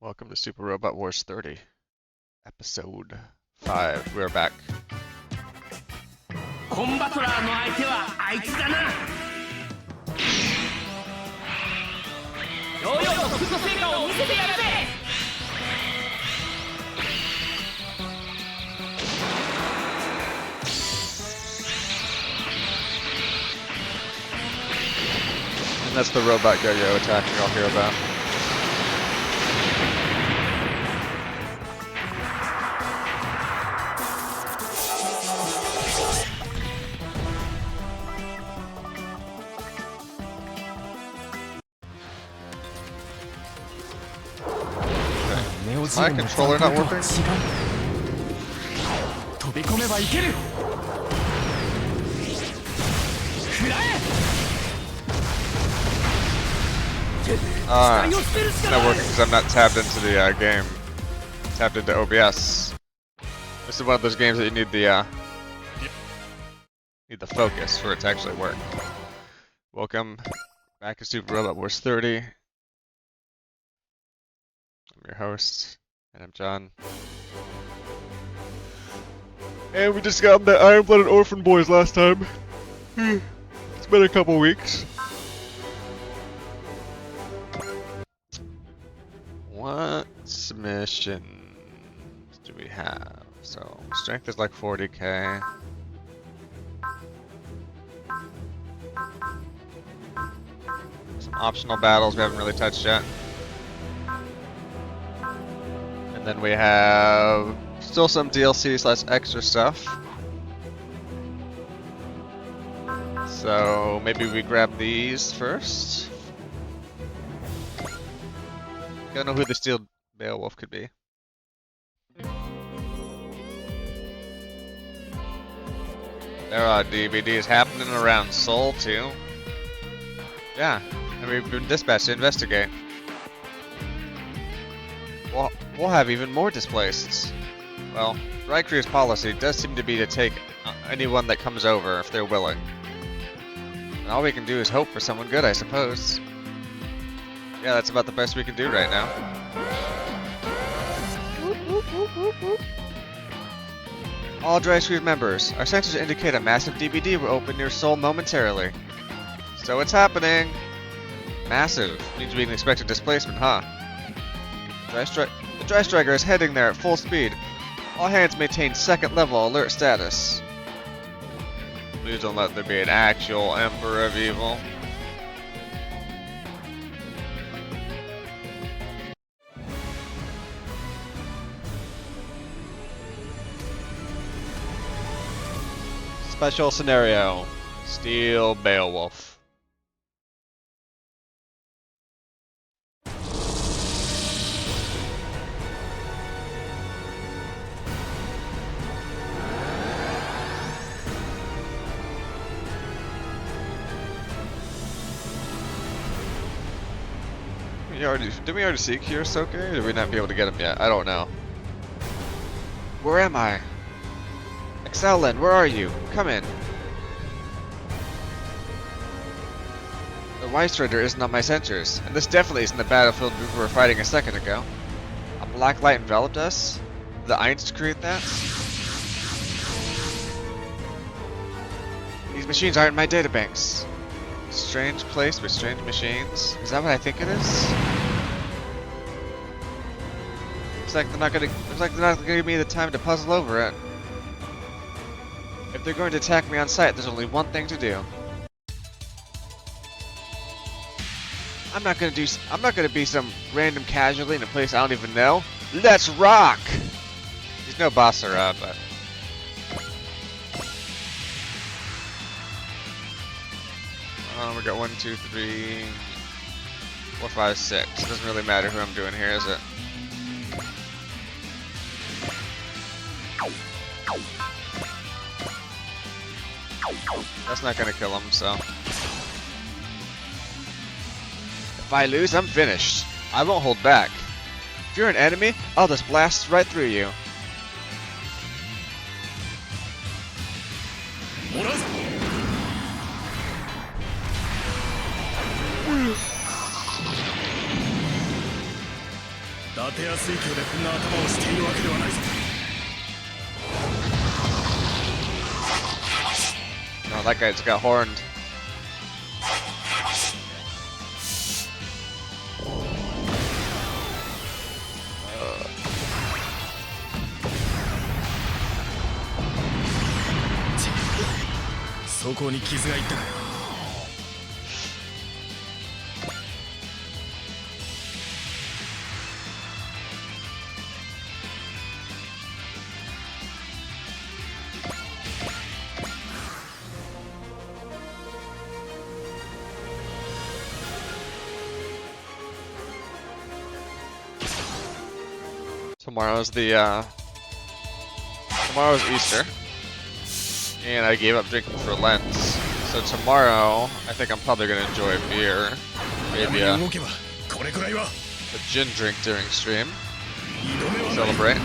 Welcome to Super Robot Wars 30, Episode 5. We're back. コンバトラーの相手はあいつだな。ヨーヨーのフット成果を見せてやるぜ。And that's the robot yo-yo attack you'll hear about. Is my controller not working? 飛び込めばいける。食らえ。It's not working because I'm not tabbed into the game. Tabbed into OBS. This is one of those games that you need the focus for it to actually work. Welcome back to Super Robot Wars 30. I'm your host, and I'm John. And we just got the Iron-Blooded Orphan Boys last time. It's been a couple weeks. What missions do we have? So, strength is like 40k. Some optional battles we haven't really touched yet. And then we have still some DLC / extra stuff. So maybe we grab these first. Don't know who the Steel Beowulf could be. There are DVDs happening around Seoul too. Yeah, and we've been dispatched to investigate. We'll have even more displaced. Well, Raikru's policy does seem to be to take anyone that comes over if they're willing. And all we can do is hope for someone good, I suppose. Yeah, that's about the best we can do right now. All Dry Screw members, our sensors indicate a massive DVD will open near Seoul momentarily. So it's happening! Massive. Means we can expect a displacement, huh? The Dry Striker is heading there at full speed. All hands maintain second level alert status. Please don't let there be an actual Emperor of Evil. Special scenario. Steel Beowulf. Did we already see Kyosuke, or did we not be able to get him yet? I don't know. Where am I? Excelin, where are you? Come in. The Weistrider isn't on my sensors, and this definitely isn't the battlefield we were fighting a second ago. A black light enveloped us? Did the Einst create that? These machines aren't in my databanks. Strange place with strange machines. Is that what I think it is? Looks like they're not gonna give me the time to puzzle over it. If they're going to attack me on sight, there's only one thing to do. I'm not gonna be some random casualty in a place I don't even know. Let's rock! He's no Basara, but We got 1, 2, 3, 4, 5, 6. It doesn't really matter who I'm doing here, is it? That's not gonna kill him, so. If I lose, I'm finished. I won't hold back. If you're an enemy, I'll just blast right through you. もらうぞ。伊達や水郷でこんな頭をしているわけではないぞ。 No, that guy just got horned. そこに傷がいったかよ。 Tomorrow's Easter, and I gave up drinking for Lent. So tomorrow, I think I'm probably gonna enjoy a beer, maybe a gin drink during stream. Celebrate.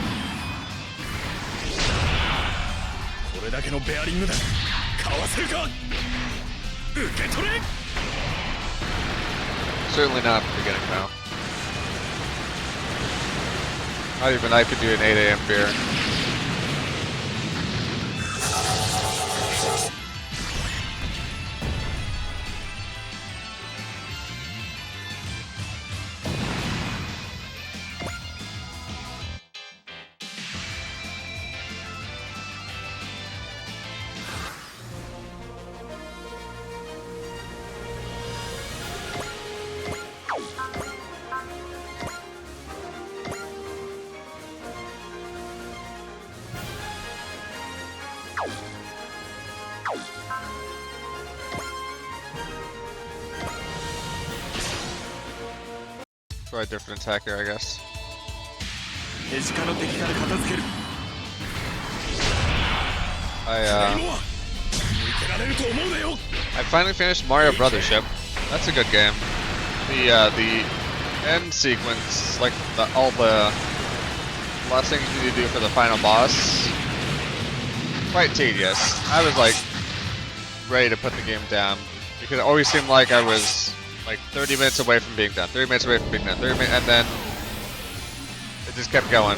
これだけのベアリングだ。かわせるか。受け取れ。 Certainly not at the beginning now. Not even I could do an 8 AM beer. Try a different attacker, I guess. 手近の敵から片付ける。 I finally finished Mario Brothership. That's a good game. The end sequence, like all the last things you need to do for the final boss, quite tedious. I was like ready to put the game down because it always seemed like I was like 30 minutes away from being done, 30 minutes away from being done, 30 minutes, and then it just kept going.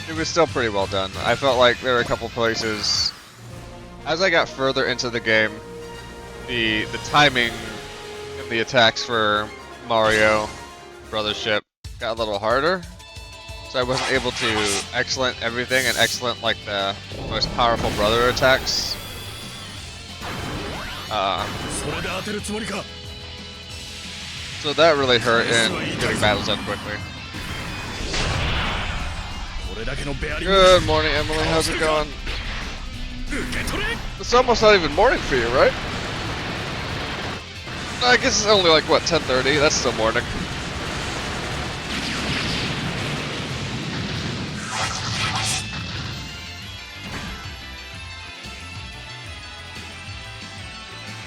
It was still pretty well done. I felt like there were a couple places, as I got further into the game, the timing and the attacks for Mario Brothership got a little harder. So I wasn't able to excellent everything and excellent like the most powerful brother attacks. So that really hurt in getting battles done quickly. Good morning, Emily. How's it going? It's almost not even morning for you, right? I guess it's only like, what, 10:30? That's still morning.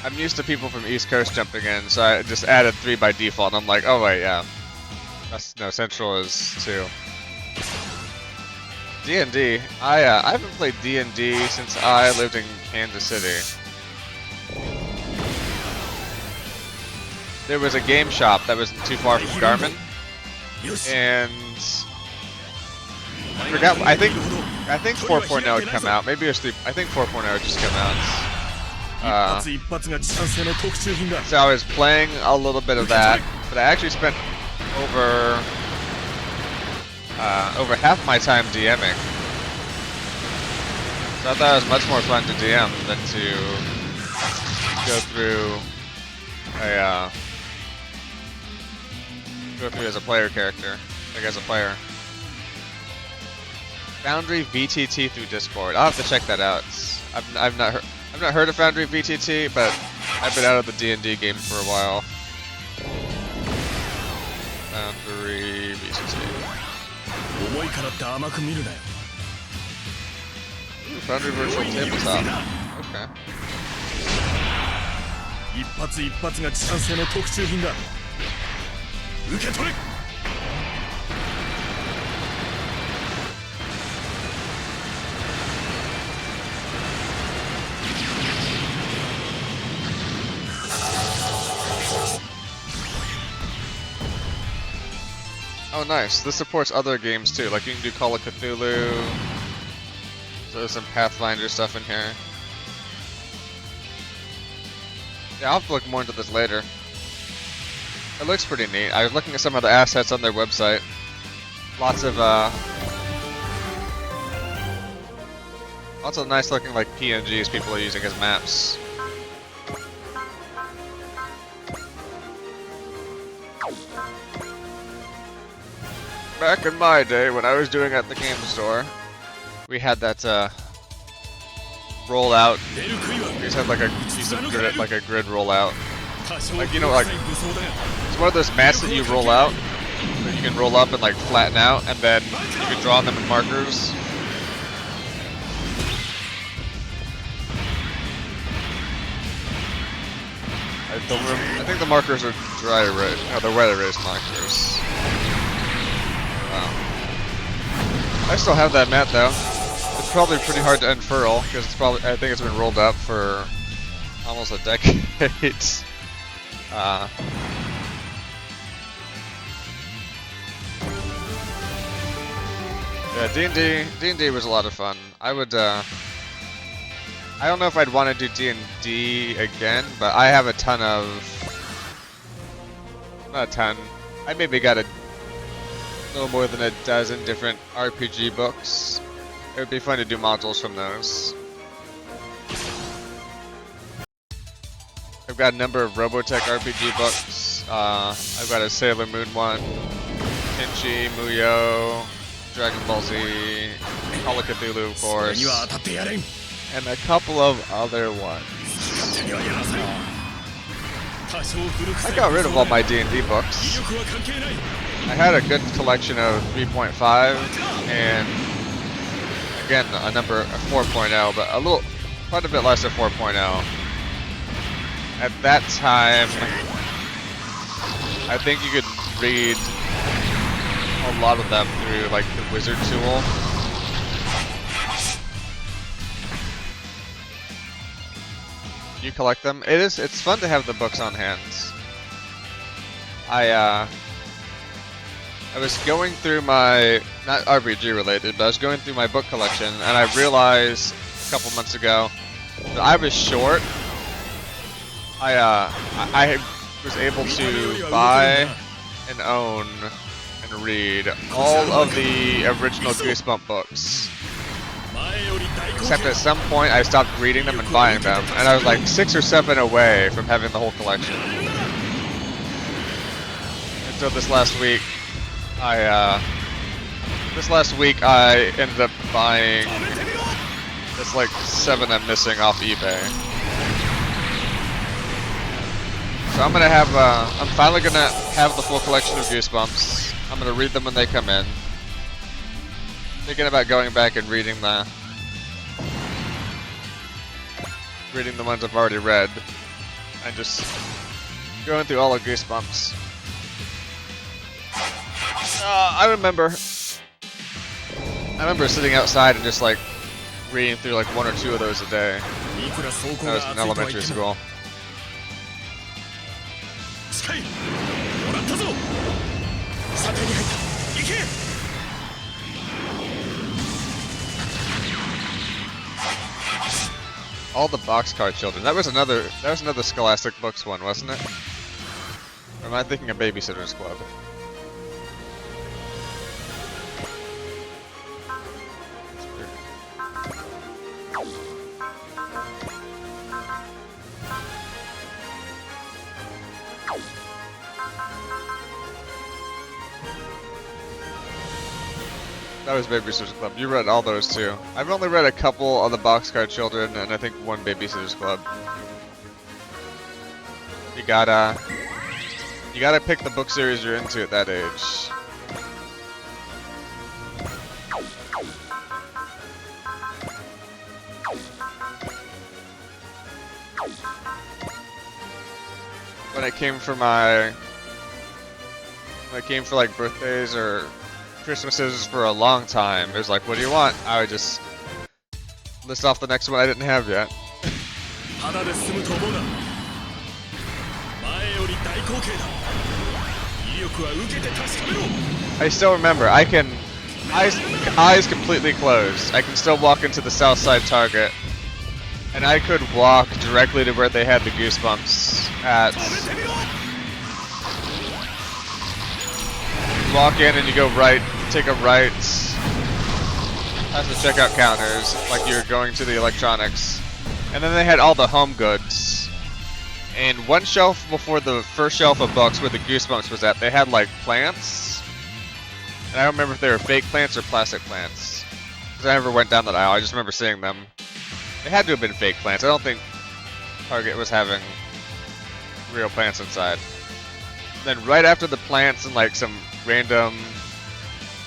I'm used to people from East Coast jumping in, so I just added 3 by default, and I'm like, oh wait, yeah. No, Central is 2. D&D. I haven't played D&D since I lived in Kansas City. There was a game shop that wasn't too far from Garmin, and I forgot. I think 4.0 had come out. Maybe it was 3. I think 4.0 had just come out. So I was playing a little bit of that, but I actually spent over half my time DMing. So I thought it was much more fun to DM than to go through as a player character, like as a player. Foundry VTT through Discord. I'll have to check that out. I've not heard of Foundry VTT, but I've been out of the D&D game for a while. Foundry VTT. Ooh, Foundry Virtual Tabletop. Okay. 一発一発が地産製の特注品だ。受け取れ。Oh, nice. This supports other games too. Like you can do Call of Cthulhu. So there's some Pathfinder stuff in here. Yeah, I'll have to look more into this later. It looks pretty neat. I was looking at some of the assets on their website. Lots of nice looking like PNGs people are using as maps. Back in my day when I was doing it at the game store, we had that rollout. We just had like a piece of grid, like a grid rollout. Like, you know, like it's one of those mats that you roll out, that you can roll up and like flatten out, and then you can draw on them with markers. I think the markers are dry erase. No, they're wet erase markers. Wow. I still have that mat though. It's probably pretty hard to unfurl because it's probably, I think it's been rolled up for almost a decade. Yeah, D&D was a lot of fun. I would, I don't know if I'd want to do D&D again, but I have a ton of, not a ton, I maybe got a little more than a dozen different RPG books. It would be fun to do modules from those. I've got a number of Robotech RPG books. I've got a Sailor Moon one, Kenshi, Muyo, Dragon Ball Z, Call of Cthulhu, of course, and a couple of other ones. I got rid of all my D&D books. I had a good collection of 3.5 and again a number of 4.0, but quite a bit less of 4.0. At that time, I think you could read a lot of them through like the wizard tool. You collect them. It's fun to have the books on hand. I was going through my, not RPG related, but I was going through my book collection and I realized a couple months ago that I was short. I was able to buy and own and read all of the original Goosebump books. Except at some point I stopped reading them and buying them, and I was like 6 or 7 away from having the whole collection. And so this last week I ended up buying this like 7 I'm missing off eBay. So I'm finally gonna have the full collection of Goosebumps. I'm gonna read them when they come in. Thinking about going back and reading the ones I've already read, and just going through all of Goosebumps. I remember sitting outside and just like reading through like 1 or 2 of those a day. I was in elementary school. All the Boxcar Children. That was another Scholastic Books one, wasn't it? Or am I thinking of Babysitter's Club? That was Babysitter's Club. You read all those too. I've only read a couple of the Boxcar Children, and I think one Babysitter's Club. You gotta pick the book series you're into at that age. When it came for like birthdays or Christmases for a long time, it was like, what do you want? I would just list off the next one I didn't have yet. I still remember, eyes completely closed. I can still walk into the South Side Target, and I could walk directly to where they had the Goosebumps at. Walk in and you go right, take a right, past the checkout counters, like you're going to the electronics. And then they had all the home goods. And one shelf before the first shelf of books where the Goosebumps was at, they had like plants. And I don't remember if they were fake plants or plastic plants, because I never went down that aisle, I just remember seeing them. They had to have been fake plants. I don't think Target was having real plants inside. Then right after the plants and like some random,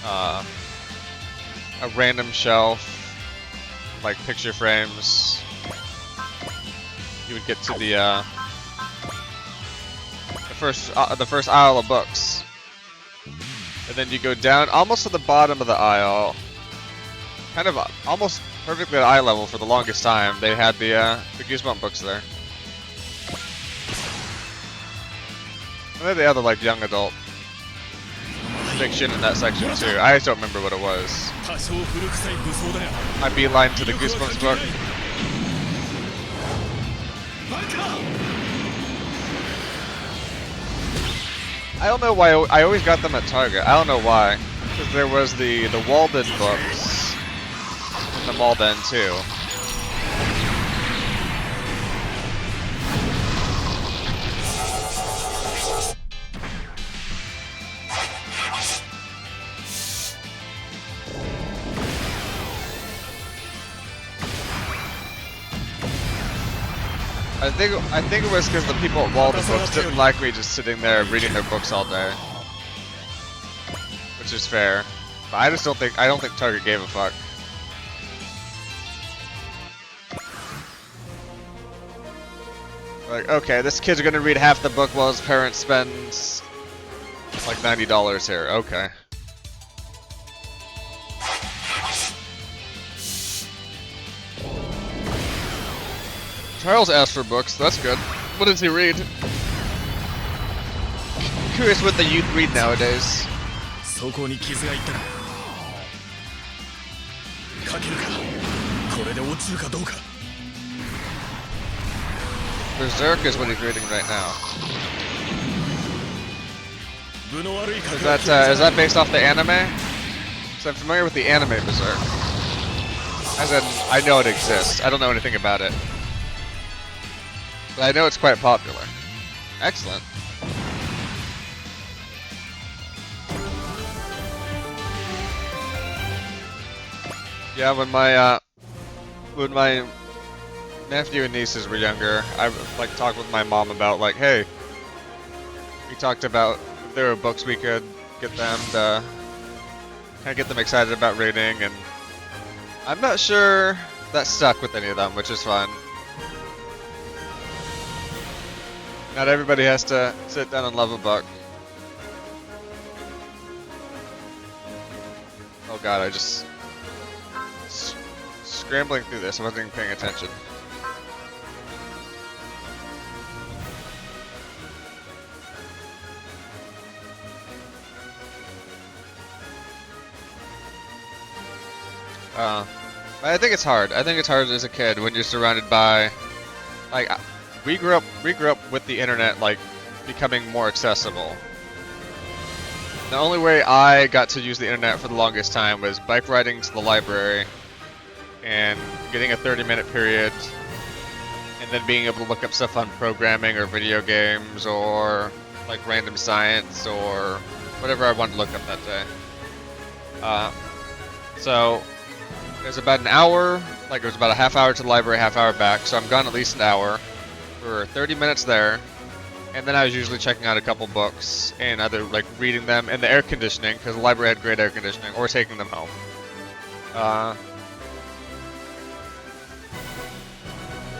a random shelf, like picture frames, you would get to the first aisle of books, and then you go down almost to the bottom of the aisle, kind of almost perfectly at eye level for the longest time. They had the Goosebump books there. And then they had the like young adult fiction in that section too. I just don't remember what it was. I beeline to the Goosebumps book. I don't know why I always got them at Target. I don't know why. Because there was the Walden books in the mall then too. I think it was because the people at Walden Books didn't like me just sitting there reading their books all day, which is fair. But I don't think Target gave a fuck. Like, okay, this kid's gonna read half the book while his parents spend like $90 here. Okay. Charles asked for books, that's good. What does he read? Curious what the youth read nowadays. Berserk is what he's reading right now. Is that based off the anime? So I'm familiar with the anime Berserk. As in, I know it exists. I don't know anything about it. But I know it's quite popular. Excellent. Yeah, when my nephew and nieces were younger, I would like talk with my mom about like, hey, we talked about if there were books we could get them to kind of get them excited about reading, and I'm not sure that stuck with any of them, which is fun. Not everybody has to sit down and love a book. Oh god, I just... scrambling through this, I wasn't even paying attention. But I think it's hard. I think it's hard as a kid when you're surrounded by, like, we grew up with the internet like becoming more accessible. The only way I got to use the internet for the longest time was bike riding to the library and getting a 30-minute period, and then being able to look up stuff on programming or video games or like random science or whatever I wanted to look up that day. So there's about an hour, like there's about a half hour to the library, half hour back. So I'm gone at least an hour. For 30 minutes there. And then I was usually checking out a couple books and either like reading them in the air conditioning, because the library had great air conditioning, or taking them home.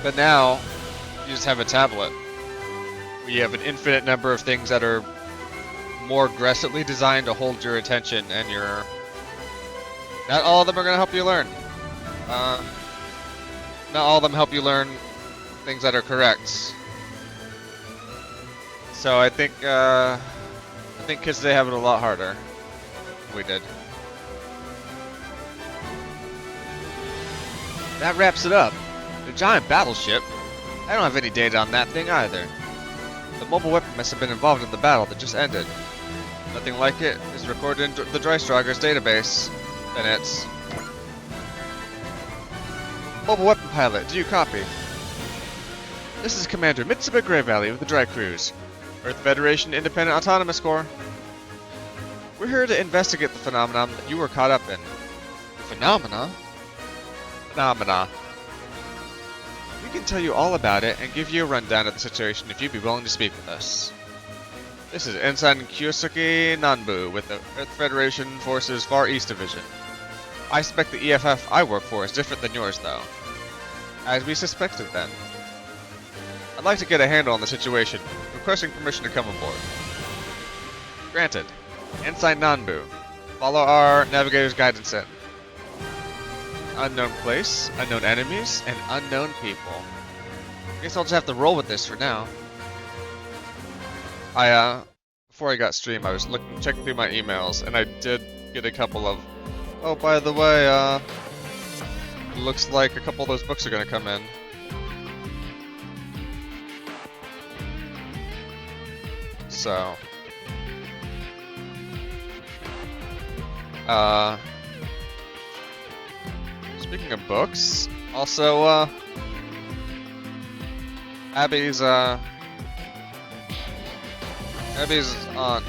But now, you just have a tablet. You have an infinite number of things that are more aggressively designed to hold your attention, and not all of them are going to help you learn. Not all of them help you learn things that are correct. So I think kids today have it a lot harder than we did. That wraps it up. The giant battleship. I don't have any data on that thing either. The mobile weapon must have been involved in the battle that just ended. Nothing like it is recorded in the Dreistrager's database. Then it's... Mobile weapon pilot, do you copy? This is Commander Mitsuba Grey Valley of the Dry Cruise, Earth Federation Independent Autonomous Corps. We're here to investigate the phenomenon that you were caught up in. Phenomena? Phenomena. We can tell you all about it and give you a rundown of the situation if you'd be willing to speak with us. This is Ensign Kyosuke Nanbu with the Earth Federation Forces Far East Division. I suspect the EFF I work for is different than yours, though. As we suspected then. I'd like to get a handle on the situation, requesting permission to come aboard. Granted. Ensign Nanbu. Follow our navigator's guidance in. Unknown place, unknown enemies, and unknown people. Guess I'll just have to roll with this for now. Before I got stream, I was checking through my emails, and I did get a couple of, oh, by the way, looks like a couple of those books are gonna come in. So, speaking of books, also, Abby's aunt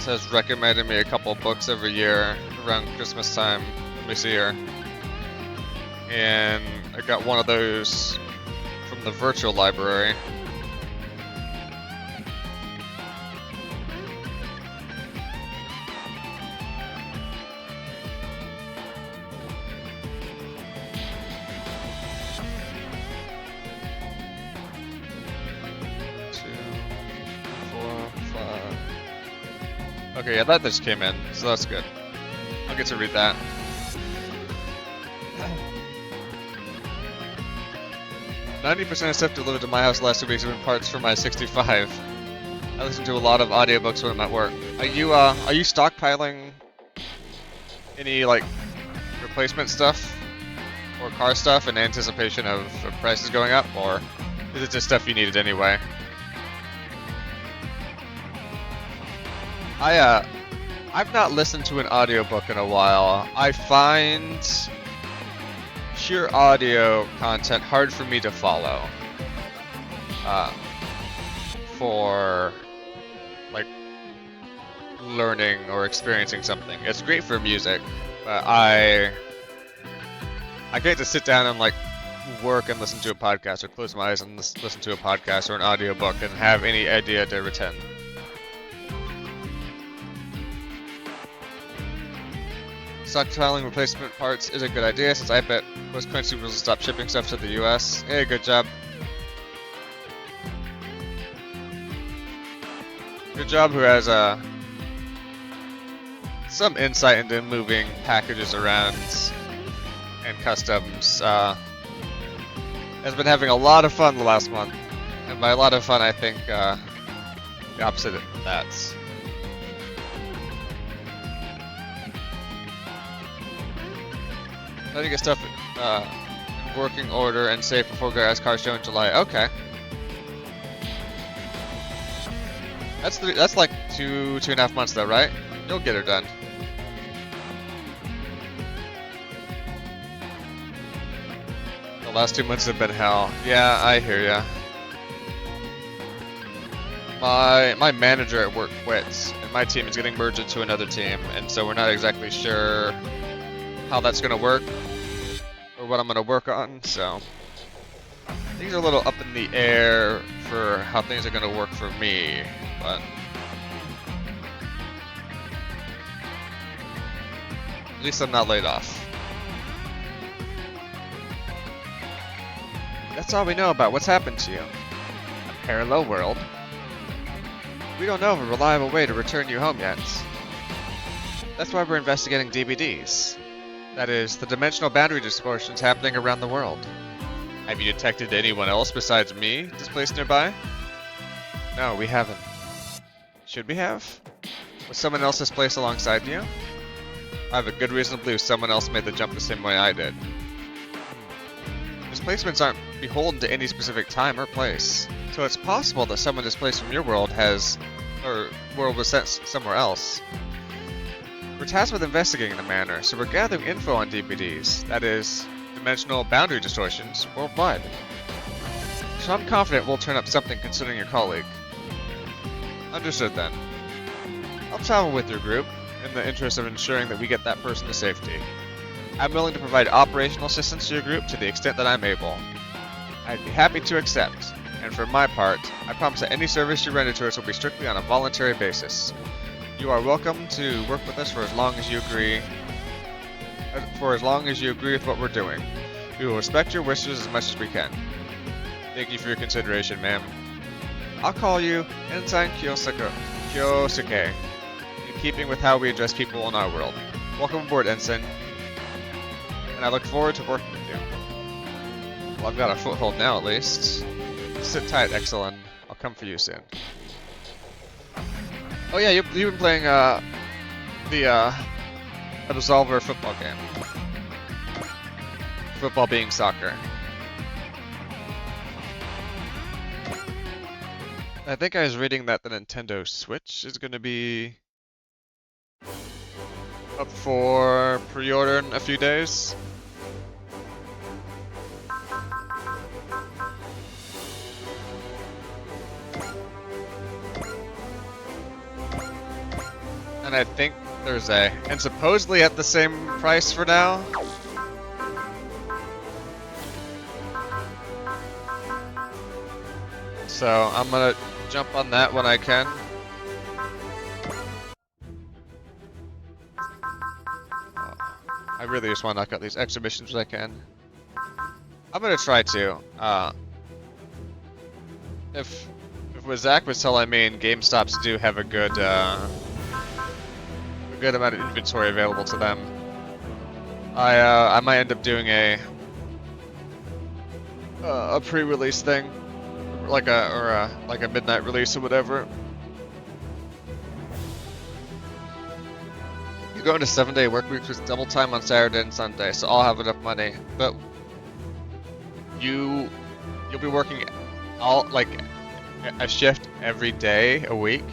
has recommended me a couple books every year around Christmas time when we see her. And I got one of those from the virtual library. Okay, yeah, that just came in, so that's good. I'll get to read that. "90% of stuff delivered to my house last 2 weeks have been parts for my 65. I listen to a lot of audiobooks when I'm at work. Are you stockpiling any, like, replacement stuff? Or car stuff in anticipation of prices going up? Or is it just stuff you needed anyway? I've not listened to an audiobook in a while. I find sheer audio content hard for me to follow. For like learning or experiencing something. It's great for music, but I get to sit down and like work and listen to a podcast, or close my eyes and listen to a podcast or an audiobook and have any idea to retain. Stockpiling replacement parts is a good idea, since I bet most countries will stop shipping stuff to the US. Hey, good job. Good job, who has some insight into moving packages around and customs. Has been having a lot of fun the last month. And by a lot of fun, I think the opposite of that. Trying to get stuff in working order and safe before Garrett's car show in July. Okay. That's like two and a half months though, right? You'll get her done. The last 2 months have been hell. Yeah, I hear ya. My manager at work quits, and my team is getting merged into another team, and so we're not exactly sure how that's gonna work, or what I'm gonna work on, so things are a little up in the air for how things are gonna work for me, but at least I'm not laid off. That's all we know about what's happened to you. A parallel world? We don't know of a reliable way to return you home yet. That's why we're investigating DVDs. That is, the dimensional boundary distortions happening around the world. Have you detected anyone else besides me displaced nearby? No, we haven't. Should we have? Was someone else displaced alongside you? I have a good reason to believe someone else made the jump the same way I did. Displacements aren't beholden to any specific time or place, so it's possible that someone displaced from your world was sent somewhere else. We're tasked with investigating the matter, so we're gathering info on DVDs, that is, dimensional boundary distortions, worldwide. So I'm confident we'll turn up something concerning your colleague. Understood then. I'll travel with your group, in the interest of ensuring that we get that person to safety. I'm willing to provide operational assistance to your group to the extent that I'm able. I'd be happy to accept, and for my part, I promise that any service you render to us will be strictly on a voluntary basis. You are welcome to work with us for as long as you agree with what we're doing. We will respect your wishes as much as we can. Thank you for your consideration, ma'am. I'll call you Ensign Kyosuke, in keeping with how we address people in our world. Welcome aboard, Ensign. And I look forward to working with you. Well, I've got a foothold now, at least. Sit tight, Exelon. I'll come for you soon. Oh yeah, you've been playing a Resolver football game. Football being soccer. I think I was reading that the Nintendo Switch is going to be up for pre-order in a few days. And I think and supposedly at the same price for now. So I'm gonna jump on that when I can. I really just want to knock out these exhibitions when I can. I'm gonna try to. If what Zach was telling me, and GameStops do have a good amount of inventory available to them, I might end up doing a pre-release thing, like a midnight release or whatever. You go into 7-day work weeks with double time on Saturday and Sunday, so I'll have enough money. But you'll be working a shift every day a week.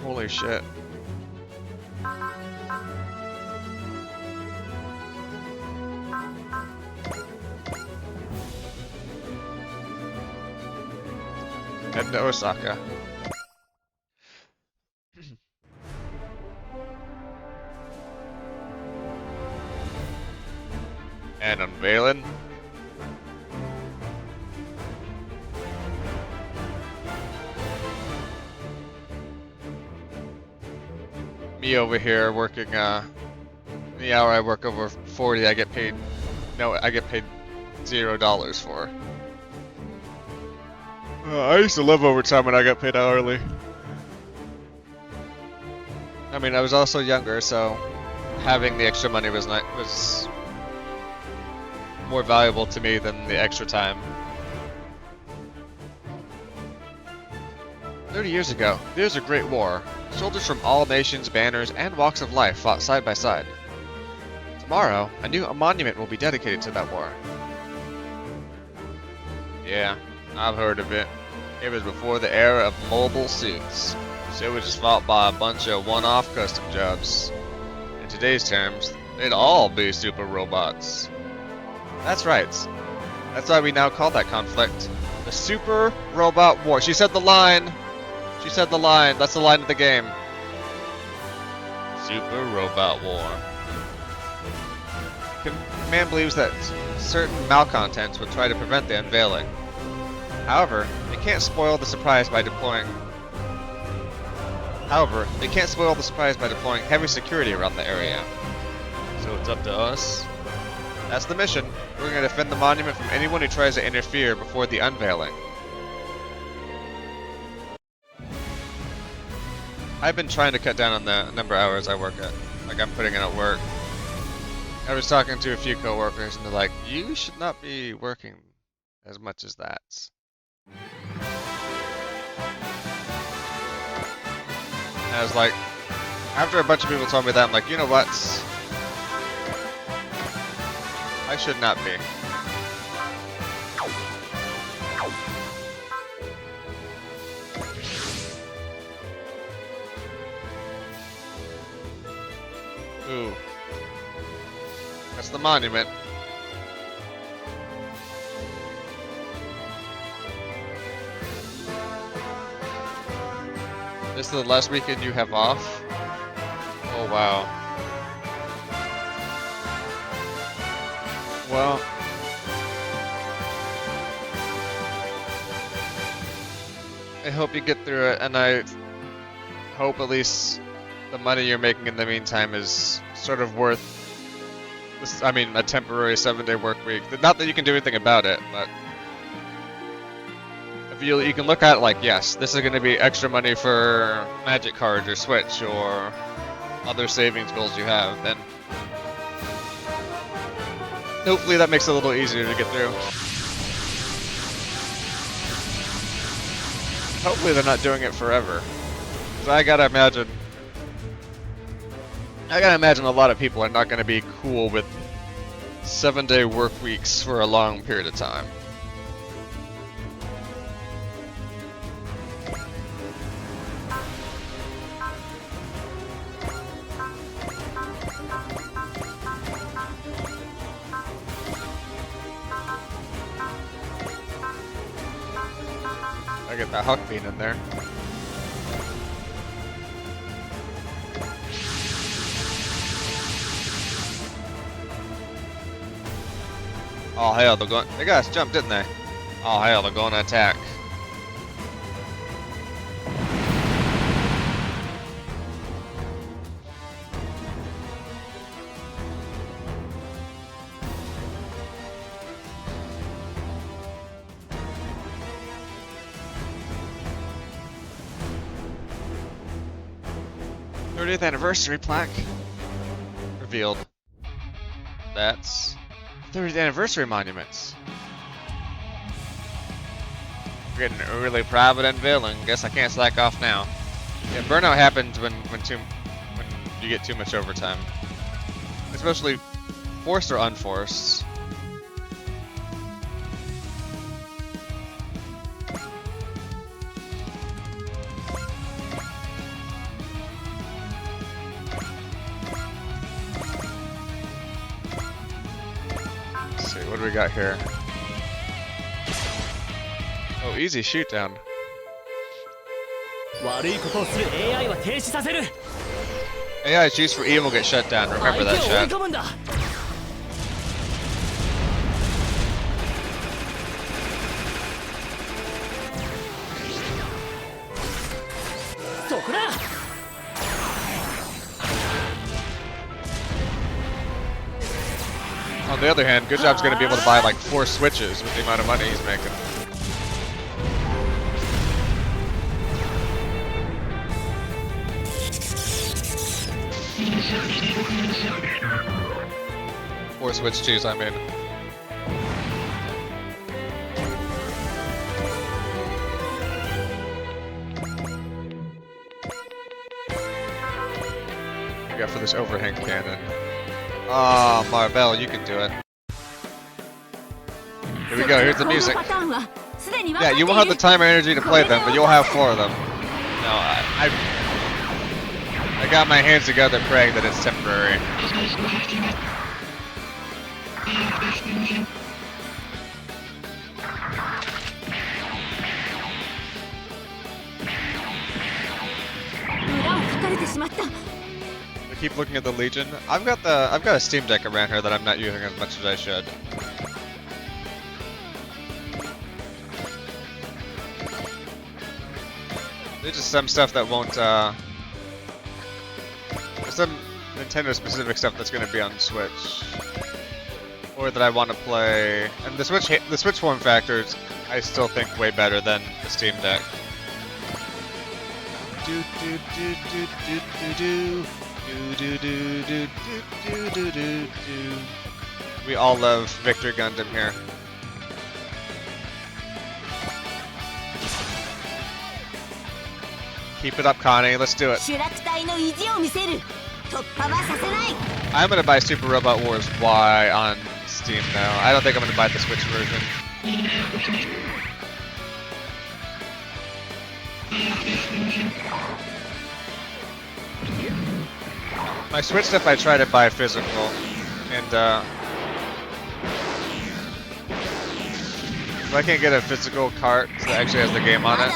Holy shit. Head to Osaka. And unveiling. Me over here working, the hour I work over 40, I get paid $0 for. I used to love overtime when I got paid hourly. I mean, I was also younger, so having the extra money was more valuable to me than the extra time. 30 years ago, there was a great war. Soldiers from all nations, banners, and walks of life fought side by side. Tomorrow, a monument will be dedicated to that war. Yeah, I've heard of it. It was before the era of mobile suits, so it was just fought by a bunch of one-off custom jobs. In today's terms, they'd all be super robots. That's right. That's why we now call that conflict the Super Robot War. She said the line. She said the line. That's the line of the game. Super Robot War. Command believes that certain malcontents would try to prevent the unveiling. However, they can't spoil the surprise by deploying heavy security around the area. So it's up to us. That's the mission. We're going to defend the monument from anyone who tries to interfere before the unveiling. I've been trying to cut down on the number of hours I work at. Like, I'm putting in at work. I was talking to a few coworkers and they're like, you should not be working as much as that. And I was like, after a bunch of people told me that, I'm like, you know what? I should not be. Ooh. That's the monument. This is the last weekend you have off? Oh wow. Well, I hope you get through it, and I hope at least the money you're making in the meantime is sort of worth this, I mean, a temporary 7-day work week. Not that you can do anything about it, but if you can look at it like, yes, this is going to be extra money for Magic cards or Switch or other savings goals you have, then hopefully that makes it a little easier to get through. Hopefully they're not doing it forever. Because I gotta imagine a lot of people are not gonna be cool with 7-day work weeks for a long period of time. I get that Huck Bean in there. Oh hell, they're going. They got us jumped, didn't they? Oh hell, they're going to attack. '30th anniversary plaque revealed. That's 30th anniversary monuments. We're getting a really private unveiling. Guess I can't slack off now. Yeah, burnout happens when you get too much overtime, especially forced or unforced. What do we got here? Oh, easy shoot down. AI is used for evil get shut down. Remember that shit. On the other hand, Good Job's gonna be able to buy like 4 Switches with the amount of money he's making. Four Switch 2s, I mean. What we got for this overhang cannon? Ah, Marvel, you can do it. Here we go, here's the music. Yeah, you won't have the time or energy to play them, but you'll have 4 of them. No, I got my hands together praying that it's temporary. てしまった。 I keep looking at the Legion. I've got a Steam Deck around here that I'm not using as much as I should. There's just some stuff that won't, there's some Nintendo specific stuff that's gonna be on Switch. Or that I want to play, and the Switch form factors I still think way better than the Steam Deck. Do do do do do do do do do do do do do do. We all love Victor Gundam here. Keep it up, Connie. Let's do it. 主楽隊の意地を見せる。突破はさせない。 I'm gonna buy Super Robot Wars Y on Steam now. I don't think I'm gonna buy the Switch version. My Switch stuff I try to buy physical, and if I can't get a physical cart that actually has the game on it,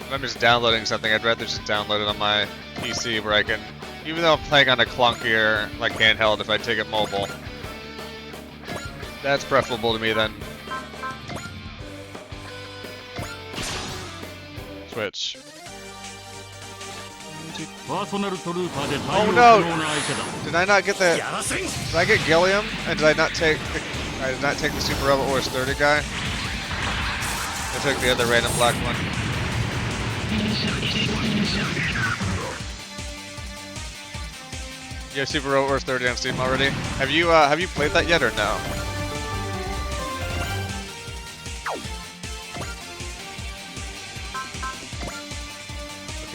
if I'm just downloading something, I'd rather just download it on my PC where I can, even though I'm playing on a clunkier, like handheld, if I take it mobile, that's preferable to me than Switch. Oh no! Did I not get the? Did I get Gilliam? And did I not take? I did not take the Super Robot Wars 30 guy. I took the other random black one. You have Super Robot Wars 30 on Steam already? Have you played that yet or no?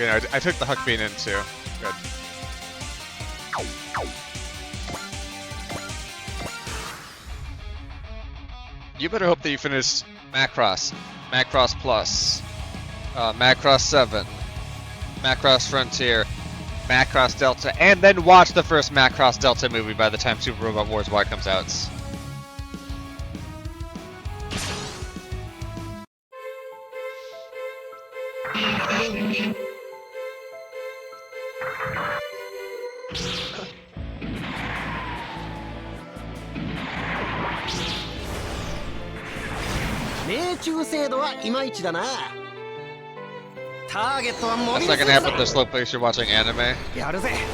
Okay, no, I took the Huck Bean in too. Good. You better hope that you finish Macross, Macross Plus, Macross 7, Macross Frontier, Macross Delta, and then watch the first Macross Delta movie by the time Super Robot Wars Y comes out. That's not gonna happen with the slow pace you're watching anime. That's fair.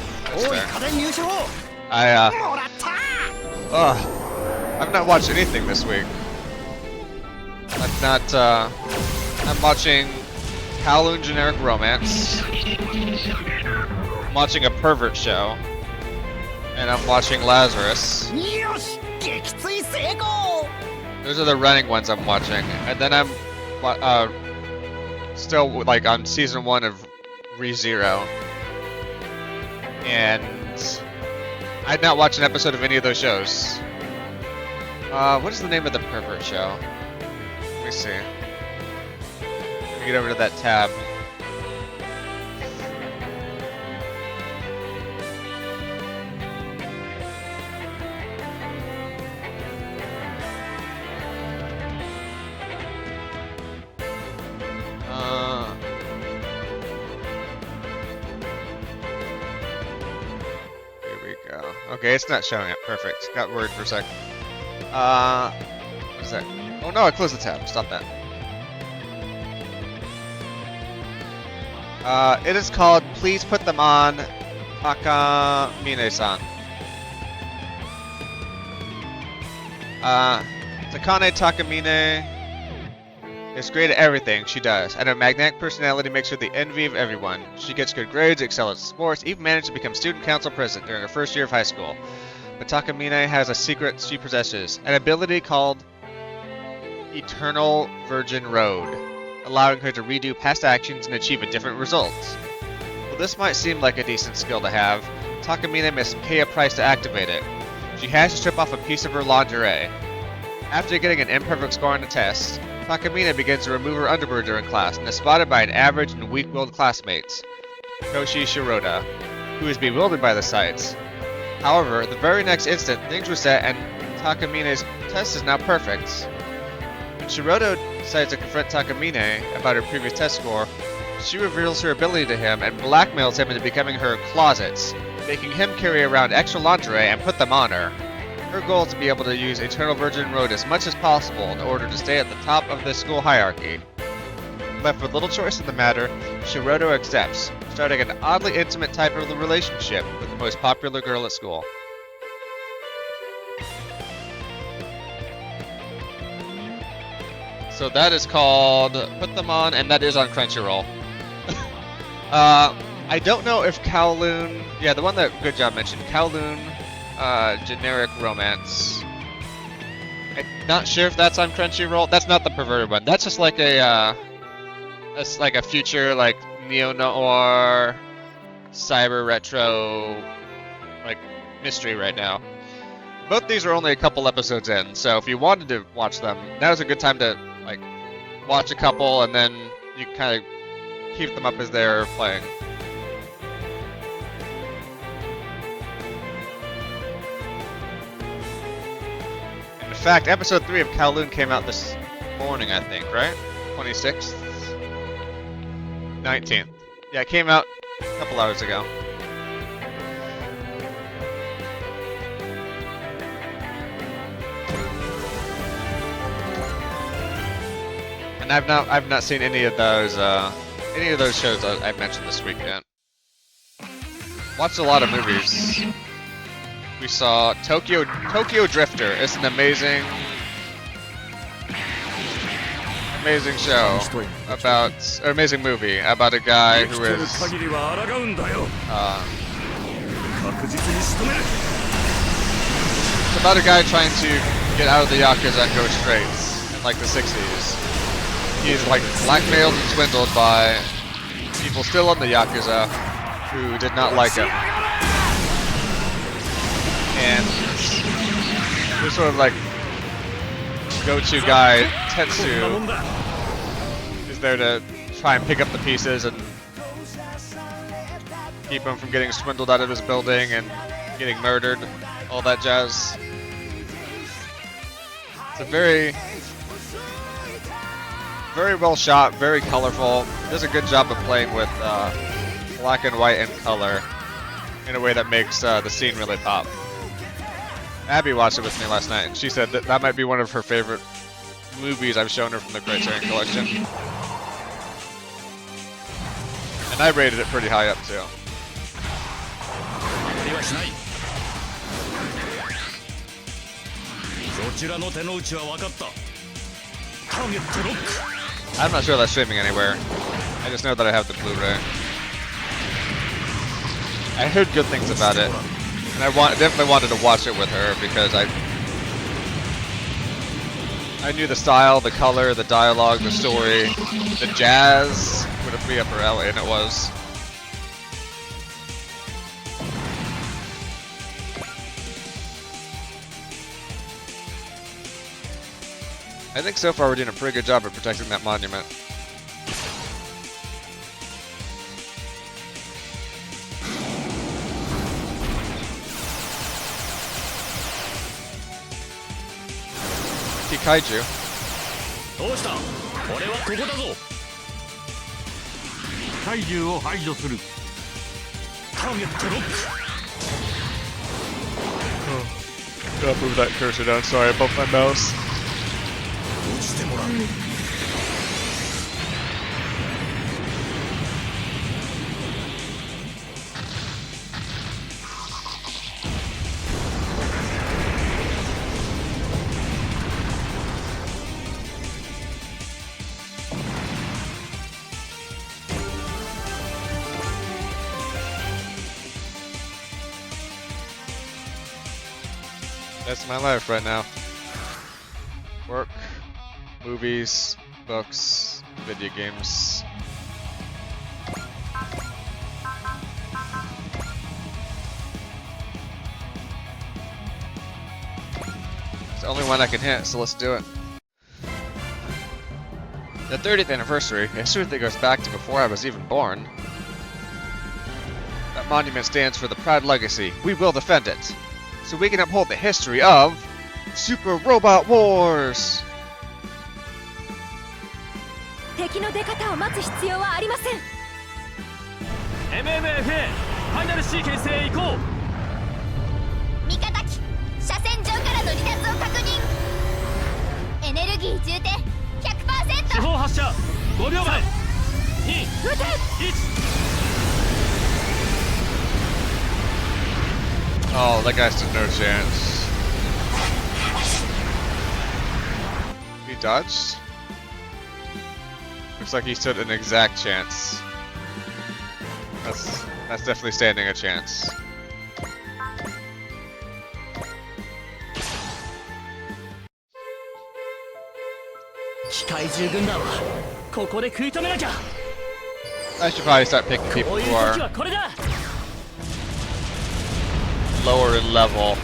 I've not watched anything this week. I'm watching Kowloon Generic Romance. I'm watching a pervert show. And I'm watching Lazarus. Those are the running ones I'm watching. And then I'm still like on season 1 of ReZero. And I'd not watched an episode of any of those shows. What is the name of the pervert show? Let me see. Let me get over to that tab. Okay, it's not showing it. Perfect. Got worried for a sec. What is that? Oh no, I closed the tab. Stop that. It is called Please Put Them On Takamine-san. Takane Takamine is great at everything she does, and her magnetic personality makes her the envy of everyone. She gets good grades, excels at sports, even managed to become student council president during her first year of high school. But Takamine has a secret she possesses, an ability called Eternal Virgin Road, allowing her to redo past actions and achieve a different result. While this might seem like a decent skill to have, Takamine must pay a price to activate it. She has to strip off a piece of her lingerie. After getting an imperfect score on the test, Takamine begins to remove her underwear during class and is spotted by an average and weak-willed classmate, Koshi Shiroda, who is bewildered by the sight. However, the very next instant, things reset and Takamine's test is now perfect. When Shiroda decides to confront Takamine about her previous test score, She reveals her ability to him and blackmails him into becoming her closets, making him carry around extra lingerie and put them on her. Her goal is to be able to use Eternal Virgin Road as much as possible in order to stay at the top of the school hierarchy. Left with little choice in the matter, Shiroto accepts, starting an oddly intimate type of relationship with the most popular girl at school. So that is called Put Them On, and that is on Crunchyroll. I don't know if Kowloon... Yeah, the one that Good Job mentioned. Kowloon, generic romance. I'm not sure if that's on Crunchyroll. That's not the perverted one. That's just like a, that's like a future, like, neo-noir, cyber-retro, like, mystery right now. Both these are only a couple episodes in, so if you wanted to watch them, now's a good time to, like, watch a couple, and then you kind of keep them up as they're playing. In fact, episode 3 of Kowloon came out this morning, I think, right? 26th? 19th. Yeah, it came out a couple hours ago. And I've not seen any of those shows I've mentioned this week yet. Watched a lot of movies. We saw Tokyo Drifter. It's an amazing show about, or amazing movie about a guy who is it's about a guy trying to get out of the Yakuza and go straight in like the 60s. He's like blackmailed and swindled by people still in the Yakuza who did not like him. And this sort of like go-to guy, Tetsu, is there to try and pick up the pieces and keep him from getting swindled out of his building and getting murdered, all that jazz. It's a very well shot, very colorful. Does a good job of playing with black and white and color in a way that makes the scene really pop. Abby watched it with me last night, and she said that might be one of her favorite movies I've shown her from the Criterion Collection. And I rated it pretty high up, too. I'm not sure that's streaming anywhere. I just know that I have the Blu-ray. I heard good things about it. And I definitely wanted to watch it with her because I knew the style, the color, the dialogue, the story, the jazz would be up her alley, and it was. I think so far we're doing a pretty good job of protecting that monument. Kaiju. Gotta move that cursor down, sorry, I bumped my mouse. That's my life right now. Work, movies, books, video games. It's the only one I can hit, so let's do it. The 30th anniversary, a history that goes back to before I was even born. That monument stands for the proud legacy. We will defend it, so we can uphold the history of Super Robot Wars! 敵の出方を待つ必要はありません。 MMFA ファイナルシーケンスへ行こう。味方機車線上からの離脱を確認。エネルギー充填 100%。 地方発射5秒前。2、撃て。 1。 Oh, that guy stood no chance. He dodged? Looks like he stood an exact chance. That's definitely standing a chance. 機械獣軍団はここで食い止めなきゃ。 I should probably start picking こ people ういう who 時 are はこれだ。 lower in level for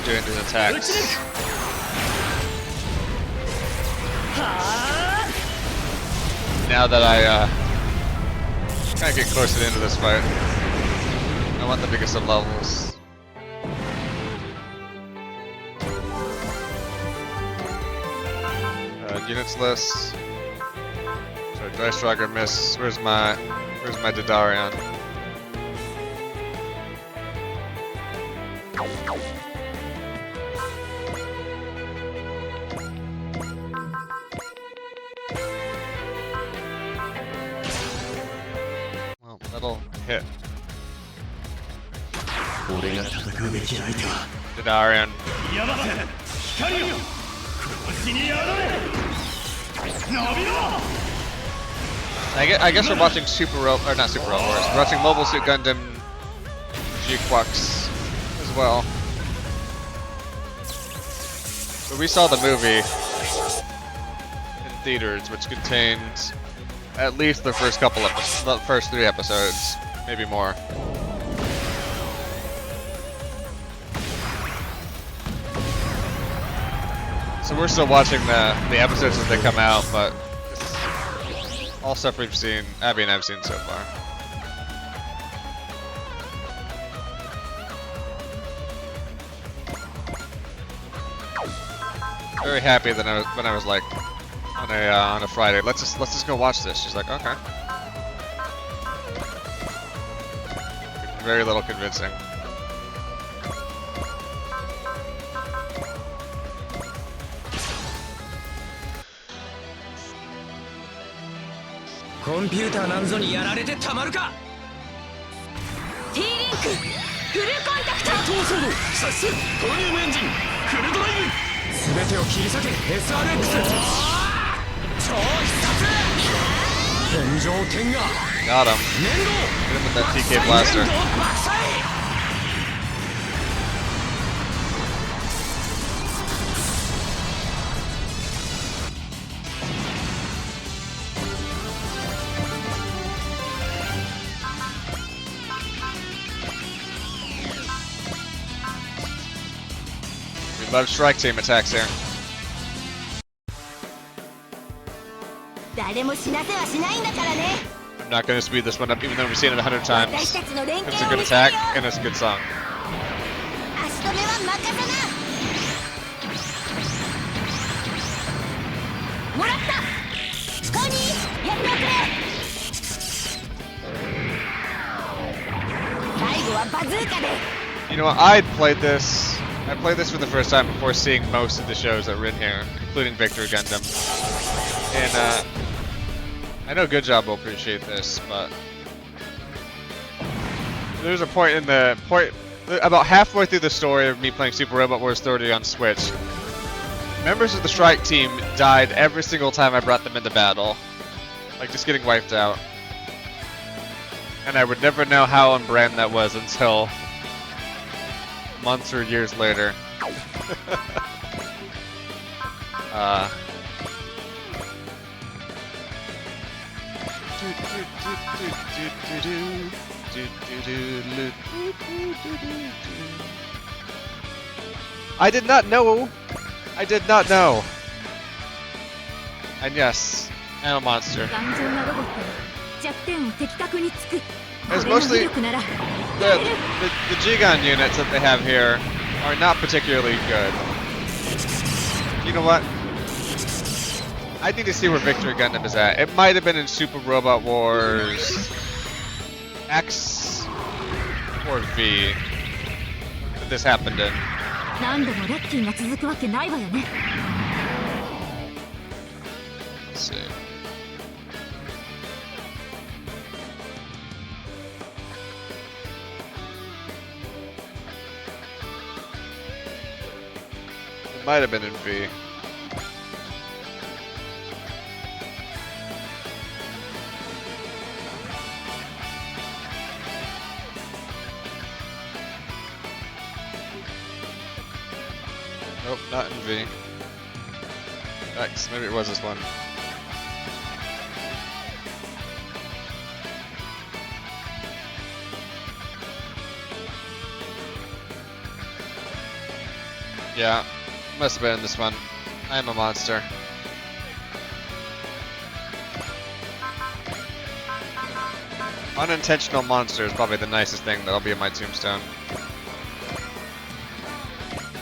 doing these 撃ち attacks. 抜く。はあ。 Now that I kind of get closer to the end of this fight, I want the biggest of levels. Units list. So Dice Striker miss. Where's my Didarion? Well, that'll hit. 俺が戦うべき相手は Didarion. やばせ光よ。殺しにやられ。伸びろ。 I guess we're watching Super Rope, or not Super Rope Wars. We're watching Mobile Suit Gundam G-Quux as well. So we saw the movie in theaters, which contained at least the first couple of the first 3 episodes, maybe more. So we're still watching the episodes as they come out, but all stuff we've seen, Abby and I've seen so far. Very happy that when I was like on a Friday, let's just go watch this. She's like, okay. Very little convincing. Computer なんぞにやられてたまるか。 T リンクフルコンタクト。逃走路射出トリウムエンジンフルドライブ。全てを切り裂け SRX。 超必殺。天上天が Got him. 粘土。 Hit him with that TK blaster. 粘土爆砕。 We love strike team attacks here. 誰も死なせはしないんだからね。 I'm not going to speed this one up, even though we've seen it 100 times. 私たちの連 It's a 携 good を見せる attack よ。 and it's a good song. 足止めは任せな。もらった。コニー、やっておくれ。最後はバズーカで。 You know what? I played this for the first time before seeing most of the shows that were in here, including Victor Gundam. And I know Good Job will appreciate this, but there's a point in about halfway through the story of me playing Super Robot Wars 30 on Switch. Members of the strike team died every single time I brought them into battle, like just getting wiped out. And I would never know how on brand that was until months or years later. I did not know. I did not know. And yes, I'm a monster. 頑丈なロボットは弱点を的確につく。 It's これが mostly 威力なら the G-Gun units that they have here are not particularly good. You know what? I need to see where Victory Gundam is at. It might have been in Super Robot Wars X or V that this happened in. 何度もラッキーが続くわけないわよね。 Let's see. It might have been in V. Nope, not in V. X, maybe it was this one. Yeah, must have been in this one. I am a monster. Unintentional monster is probably the nicest thing that'll be in my tombstone.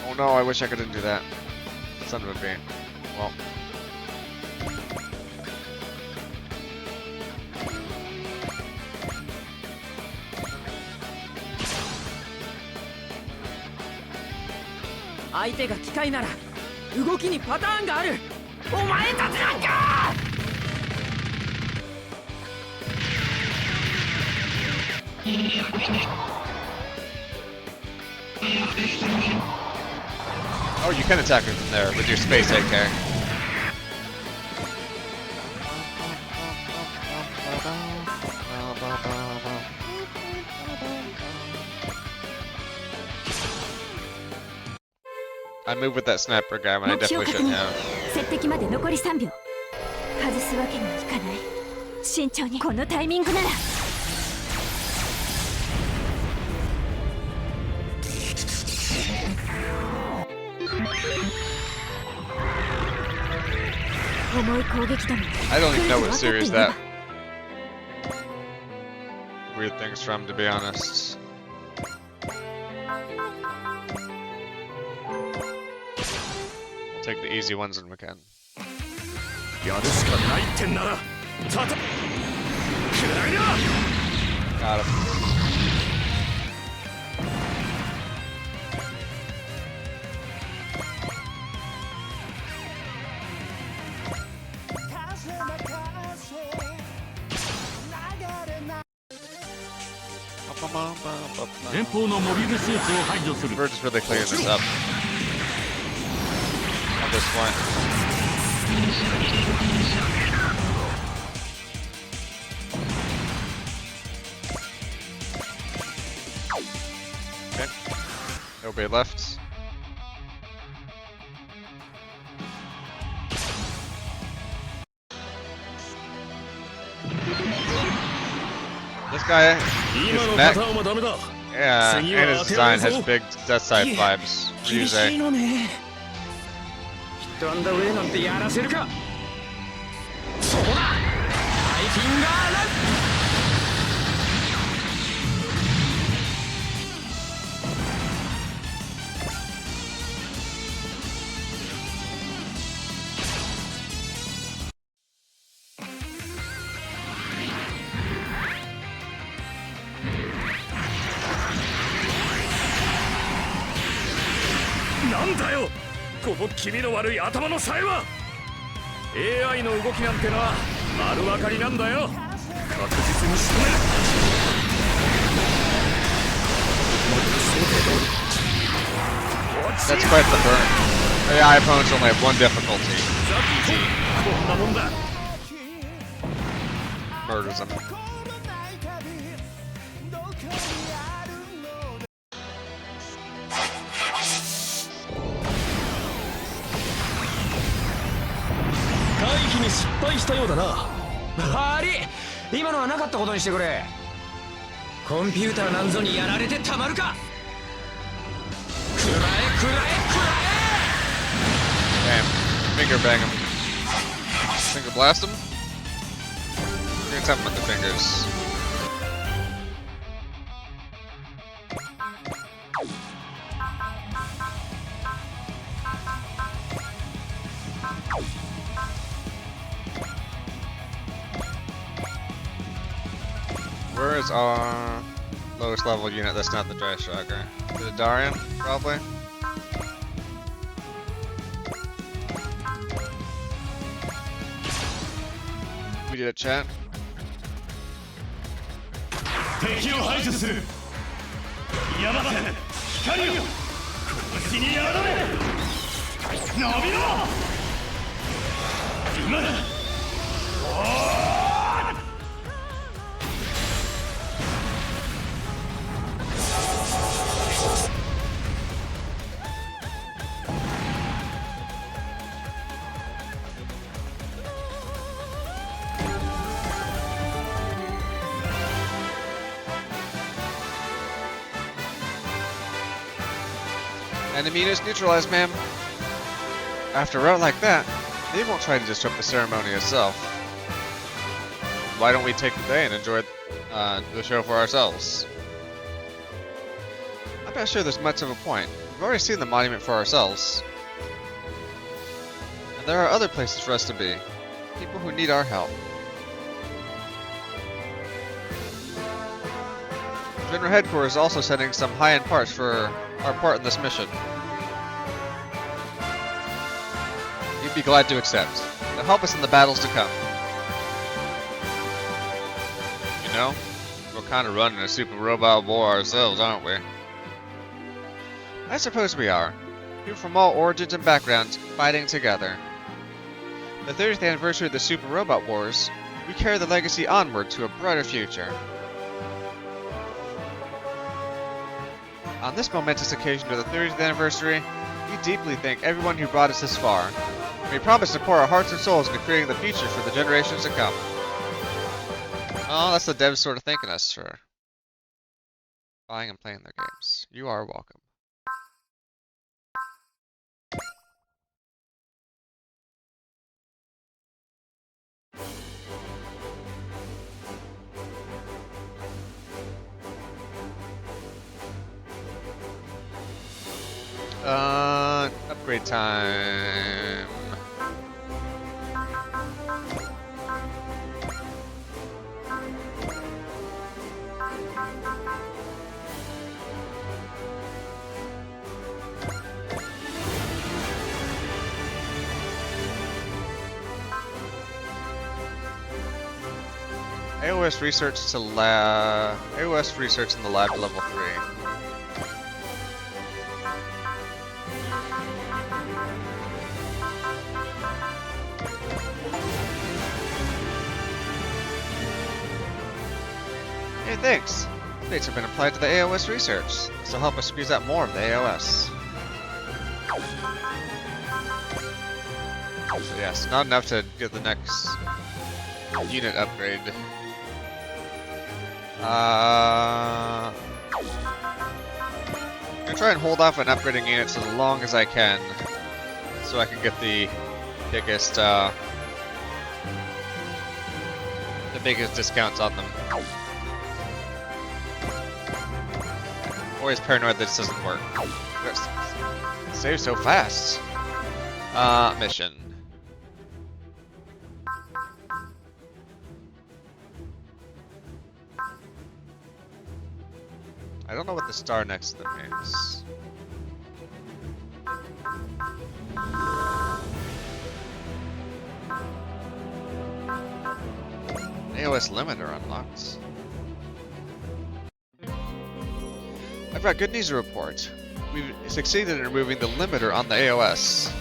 Oh no, I wish I couldn't do that. Son of a bee. Well. Oh, you can attack him from there with your space AK. I move with that sniper guy when I definitely shouldn't have. 接敵まで残り3秒。外すわけにはいかない。慎重に。このタイミングなら。重い攻撃だもん。 I don't even know what series that weird thing's from, to be honest. We'll take the easy ones when we can. やるしかないってんならたたくらいな Got him. We're just really clearing this up at this point. Okay. Nobody left. This guy is mech. Yeah, and his design has big Death Side vibes. Ryuze. アンダーウェイなんてやらせるかそうだハイフィンガーランなんだよこの気味の悪い頭のさえは AI の動きなんてのは丸分かりなんだよ確実に仕留める That's quite the burn. AI opponents only have one difficulty. こんなもんだ Murders them. 回避に失敗したようだな悪い今のはなかったことにしてくれコンピューターなんぞにやられてたまるかくらえくらえくらえ Damn. Finger bang him. Finger blast him? You're gonna tap him with the fingers. Where's our lowest level unit that's not the Dry Striker? Is it Darian? Probably. We did it, chat. 敵を排除する。ヤマテ、光よ、拳にやられ。伸びろ。今だ。Enemy is neutralized, ma'am. After a route like that, they won't try to disrupt the ceremony itself. Why don't we take the day and enjoy the show for ourselves? I'm not sure there's much of a point. We've already seen the monument for ourselves. And there are other places for us to be. People who need our help. General Headquarters is also sending some high-end parts for our part in this mission. You'd be glad to accept. They'll help us in the battles to come. You know, we're kind of running a super robot war ourselves, aren't we? I suppose we are. People from all origins and backgrounds fighting together. The 30th anniversary of the Super Robot Wars, we carry the legacy onward to a brighter future. On this momentous occasion of the 30th anniversary, we deeply thank everyone who brought us this far. We promise to pour our hearts and souls into creating the future for the generations to come. Oh, that's the devs sort of thanking us for buying and playing their games. You are welcome. Upgrade time. AOS research to lab. AOS research in the lab to level 3. Hey, thanks! Updates have been applied to the AOS research. This will help us squeeze out more of the AOS. So yes, not enough to get the next unit upgrade. I'm gonna try and hold off on upgrading units as long as I can, so I can get the biggest discounts on them. Always paranoid that this doesn't work. Save so fast. Mission. I don't know what the star next to them means. AOS limiter unlocked. I've got good news to report. We've succeeded in removing the limiter on the AOS.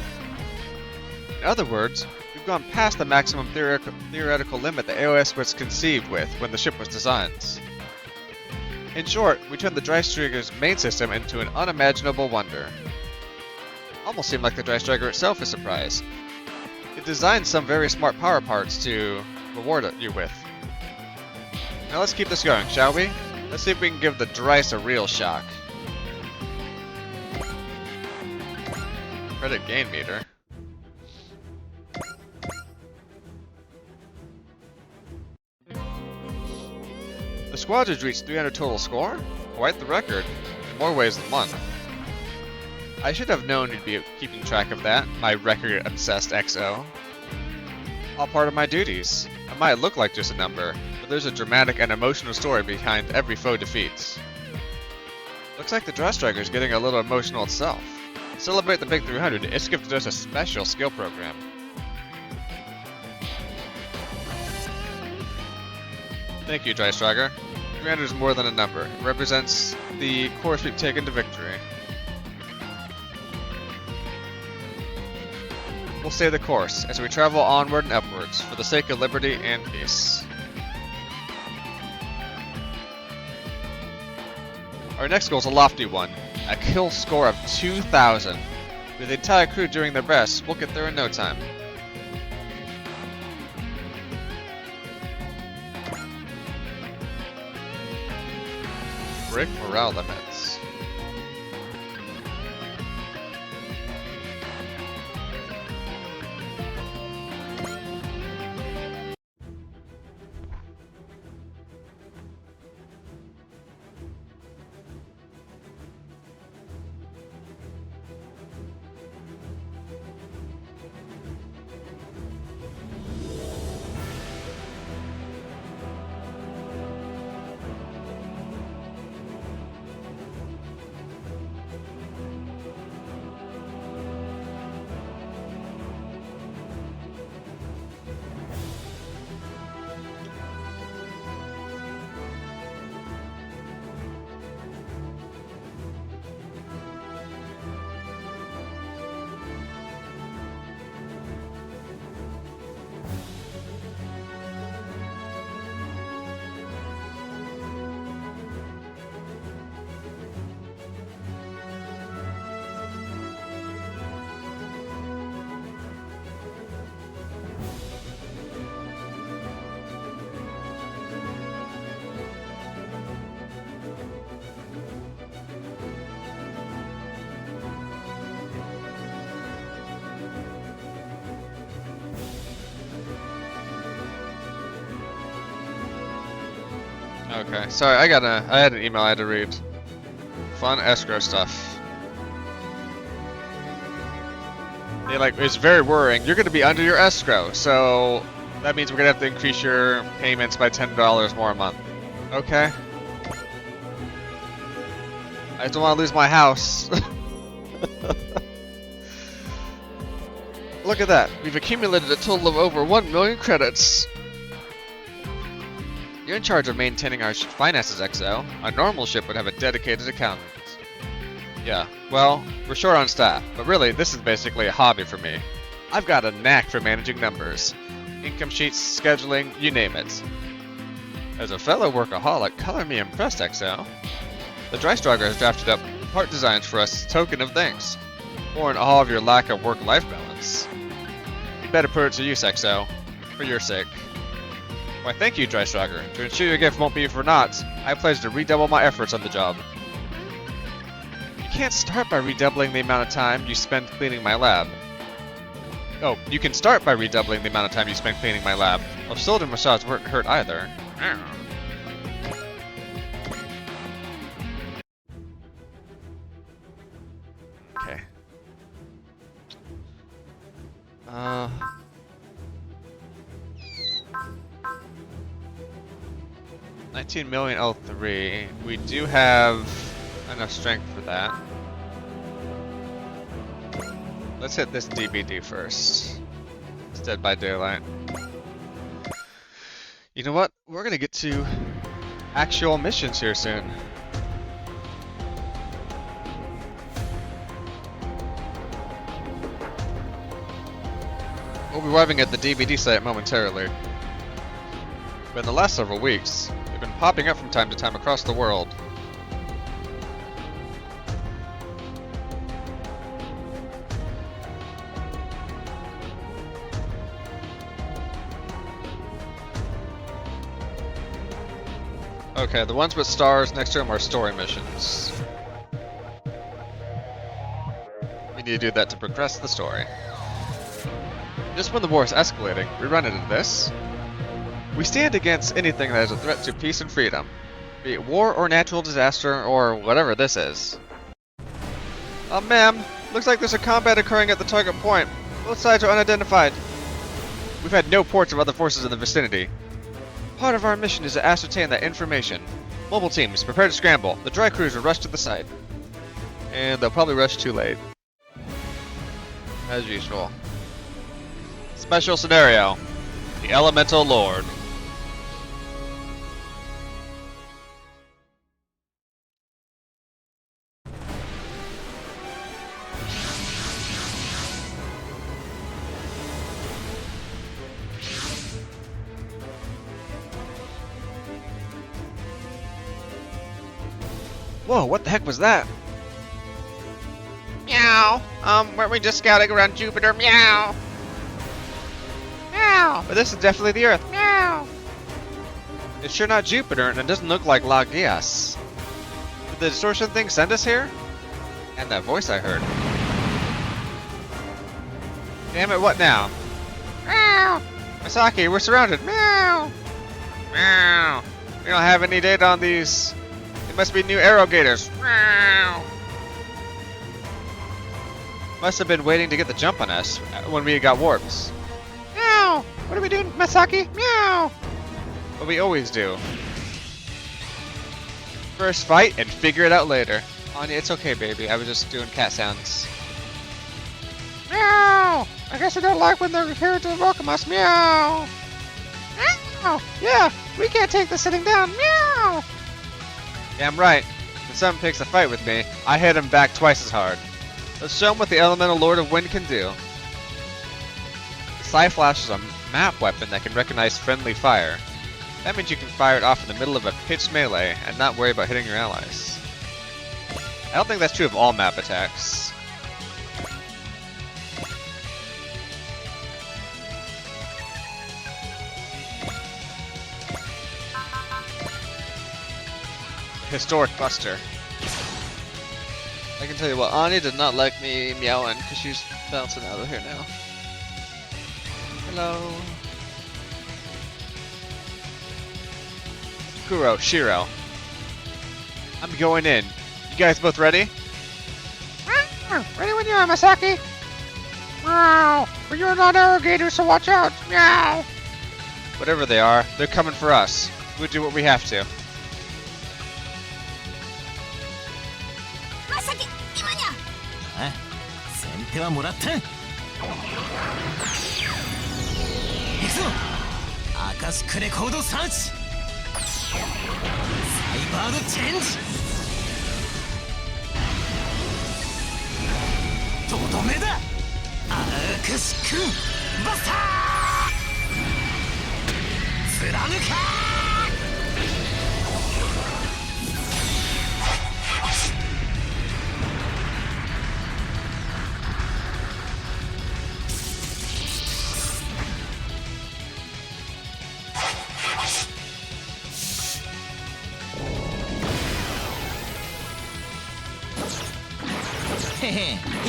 In other words, we've gone past the maximum theoretical limit the AOS was conceived with when the ship was designed. In short, we turned the Dry Striker's main system into an unimaginable wonder. Almost seemed like the Dry Striker itself is surprised. It designed some very smart power parts to reward you with. Now let's keep this going, shall we? Let's see if we can give the Dryce a real shock. Credit gain meter. The squadron's reached 300 total score? Quite the record, in more ways than one. I should have known you'd be keeping track of that, my record-obsessed XO. All part of my duties. I might look like just a number, but there's a dramatic and emotional story behind every foe defeats. Looks like the Dry Striker is getting a little emotional itself. To celebrate the Big 300, it's gifted us a special skill program. Thank you, Dry Striker. 300 is more than a number. It represents the course we've taken to victory. We'll stay the course as we travel onward and upwards for the sake of liberty and peace. Our next goal is a lofty one, a kill score of 2,000. With the entire crew doing their best, we'll get there in no time. Break morale limits. Okay, sorry, I had an email I had to read. Fun escrow stuff. It's very worrying. You're gonna be under your escrow, so that means we're gonna have to increase your payments by $10 more a month. Okay. I just don't want to lose my house. Look at that. We've accumulated a total of over 1 million credits. You're in charge of maintaining our finances, XO. A normal ship would have a dedicated accountant. Yeah, well, we're short on staff, but really, this is basically a hobby for me. I've got a knack for managing numbers. Income sheets, scheduling, you name it. As a fellow workaholic, color me impressed, XO. The Dry Striker has drafted up part designs for us as a token of thanks. Or in awe of your lack of work-life balance. You better put it to use, XO. For your sake. Why, thank you, Dry Striker. To ensure your gift won't be for naught, I pledge to redouble my efforts on the job. You can't start by redoubling the amount of time you spend cleaning my lab. Oh, you can start by redoubling the amount of time you spend cleaning my lab. Well, Solid and massage weren't hurt either. Okay. 19 million L3. We do have enough strength for that. Let's hit this DBD first. It's Dead by Daylight. You know what? We're gonna get to actual missions here soon. We'll be arriving at the DBD site momentarily. But in the last several weeks, they've been popping up from time to time across the world. Okay, the ones with stars next to them are story missions. We need to do that to progress the story. Just when the war is escalating, we run into this. We stand against anything that is a threat to peace and freedom, be it war or natural disaster or whatever this is. Ma'am, looks like there's a combat occurring at the target point. Both sides are unidentified. We've had no reports of other forces in the vicinity. Part of our mission is to ascertain that information. Mobile teams, prepare to scramble. The dry crews will rush to the site. And they'll probably rush too late. As usual. Special scenario. The Elemental Lord. Whoa, what the heck was that? Meow. Weren't we just scouting around Jupiter? Meow. Meow. But this is definitely the Earth. Meow. It's sure not Jupiter, and it doesn't look like Lagias. Did the distortion thing send us here? And that voice I heard. Damn it, what now? Meow. Misaki, we're surrounded. Meow. Meow. We don't have any data on these. They must be new arrogators. Meow. Must have been waiting to get the jump on us when we got warps. Meow! What are we doing, Misaki? Meow! What we always do. First fight and figure it out later. Anya, it's okay, baby. I was just doing cat sounds. Meow! I guess I don't like when they're here to welcome us. Meow! Meow! Yeah, we can't take this sitting down. Meow! Damn right. When someone picks a fight with me, I hit him back twice as hard. Let's show him what the Elemental Lord of Wind can do. The Scythe Flash is a map weapon that can recognize friendly fire. That means you can fire it off in the middle of a pitched melee and not worry about hitting your allies. I don't think that's true of all map attacks. Historic Buster. I can tell you what, Anya did not like me meowing because she's bouncing out of here now. Hello. Kuro, Shiro. I'm going in. You guys both ready? Ready when you are, Misaki. Meow. But you're not arrogators, so watch out. Meow. Whatever they are, they're coming for us. We'll do what we have to. まさき今にゃあ、先手はもらったん。行くぞ。アカシックレコードサーチ。サイバードチェンジ。とどめだ。アカシックバスター。貫か。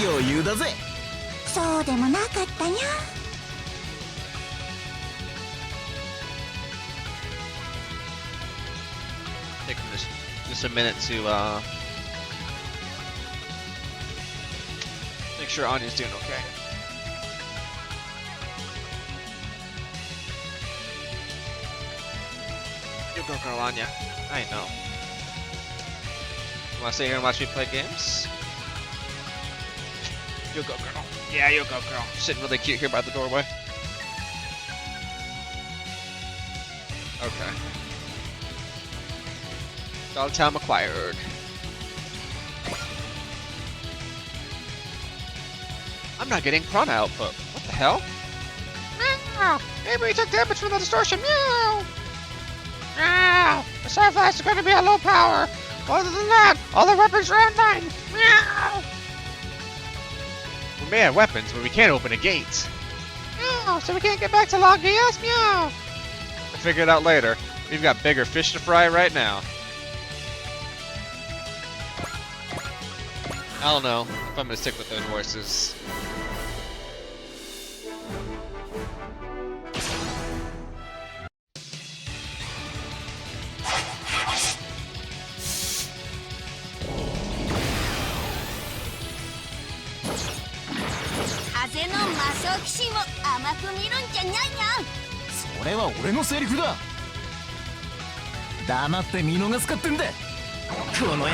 余裕だぜ。そうでもなかったにゃ。 Take just a minute to make sure Anya's doing okay. You go, girl, Anya. I know. You wanna sit here and watch me play games? You go, girl. Yeah, you go, girl. Sitting really cute here by the doorway. Okay. Dog time acquired. I'm not getting prana output. What the hell? Meow! Maybe we took damage from the distortion. Meow! Meow! The Scythe Flash is going to be at low power. Other than that, all the weapons are online. Meow! We may have weapons, but we can't open a gate. Meow! So we can't get back to Lagias. Meow! We'll figure it out later. We've got bigger fish to fry right now. I don't know if I'm gonna stick with those horses.風の魔装騎士を甘く見るんじゃないにゃ。それは俺のセリフだ。黙って見逃すかってんだこの野郎。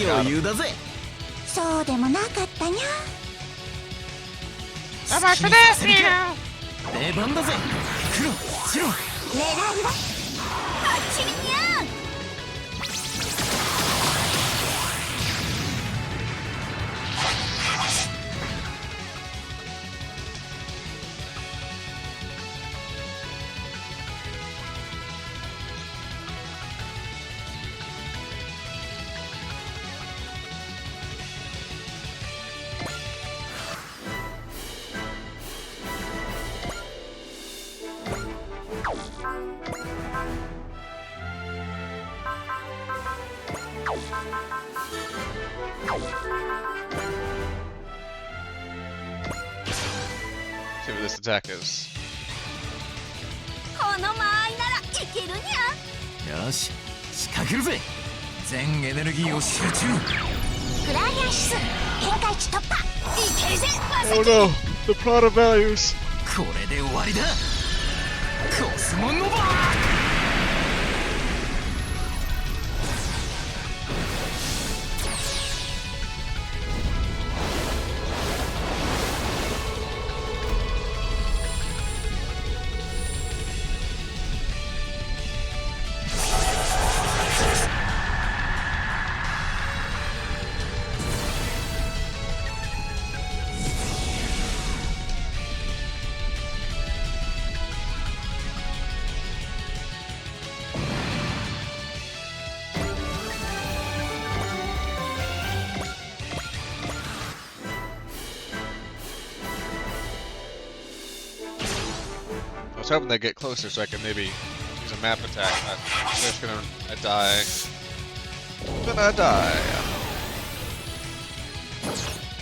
余裕だぜ。そうでもなかったにゃ。出番だぜ。黒白。狙いははっきりにゃ。See what this attack is. この間合いならいけるにゃ。よし仕掛けるぜ。全エネルギーを集中。クライアンシス変化値突破。いけるぜまさ Oh き。 no! The Prada values! これで終わりだ。コスモノバー。I was hoping they get closer so I can maybe use a map attack, but I'm just gonna die. Gonna die.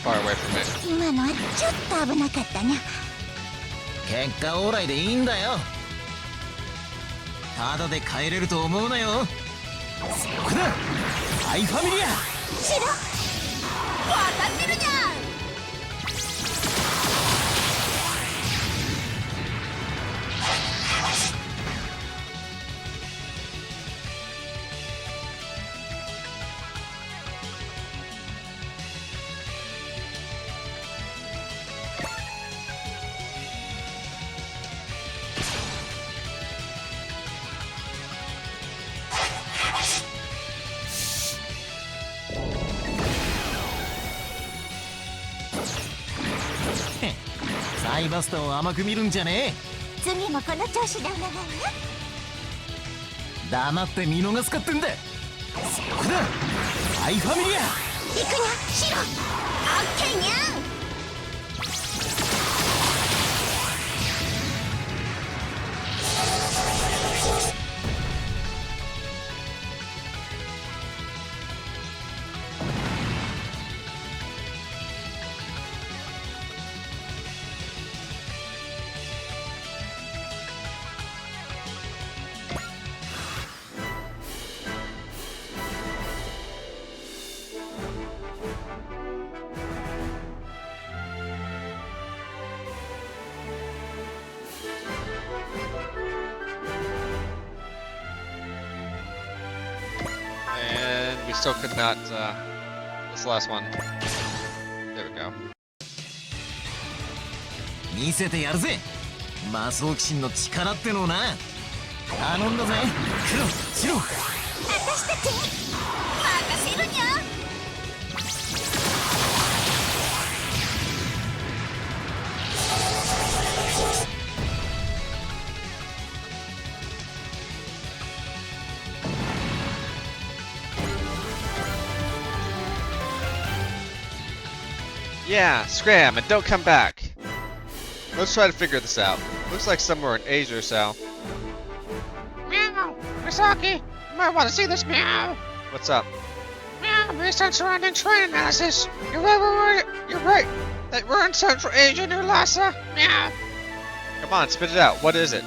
Far away from me. 今のはちょっと危なかったにゃ。結果オーライでいいんだよ。ただで帰れると思うなよ。そこだアイファミリア。白わかってるにゃ。サイバスタを甘く見るんじゃね次もこの調子でお願いね。え。黙って見逃すかってんだ。そこだアイファミリア。行くにゃ白。オッケーにゃ。And we still could not, this last one. There we go. 見せてやるぜ魔装騎士の力ってのをな。頼んだぜ黒白。私たちに任せるにゃ。Yeah, scram and don't come back. Let's try to figure this out. Looks like somewhere in Asia or so. Meow! Misaki! You might want to see this, meow! What's up? Meow! Based on surrounding terrain analysis, you're right! That we're in Central Asia near Lhasa! Meow! Come on, spit it out. What is it?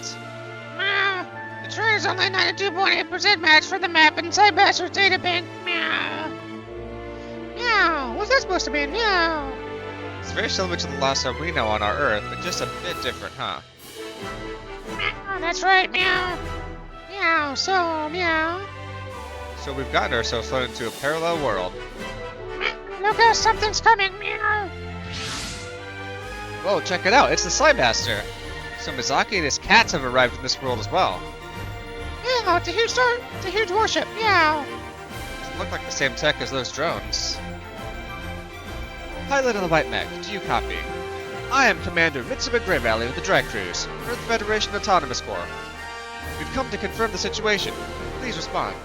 Meow! The terrain is only 92.8% match for the map inside Master's databank! Meow! Meow! What's that supposed to mean? Meow! It's very similar to the Lhasa we know on our Earth, but just a bit different, huh? Meow! That's right, meow! Meow! So, meow! So we've gotten ourselves thrown into a parallel world. Look out, something's coming, meow! Whoa, check it out, it's the Cymaster! So Misaki and his cats have arrived in this world as well. Meow! It's a huge warship, meow! Doesn't look like the same tech as those drones. Pilot of the White Mech, do you copy? I am Commander Mitsuba Grey Valley with the Dry Cruise, Earth Federation Autonomous Corps. We've come to confirm the situation. Please respond.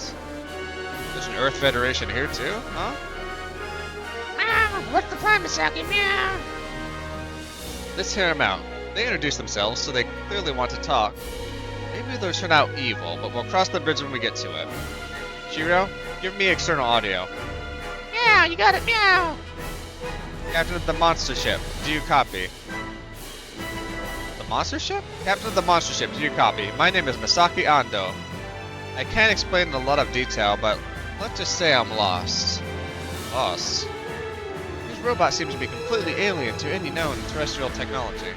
There's an Earth Federation here too, huh? Meow! What's the plan, Misaki? Meow! Let's hear them out. They introduce themselves, so they clearly want to talk. Maybe they'll turn out evil, but we'll cross the bridge when we get to it. Shiro, give me external audio. Meow! You got it, meow! Captain of the Monster Ship, do you copy? The Monster Ship? Captain of the Monster Ship, do you copy? My name is Misaki Ando. I can't explain in a lot of detail, but let's just say I'm lost. Lost? This robot seems to be completely alien to any known terrestrial technology.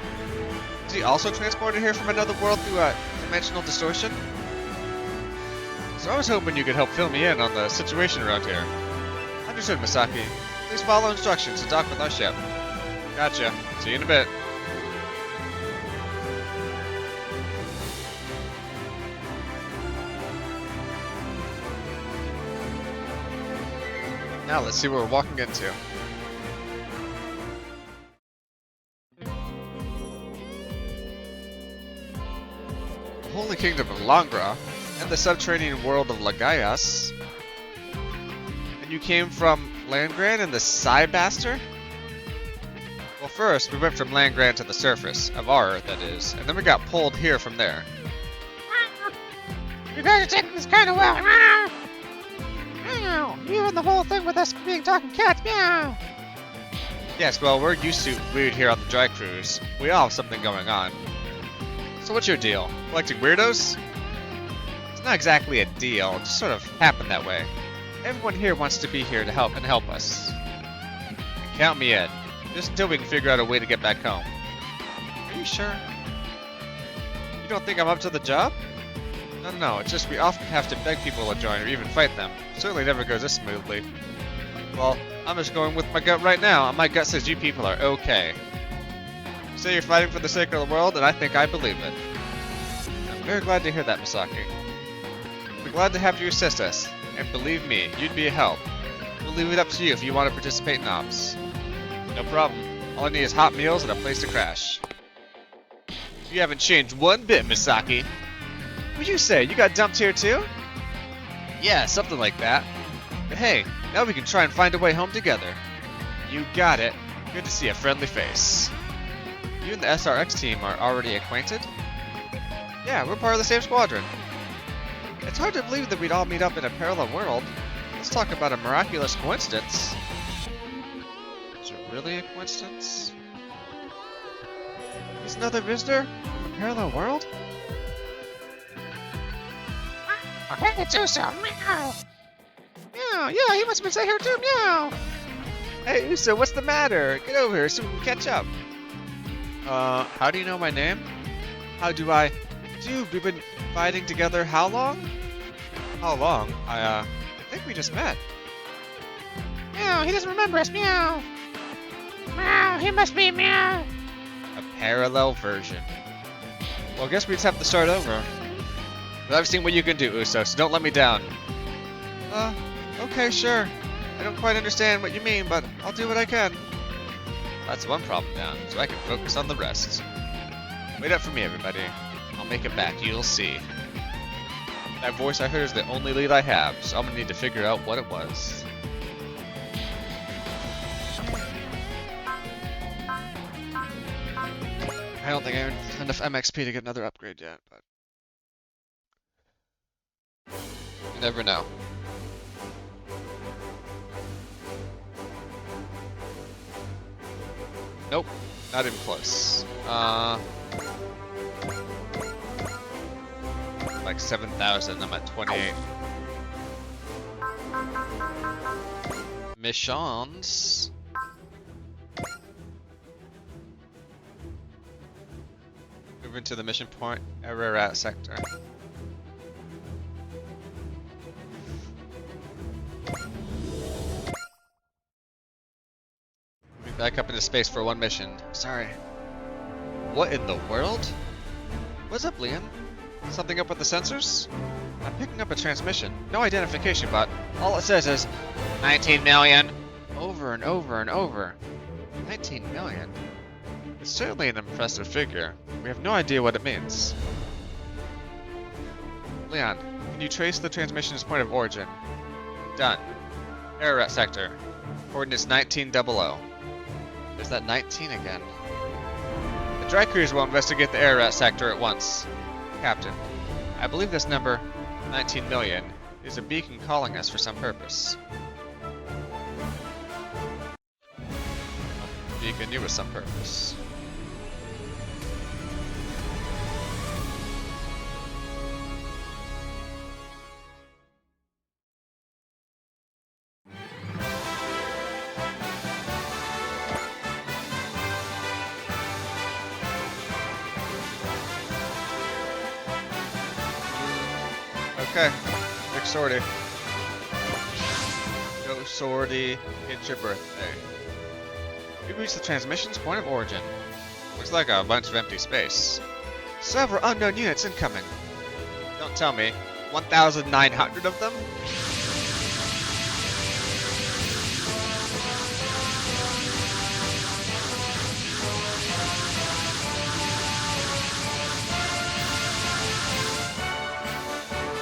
Is he also transported here from another world through a dimensional distortion? So I was hoping you could help fill me in on the situation around here. Understood, Misaki. Please follow instructions to dock with our ship. Gotcha. See you in a bit. Now let's see what we're walking into. The Holy Kingdom of Langra and the subterranean world of Lagayas. And you came from Landgrand and the Cymaster? Well, first, we went from Landgrand to the surface, of our Earth, that is, and then we got pulled here from there. You guys are taking this kind of well, meow! Meow! You and the whole thing with us being talking cats, meow! Yes, well, we're used to weird here on the Dry Cruise. We all have something going on. So what's your deal? Collecting weirdos? It's not exactly a deal, it just sort of happened that way. Everyone here wants to be here to help us. Count me in. Just until we can figure out a way to get back home. Are you sure? You don't think I'm up to the job? No, it's just we often have to beg people to join or even fight them. It certainly never goes this smoothly. Well, I'm just going with my gut right now, and my gut says you people are okay. You say you're fighting for the sake of the world, and I think I believe it. I'm very glad to hear that, Misaki. We're glad to have you assist us. And believe me, you'd be a help. We'll leave it up to you if you want to participate in ops. No problem. All I need is hot meals and a place to crash. You haven't changed one bit, Misaki. What'd you say? You got dumped here too? Yeah, something like that. But hey, now we can try and find a way home together. You got it. Good to see a friendly face. You and the SRX team are already acquainted? Yeah, we're part of the same squadron. It's hard to believe that we'd all meet up in a parallel world. Let's talk about a miraculous coincidence. Is it really a coincidence? Is another visitor from a parallel world? Hey, it's Uso, meow! Meow, yeah, he must have been sitting here too, meow! Hey Uso, what's the matter? Get over here so we can catch up. How do you know my name? How do I... Dude, we've been fighting together how long? How long? I think we just met. Meow, he doesn't remember us, meow! Meow, he must be, meow! A parallel version. Well, I guess we just have to start over. But I've seen what you can do, Uso, so don't let me down. Okay, sure. I don't quite understand what you mean, but I'll do what I can. That's one problem down, so I can focus on the rest. Wait up for me, everybody. I'll make it back, you'll see. That voice I heard is the only lead I have, so I'm gonna need to figure out what it was. I don't think I have enough MXP to get another upgrade yet, but you never know. Nope, not even close. Like 7,000, I'm at 28. Missions. Moving to the mission point, Ararat sector. Moving back up into space for one mission. Sorry. What in the world? What's up, Liam? Something up with the sensors? I'm picking up a transmission. No identification, but all it says is 19 million. Over and over and over. 19 million? It's certainly an impressive figure. We have no idea what it means. Leon, can you trace the transmission's point of origin? Done. Ararat sector. Coordinates 1900. There's that 19 again. The dry cruiser will investigate the Ararat sector at once. Captain, I believe this number, 19 million, is a beacon calling us for some purpose. A beacon knew with some purpose. Okay, big sortie. Go sortie, it's your birthday. We reached the transmission's point of origin. Looks like a bunch of empty space. Several unknown units incoming. Don't tell me. 1,900 of them?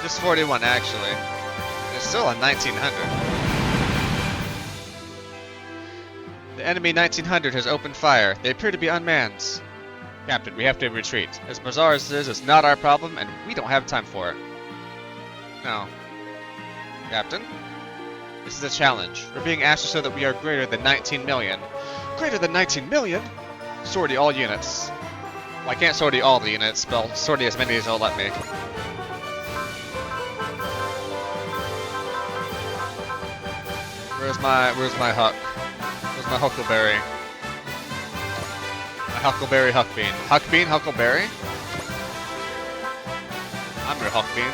Just 41 actually. It's still a 1900. The enemy 1900 has opened fire. They appear to be unmanned. Captain, we have to retreat. As bizarre as it is, it's not our problem, and we don't have time for it. No. Captain? This is a challenge. We're being asked to show that we are greater than 19 million. Greater than 19 million? Sortie all units. Well, I can't sortie all the units, but I'll sortie as many as they'll let me. Where's my Huck? Where's my Huckleberry? My Huckleberry Huckbean. Huckbean? Huckleberry? I'm your Huckbean.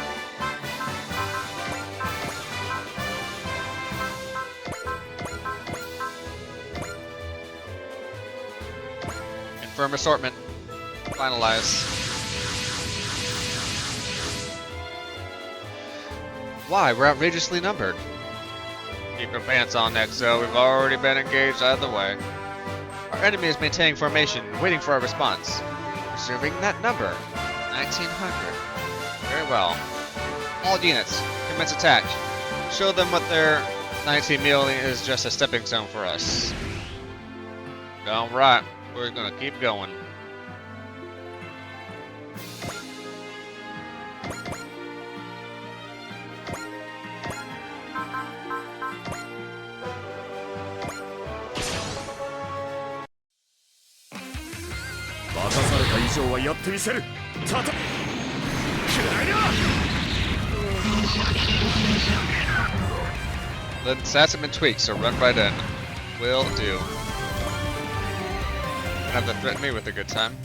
Confirm assortment. Finalize. Why? We're outrageously numbered. Keep your pants on, Nexo. We've already been engaged either way. Our enemy is maintaining formation, waiting for our response. Preserving that number. 1900. Very well. All units, commence attack. Show them what their 19 million is just a stepping stone for us. Alright, we're gonna keep going. The stats have been tweaked, so run right in. Will do. Don't have to threaten me with a good time.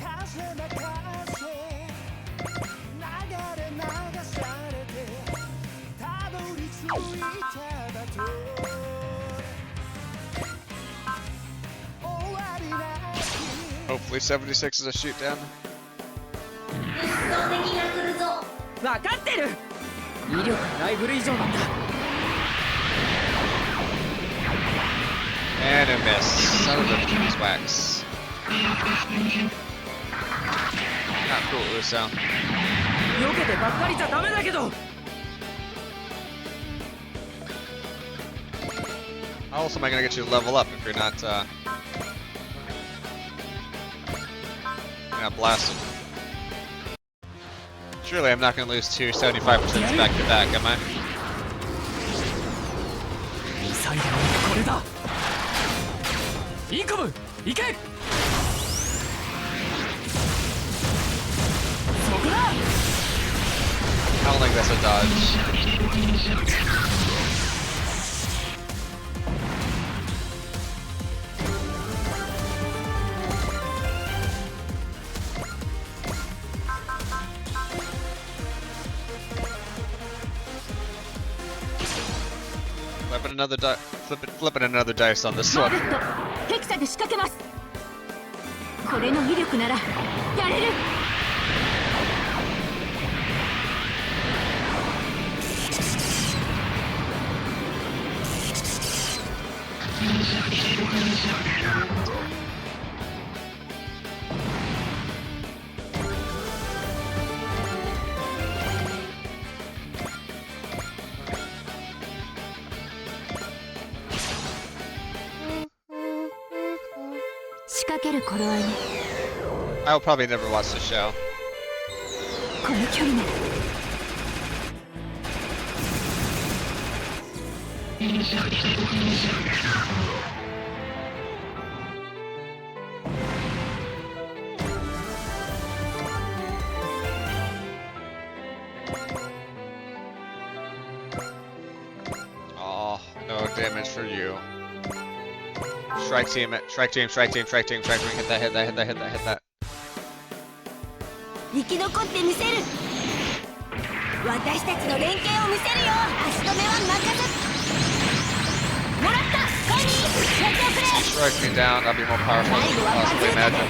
Hopefully 76 is a shoot down. 分かってる。威力ライフル以上なんだ。 And a miss. Son of a beeswax. Not cool, Uso. 避けてばっかりじゃダメだけど。 How else am I gonna get you to level up if you're not, got blasted. Surely I'm not gonna lose two 75% back to back, am I? ミサイルのこれだ。インコム行け。そこだ。 I don't think that's a dodge. Flipping another dice on this パー one. フェクトヘキサで仕掛けます。これの威力ならやれる。仕掛ける頃合いね。 I will probably never watch the show. この距離なら。 Oh, no damage for you. Strike team, strike team, strike team, strike team, strike team. Hit that, hit that, hit that, hit that, hit that. 生き残ってみせる。私たちの連携を見せるよ。足止めは任せ。もらった。コニー、やっておくれ。 Strike me down, I'll be more powerful than you can possibly imagine. ...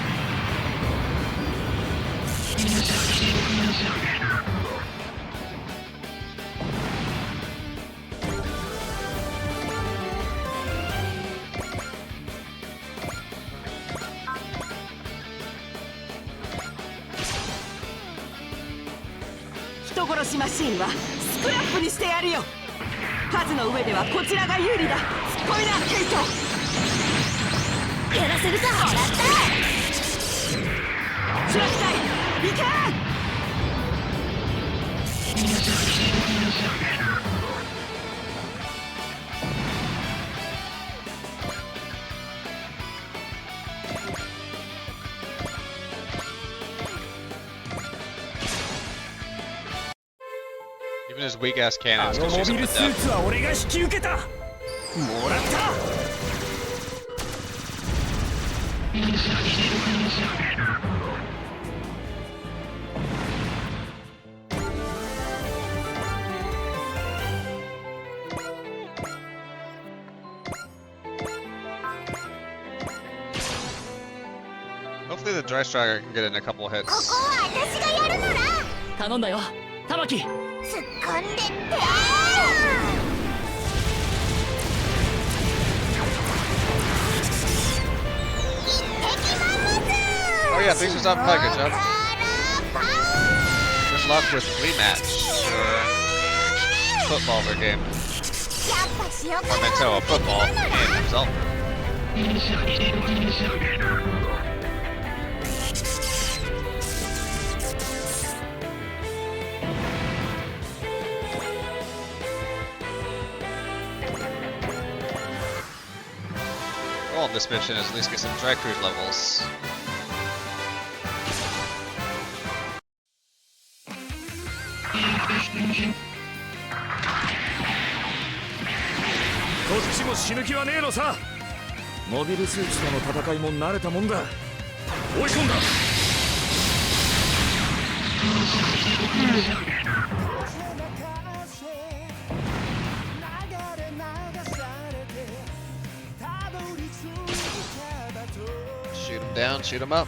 人殺しマシーンはスクラップにしてやるよ。数の上ではこちらが有利だ。突っ込みなケイト。やらせるか。もらった。シュラッタイ行け。 Even his weak ass あ cannons の can モ shoot ビ him ル to スー death. ツは俺が引き受けた。もらった。 Hopefully the Dry Striker can get in a couple ここ hits. は私がやるのら。頼んだよ玉木。突っ込んでって。 Oh yeah, thanks for stopping by, good job. Good luck with rematch or football their game. やっぱ塩 Or Mentoa football game himself. Goal of this mission is at least get some dry cruise levels. こっちも死ぬ気はねえのさ。モビルスーツとの戦いも慣れたもんだ。追い込んだ。Shoot him down, shoot him up.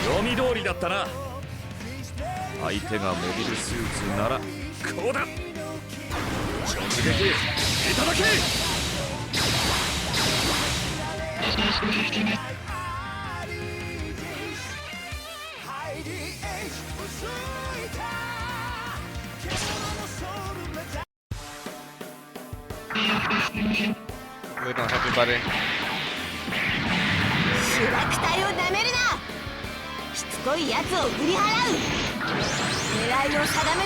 読み通りだったな。相手がモビルスーツならこうだ。直撃いただけ。 Alright, Really don't hit anybody. 主爆隊をなめるな。しつこいやつを振り払う。狙いを定め。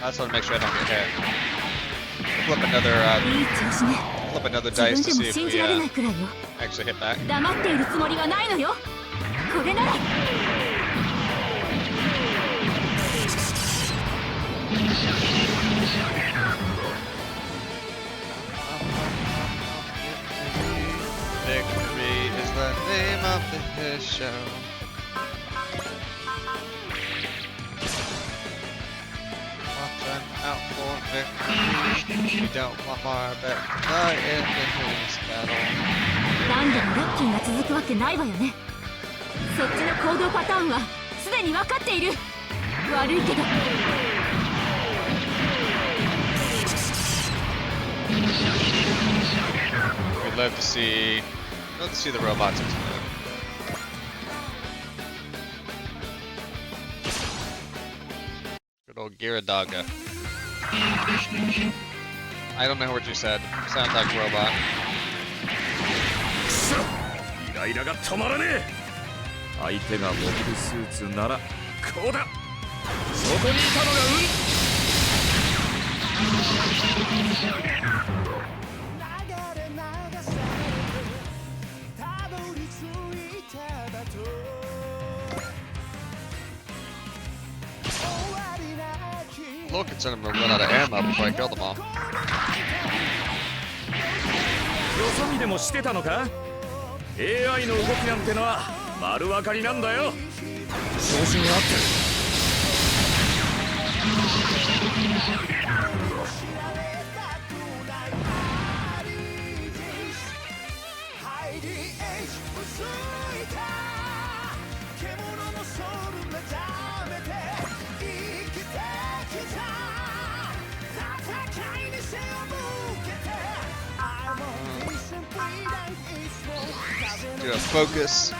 I just want to make sure I don't get hit. Flip another, いい調子ね。 flip another 自 dice 分 to でも see if 信 we じられないくらいよ。 actually hit that. 黙っているつもりはないのよ。これなら。Victory is the name of this show. Watching out for victory. We don't want our bet to die in this battle. 何でもラッキーが続くわけないわよね。そっちの行動パターンはすでに分かっている。悪いけど。We'd love to see the robots explode. Good old Giradaga. I don't know what you said. Sounds like a robot. くそイライラが止まらねえ。相手がモビルスーツならこうだ。そこにいたのがLook, it's gonna run out of ammo before I kill them all. よそ見でもしてたのか。 AI の動きなんてのは丸分かりなんだよ。調子が合ってる。Do a focus.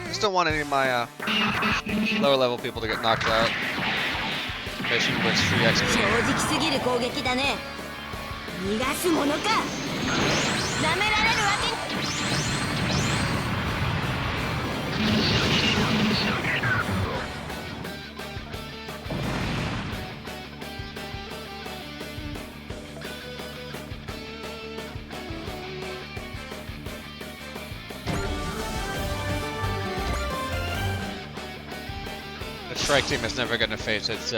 Just don't want any of my lower level people to get knocked out. Mission with free 正 XP. 直すぎる攻撃だね。逃がすものか。なめられるわけ。The strike team is never gonna face its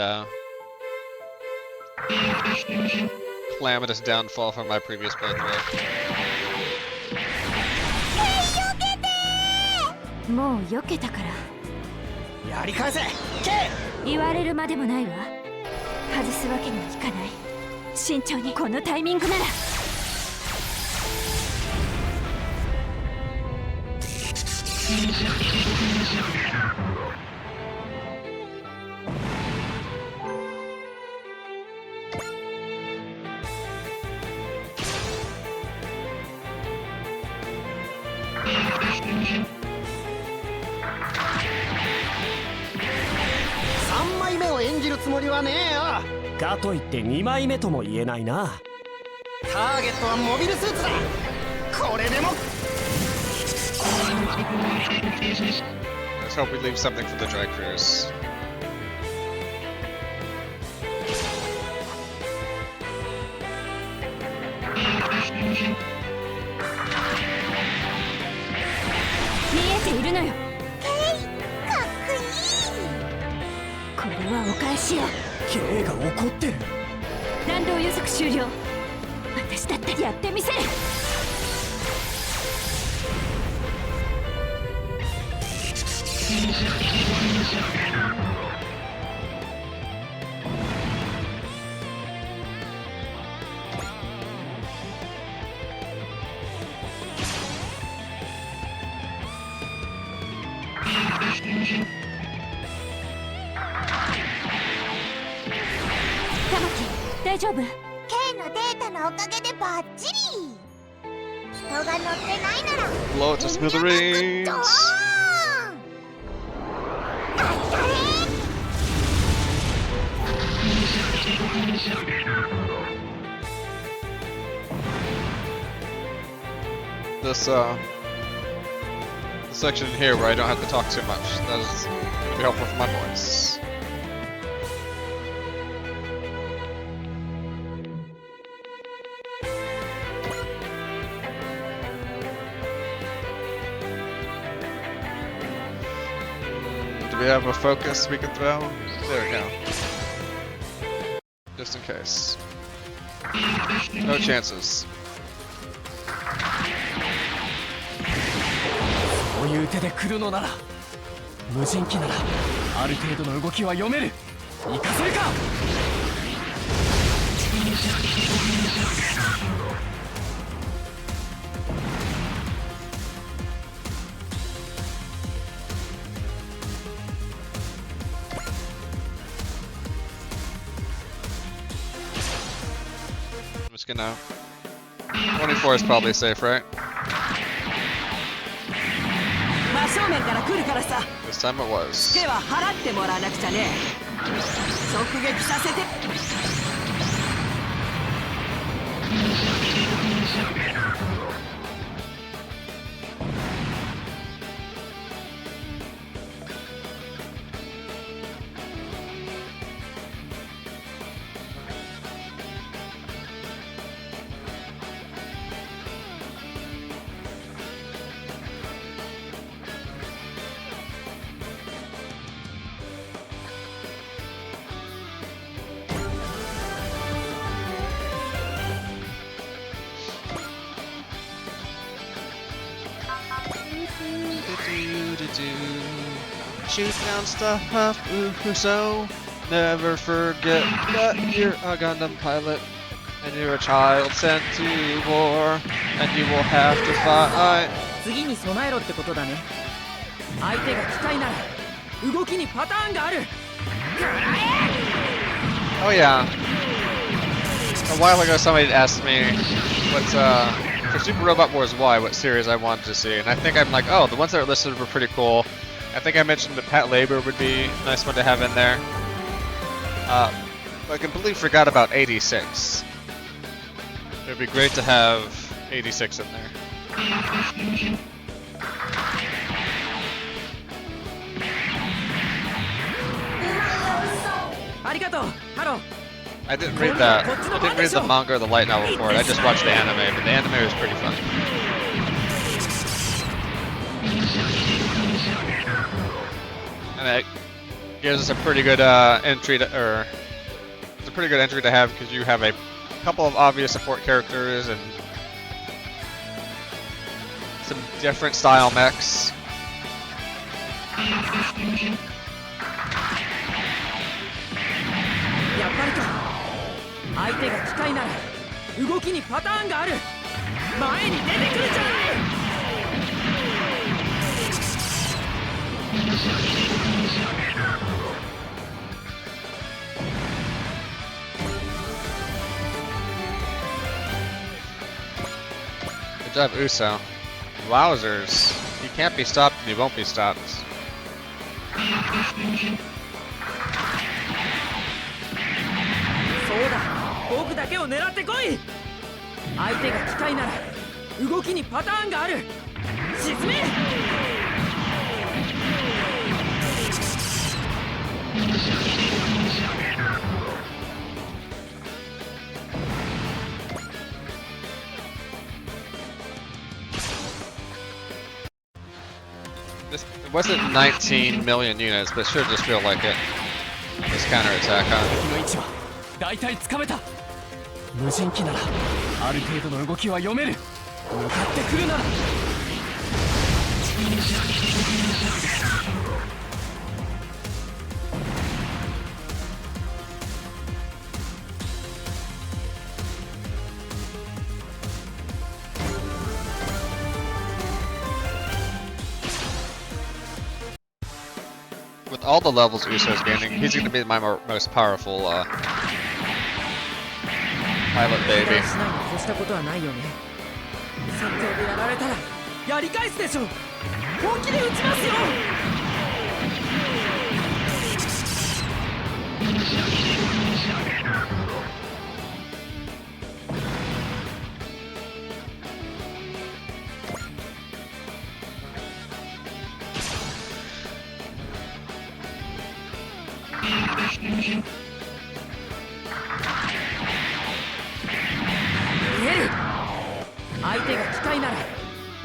calamitous downfall from my previous playthrough. もう避けたから。やり返せ。言われるまでもないわ。外すわけにはいかない。慎重に。このタイミングなら。3枚目を演じるつもりはねえよ。かといって2枚目とも言えないな。ターゲットはモビルスーツだ。これでも Let's hope we leave something for the drag cruise. 見えているのよ。かっこいい。これはお返しよ。 K が怒ってる。弾道予測終了。私だってやってみせる。大丈夫？ K のデータのおかげでバッチリ。人が乗ってないなら Blow it to みんながグッ smithereens. ドーン。あったれ。 This the section in here where I don't have to talk too much. That is gonna be helpful for my voice. Do we have a focus we can throw? There we go. Just in case. No chances. こういう手で来るのなら無人機ならある程度の動きは読める。行かせるか。I'm just gonna. 24 is probably safe, right? 真正面から来るからさ。 This time it was. 手は払ってもらわなくちゃね。直撃させて。 Shoot down stuff, so never forget that you're a Gundam pilot and you're a child sent to war and you will have to fight. 次に備えろってことだね。相手が機械なら動きにパターンがある。 Oh yeah. A while ago somebody asked me what's for Super Robot Wars Y what series I wanted to see, and I think I'm like, oh, the ones that are listed were pretty cool. I think I mentioned that Pat Labor would be a nice one to have in there. But I completely forgot about 86. It would be great to have 86 in there. ありがとう、ハロー。 I didn't read that. I didn't read the manga or the light novel for it. I just watched the anime, but the anime was pretty fun. And it gives us a pretty good entry to, or it's a pretty good entry to have because you have a couple of obvious support characters and some different style mechs. やっぱりか。相手が機械なら動きにパターンがある。前に出てくるじゃない。 Good job, Uso. Wowzers. He can't be stopped and he won't be stopped. そうだ、僕だけを狙ってこい。相手が機械なら動きにパターンがある。沈め。 This, it wasn't 19 million units, but it sure just feel like it. This counterattack, huh? の位置は大体つかめた。無人機ならある程度の動きは読める。向かってくるなら。 With all the levels Uso's gaining, he's going to be my most powerful Pilot 油断 baby. しないに越したことはないよね。戦闘でやられたらやり返すでしょ。本気で撃ちますよ。見える。相手が機械なら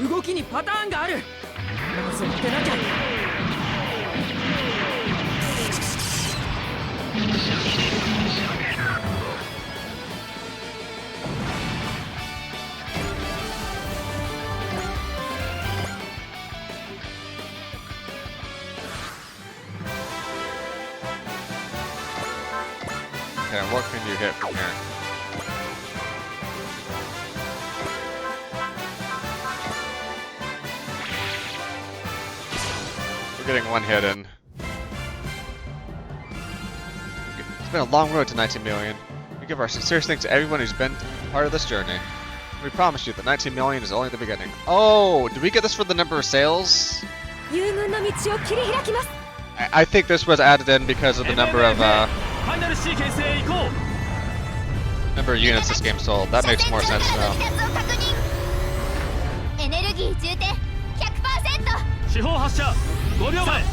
動きにパターンがある。まず当てなきゃ。Okay, what can you hit from here? We're getting one hit in. It's been a long road to 19 million. We give our sincerest thanks to everyone who's been part of this journey. We promise you that 19 million is only the beginning. Oh, did we get this for the number of sales? 遊軍の道を切り開きます。 I think this was added in because of the number of ファイナルシーケンスへ行こう。 number of units this game sold. That makes more sense 車 now. 線上からの離脱を確認。エネルギー充填 100%。 四方発射5秒前。2、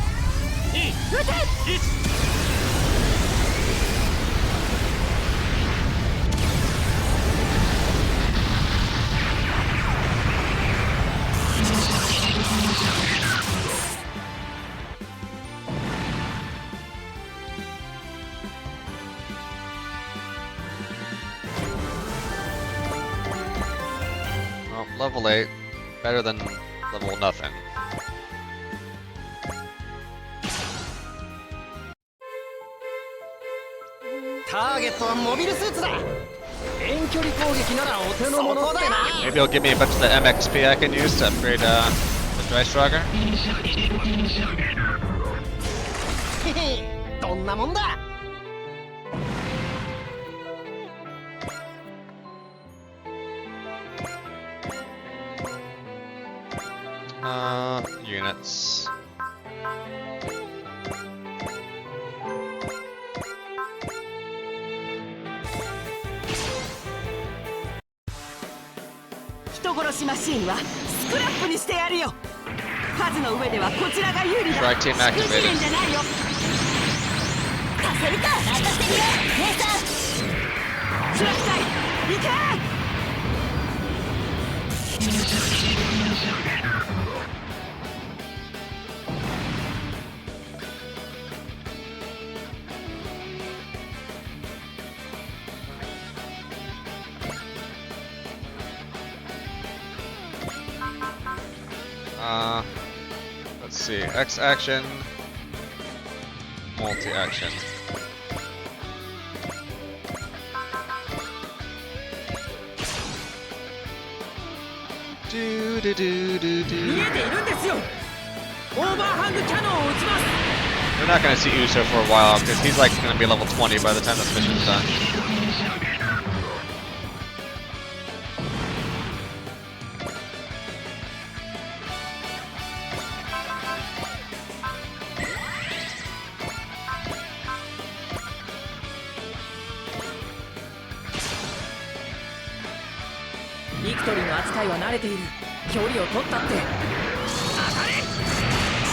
撃て。 1。Well, level 8, better than level nothing. ターゲットはモビルスーツだ。遠距離攻撃ならお手の物ってな。 Maybe it'll give me a bunch of the MXP I can use to upgrade the Dry Striker. へへ、どんなもんだ。 Units. "人殺しマシーンはスクラップにしてやるよ。数の上ではこちらが有利だ。 Strike team 試験 activated. じゃないよ。させるか。当たってみよう。姉さん。スラクタイ行け。 Let's see. X action, multi action. Do do do do 見 do. えているんですよ。オーバーハンドキャノンを撃ちます。 We're not gonna see Uso for a while because he's like gonna be level 20 by the time this mission's done. Victory ビクトリーの扱いは慣れている。距離を取ったって。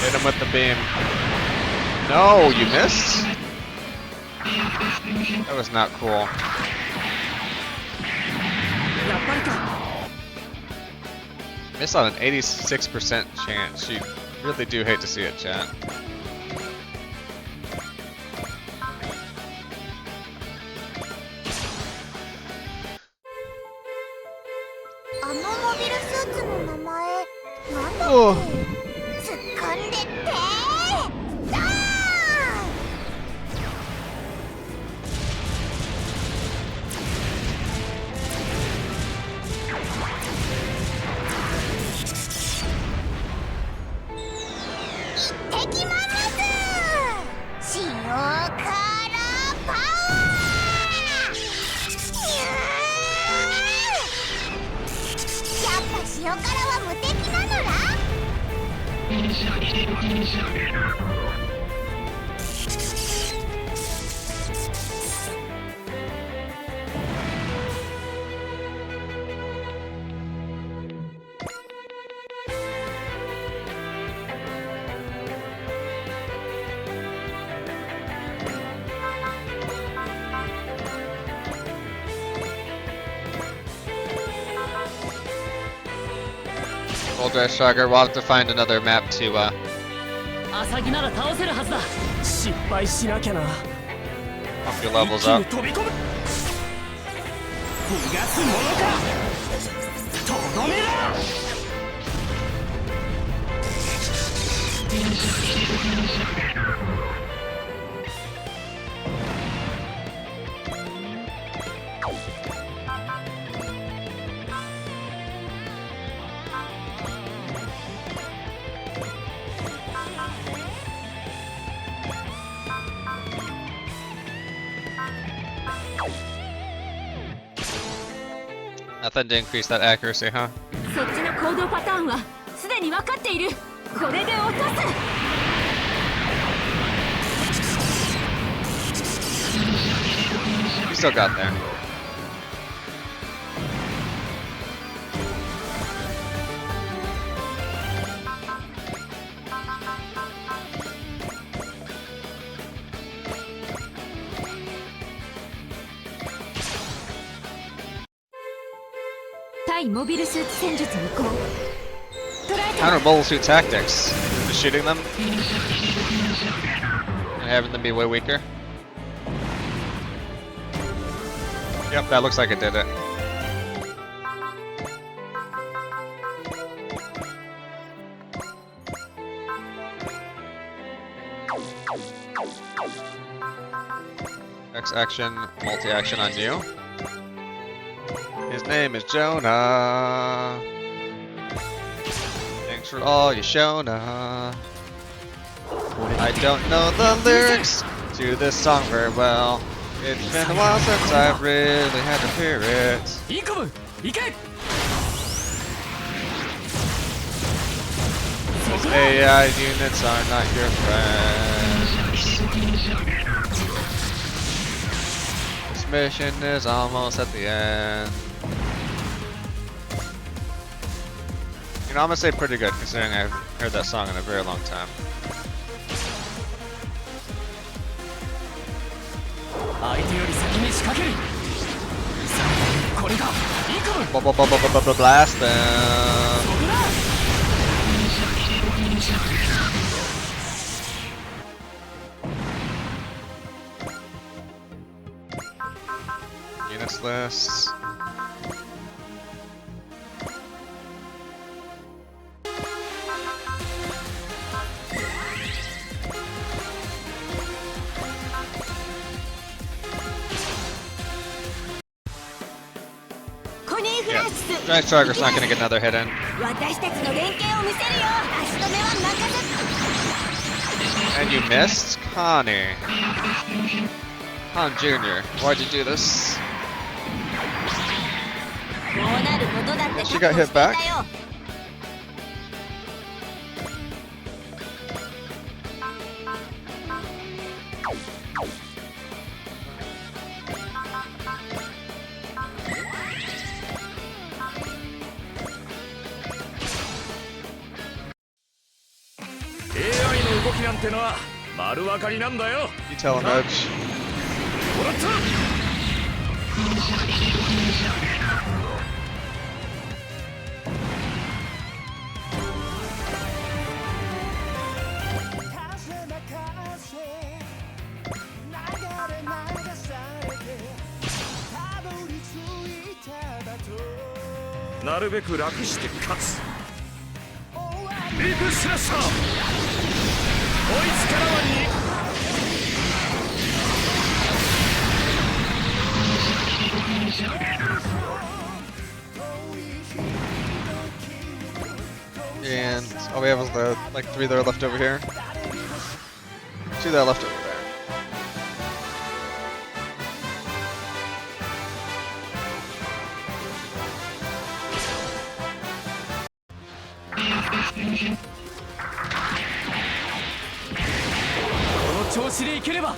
Hit him with the beam. No, you missed? That was not cool. やっぱりか。 Missed on an 86% chance. You really do hate to see it, chat. あのモビルスーツの名前なんだっ Oh. け。突っ込んでってー。敵マンモス塩辛パワー。にゅー塩辛は無敵なのら。Old Dry Striker, we'll have to find another map to アサギなら倒せるはずだ。失敗しなきゃな。 bump your levels up. 飛び込む。逃がすものか。とどめだ。Nothing to increase that accuracy, huh? そっちの行動パターンはすでに分かっている。これで落とす。 You still got there. Counter mobile suit tactics. Just shooting them and having them be way weaker. Yep, that looks like it did it. X action, multi-action on you. His name is Jonah. Thanks for all you Jonah. I don't know the lyrics to this song very well. It's been a while since I've really had to hear it. These AI units are not your friends. This mission is almost at the end. You know, I'm gonna say pretty good considering I've heard that song in a very long time. Blast them! Units list. Yeah. Giant Striker's not gonna get another hit in. And you missed? Connie. Con Jr., why'd you do this? She got hit back? You tell him, Edge. And all we have is the like 3 that are left over here. 2 that are left over there. この調子でいければ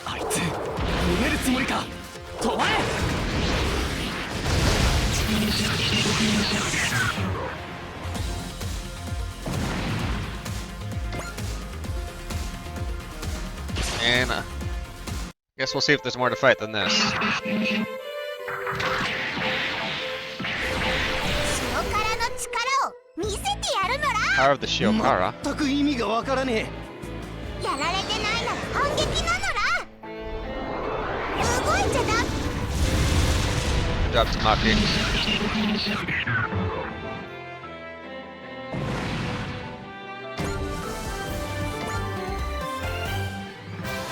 あいつ逃げるつもりか止まれ And guess we'll see if there's more to fight than this. 塩辛の力を見せてやるのら Power of the Shiokara. 全く意味がわからねえ。やられてないなら反撃なのら動いちゃだ Good job, Tamaki.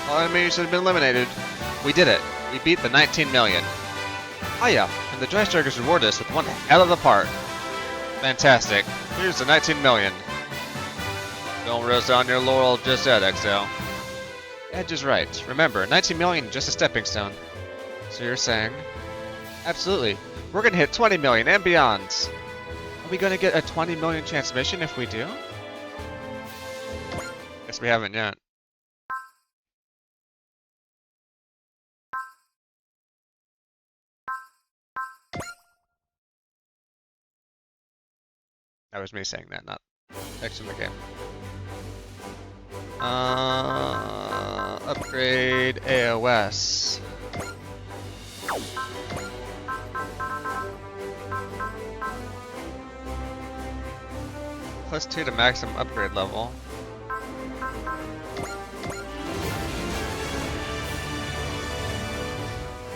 All enemies have been eliminated. We did it. We beat the 19 million. Oh yeah, and the Dry Strikers reward us with one hell of a part. Fantastic. Here's the 19 million. Don't rest on your laurel just yet, XL. Edge is right. Remember, 19 million is just a stepping stone. So you're saying? Absolutely. We're gonna hit 20 million and beyond. Are we gonna get a 20 million transmission if we do? Guess we haven't yet. That was me saying that, not text in the game. Upgrade AOS. +2 to maximum upgrade level.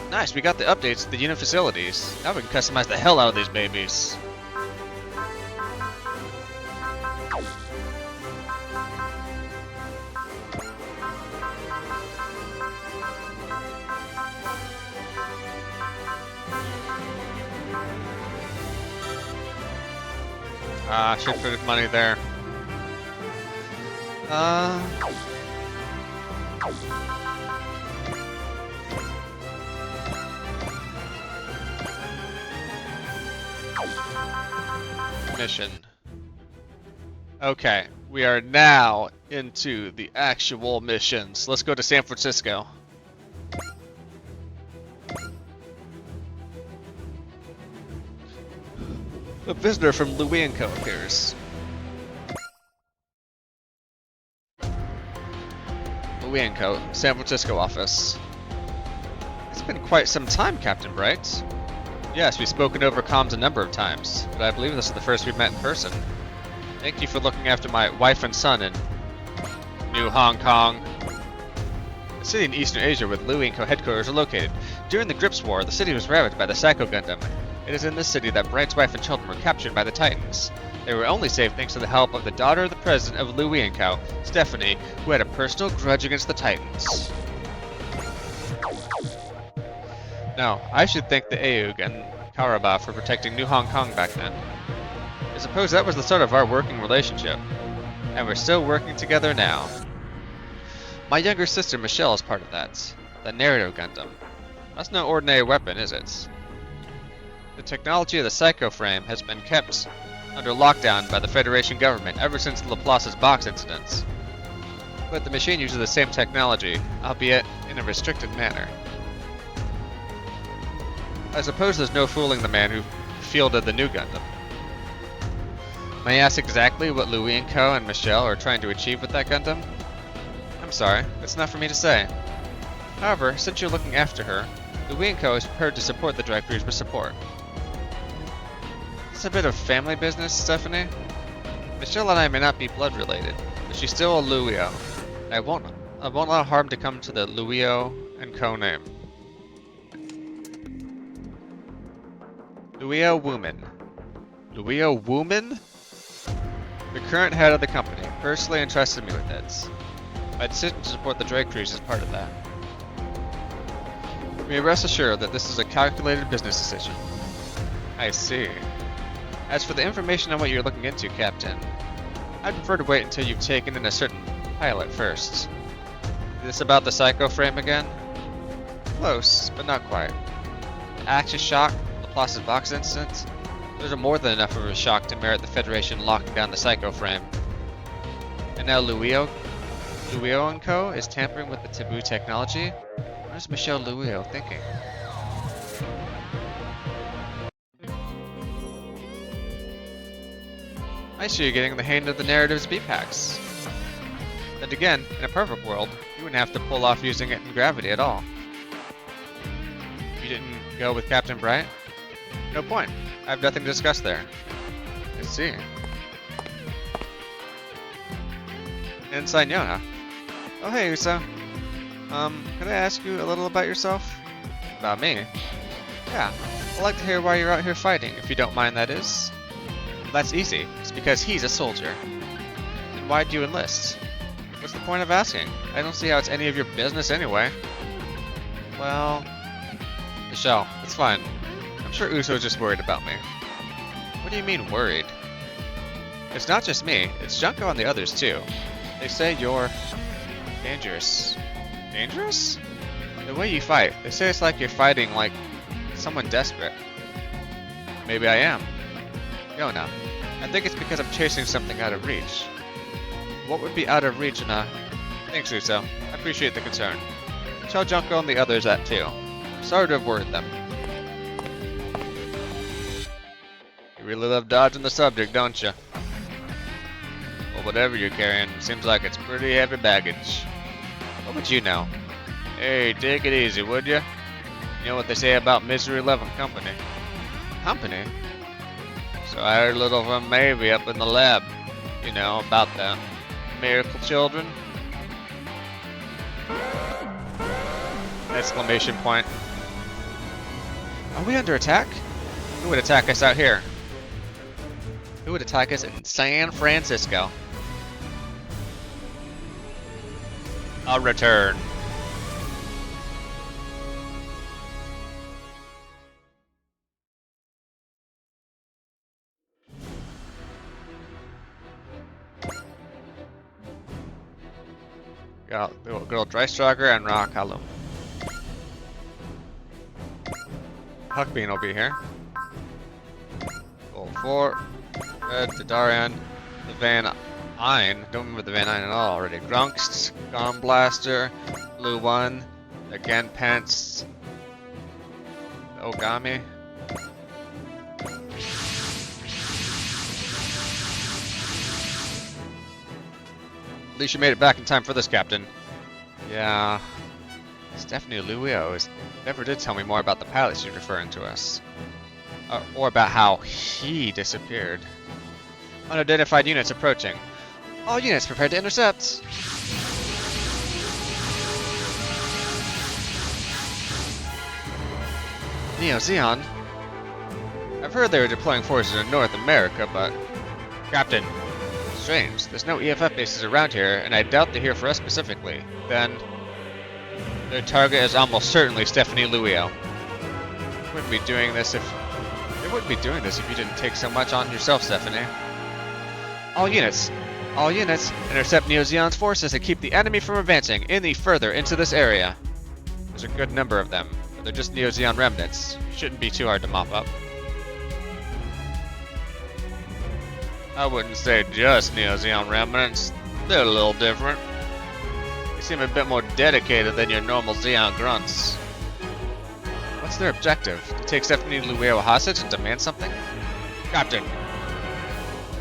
Nice, we got the updates to the unit facilities. Now we can customize the hell out of these babies. Should put money there. Mission. Okay, we are now into the actual missions. Let's go to San Francisco. A visitor from Louis & Co. appears. Louis & Co. San Francisco office. It's been quite some time, Captain Bright. Yes, we've spoken over comms a number of times, but I believe this is the first we've met in person. Thank you for looking after my wife and son in New Hong Kong. The city in Eastern Asia where the Louis & Co. headquarters are located. During the Grips War, the city was ravaged by the Psycho Gundam. It is in this city that Bright's wife and children were captured by the Titans. They were only saved thanks to the help of the daughter of the president of Louis & Co., Stephanie, who had a personal grudge against the Titans. Now, I should thank the Aeug and Karaba for protecting New Hong Kong back then. I suppose that was the start of our working relationship. And we're still working together now. My younger sister Michelle is part of that. The Naruto Gundam. That's no ordinary weapon, is it? The technology of the Psycho Frame has been kept under lockdown by the Federation government ever since the Laplace's box incidents. But the machine uses the same technology, albeit in a restricted manner. I suppose there's no fooling the man who fielded the new Gundam. May I ask exactly what Louis & Co. and Michelle are trying to achieve with that Gundam? I'm sorry, it's not for me to say. However, since you're looking after her, Louis & Co. is prepared to support the Dry Crews with support. It's a bit of family business, Stephanie. Michelle and I may not be blood related, but she's still a Louio. And I won't allow harm to come to the Louio & Co. name. Louio Wooman. Louio Wooman? The current head of the company personally entrusted me with it. My decision to support the Dry Crews is part of that. You may rest assured that this is a calculated business decision. I see. As for the information on what you're looking into, Captain, I'd prefer to wait until you've taken in a certain pilot first. Is this about the Psycho Frame again? Close, but not quite. The Axis shock, Laplace's box incident? Those are more than enough of a shock to merit the Federation locking down the Psycho Frame. And now Luio and Co. is tampering with the taboo technology? What is Michelle Luio thinking? I see you're getting the hang of the narrative's B-packs. And again, in a perfect world, you wouldn't have to pull off using it in gravity at all. You didn't go with Captain Bright? No point. I have nothing to discuss there. I see. Inside Yona. Oh hey, Usa. Could I ask you a little about yourself? About me? Yeah. I'd like to hear why you're out here fighting, if you don't mind, that is. That's easy. It's because he's a soldier. And why'd you enlist? What's the point of asking? I don't see how it's any of your business anyway. Well... Michelle, it's fine. I'm sure Uso's just worried about me. What do you mean, worried? It's not just me, it's Junko and the others too. They say you're... dangerous. Dangerous? The way you fight, they say it's like you're fighting like someone desperate. Maybe I am. Yona, I think it's because I'm chasing something out of reach. What would be out of reach in a... Thanks, Uso. I appreciate the concern. Tell Junko and the others that too. Sorry to have worried them. You really love dodging the subject, don't you? Well, whatever you're carrying, seems like it's pretty heavy baggage. What would you know? Hey, take it easy, would ya? You know what they say about Misery Loving Company? Company? So I heard a little from Maybe up in the lab. You know, about the miracle children. Exclamation point. Are we under attack? Who would attack us out here? Who would attack us in San Francisco? I'll return. Got good old Dry Stalker and Rock Hollow. Huckbean will be here. Gold 4. Red, the Darian, the Van Ein. Don't remember the Van Ein at all already. Grunks, Gone Blaster, Blue 1, again Pence, the Ogami. At least you made it back in time for this, Captain. Yeah. Stephanie Luio never did tell me more about the pilot she's referring to us. Or about how he disappeared. Unidentified units approaching. All units prepared to intercept! Neo Zeon? I've heard they were deploying forces in North America, but... Captain, strange. There's no EFF bases around here, and I doubt they're here for us specifically. Then... their target is almost certainly Stephanie Luio. They wouldn't be doing this if you didn't take so much on yourself, Stephanie. All units, intercept Neo Zeon's forces and keep the enemy from advancing any further into this area. There's a good number of them, but they're just Neo Zeon remnants. Shouldn't be too hard to mop up. I wouldn't say just Neo Zeon remnants. They're a little different. They seem a bit more dedicated than your normal Zeon grunts. What's their objective? To take Stephanie Luio hostage and demand something? Captain!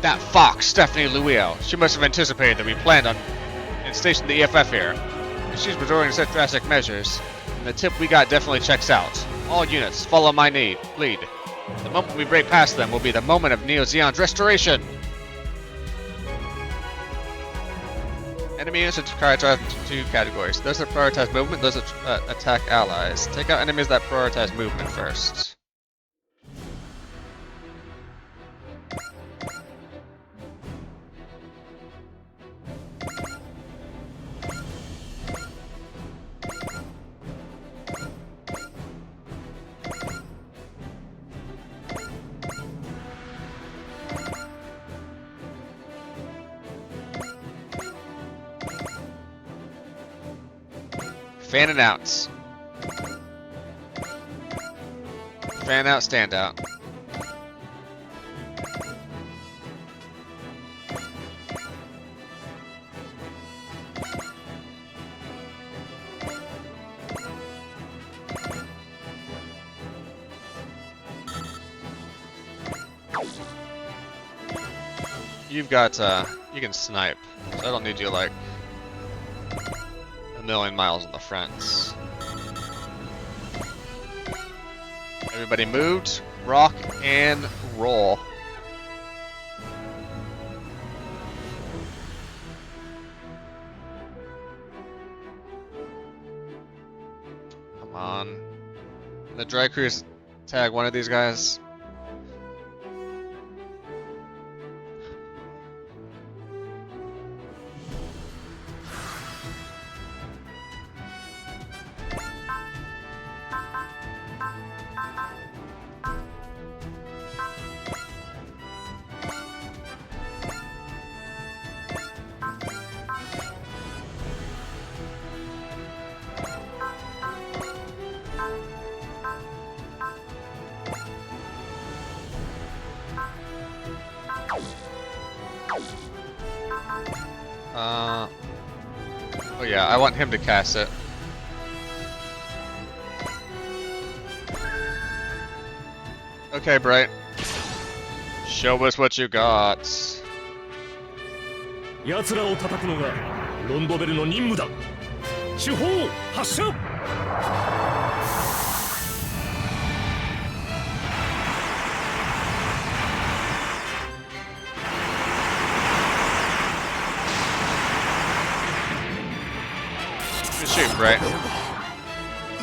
That fox, Stephanie Luio. She must have anticipated that we planned on and stationed the EFF here. If she's resorting to such drastic measures, then the tip we got definitely checks out. All units, follow my lead. The moment we break past them will be the moment of Neo Zeon's restoration! Enemy units are prioritized into two categories. Those that prioritize movement, those that attack allies. Take out enemies that prioritize movement first. Fan and outs. Fan out, stand out. You've got, you can snipe. So I don't need you, like, a million miles on the fronts. Everybody moved, rock, and roll. Come on. The dry cruise tag one of these guys. Oh yeah, I want him to cast it. Okay, Bright. Show us what you got. 奴らを叩くのがロンドベルの任務だ。手法発射。Good shoot, Bright.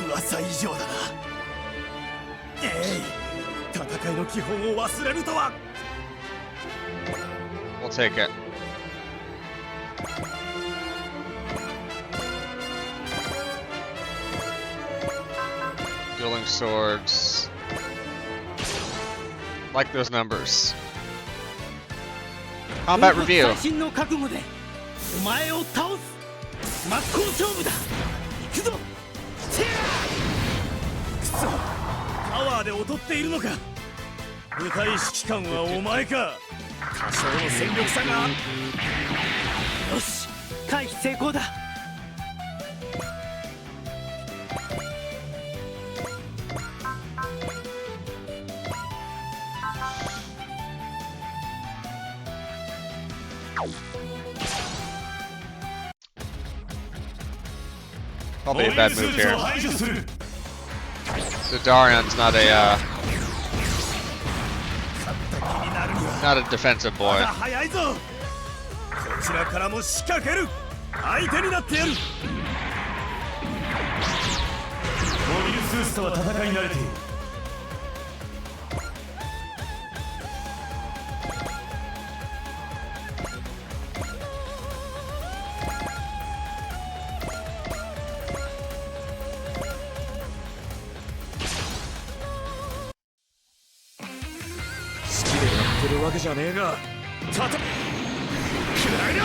噂以上だな。戦いの基本を忘れるとは。We'll take it. Dueling swords. Like those numbers. Combat review. 最新の覚悟でお前を倒す。真っ向勝負だ。行くぞ。せや。くそ。パワーで劣っているのか。部隊指揮官はお前か。多少の戦力差が。よし、回避成功だ。Probably a bad move here. The Darion's not a defensive boy. 早いぞ。こちらからも仕掛ける。相手になってやる。モビルスーツとは戦い慣れている。わけじゃねえが、たとくらいだ。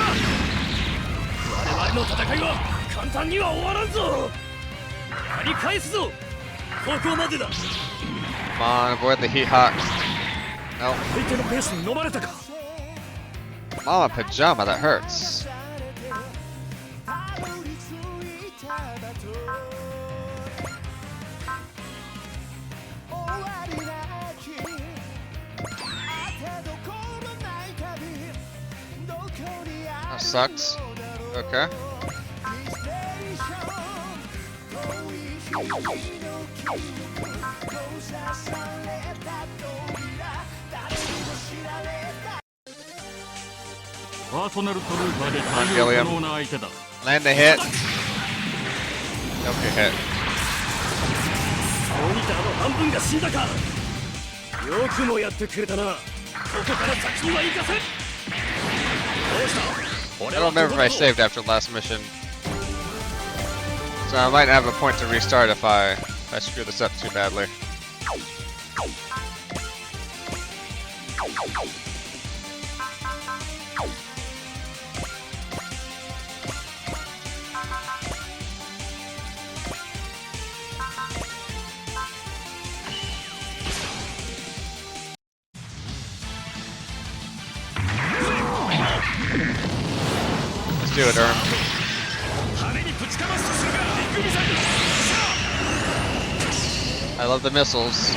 我々の戦いは簡単には終わらんぞ。やり返すぞ。ここまでだ。Come on, avoid the heat hawk. No. 相手のペースに飲まれたか。Mama pajama, that hurts. That sucks. Okay. Gilliam. Land the hit. Okay, hit. モニターの半分が死んだか。よくもやってくれたな。ここから先には行かせ。どうした。 I don't remember if I saved after the last mission. So I might have a point to restart if I screw this up too badly. Let's do it, Erm. I love the missiles.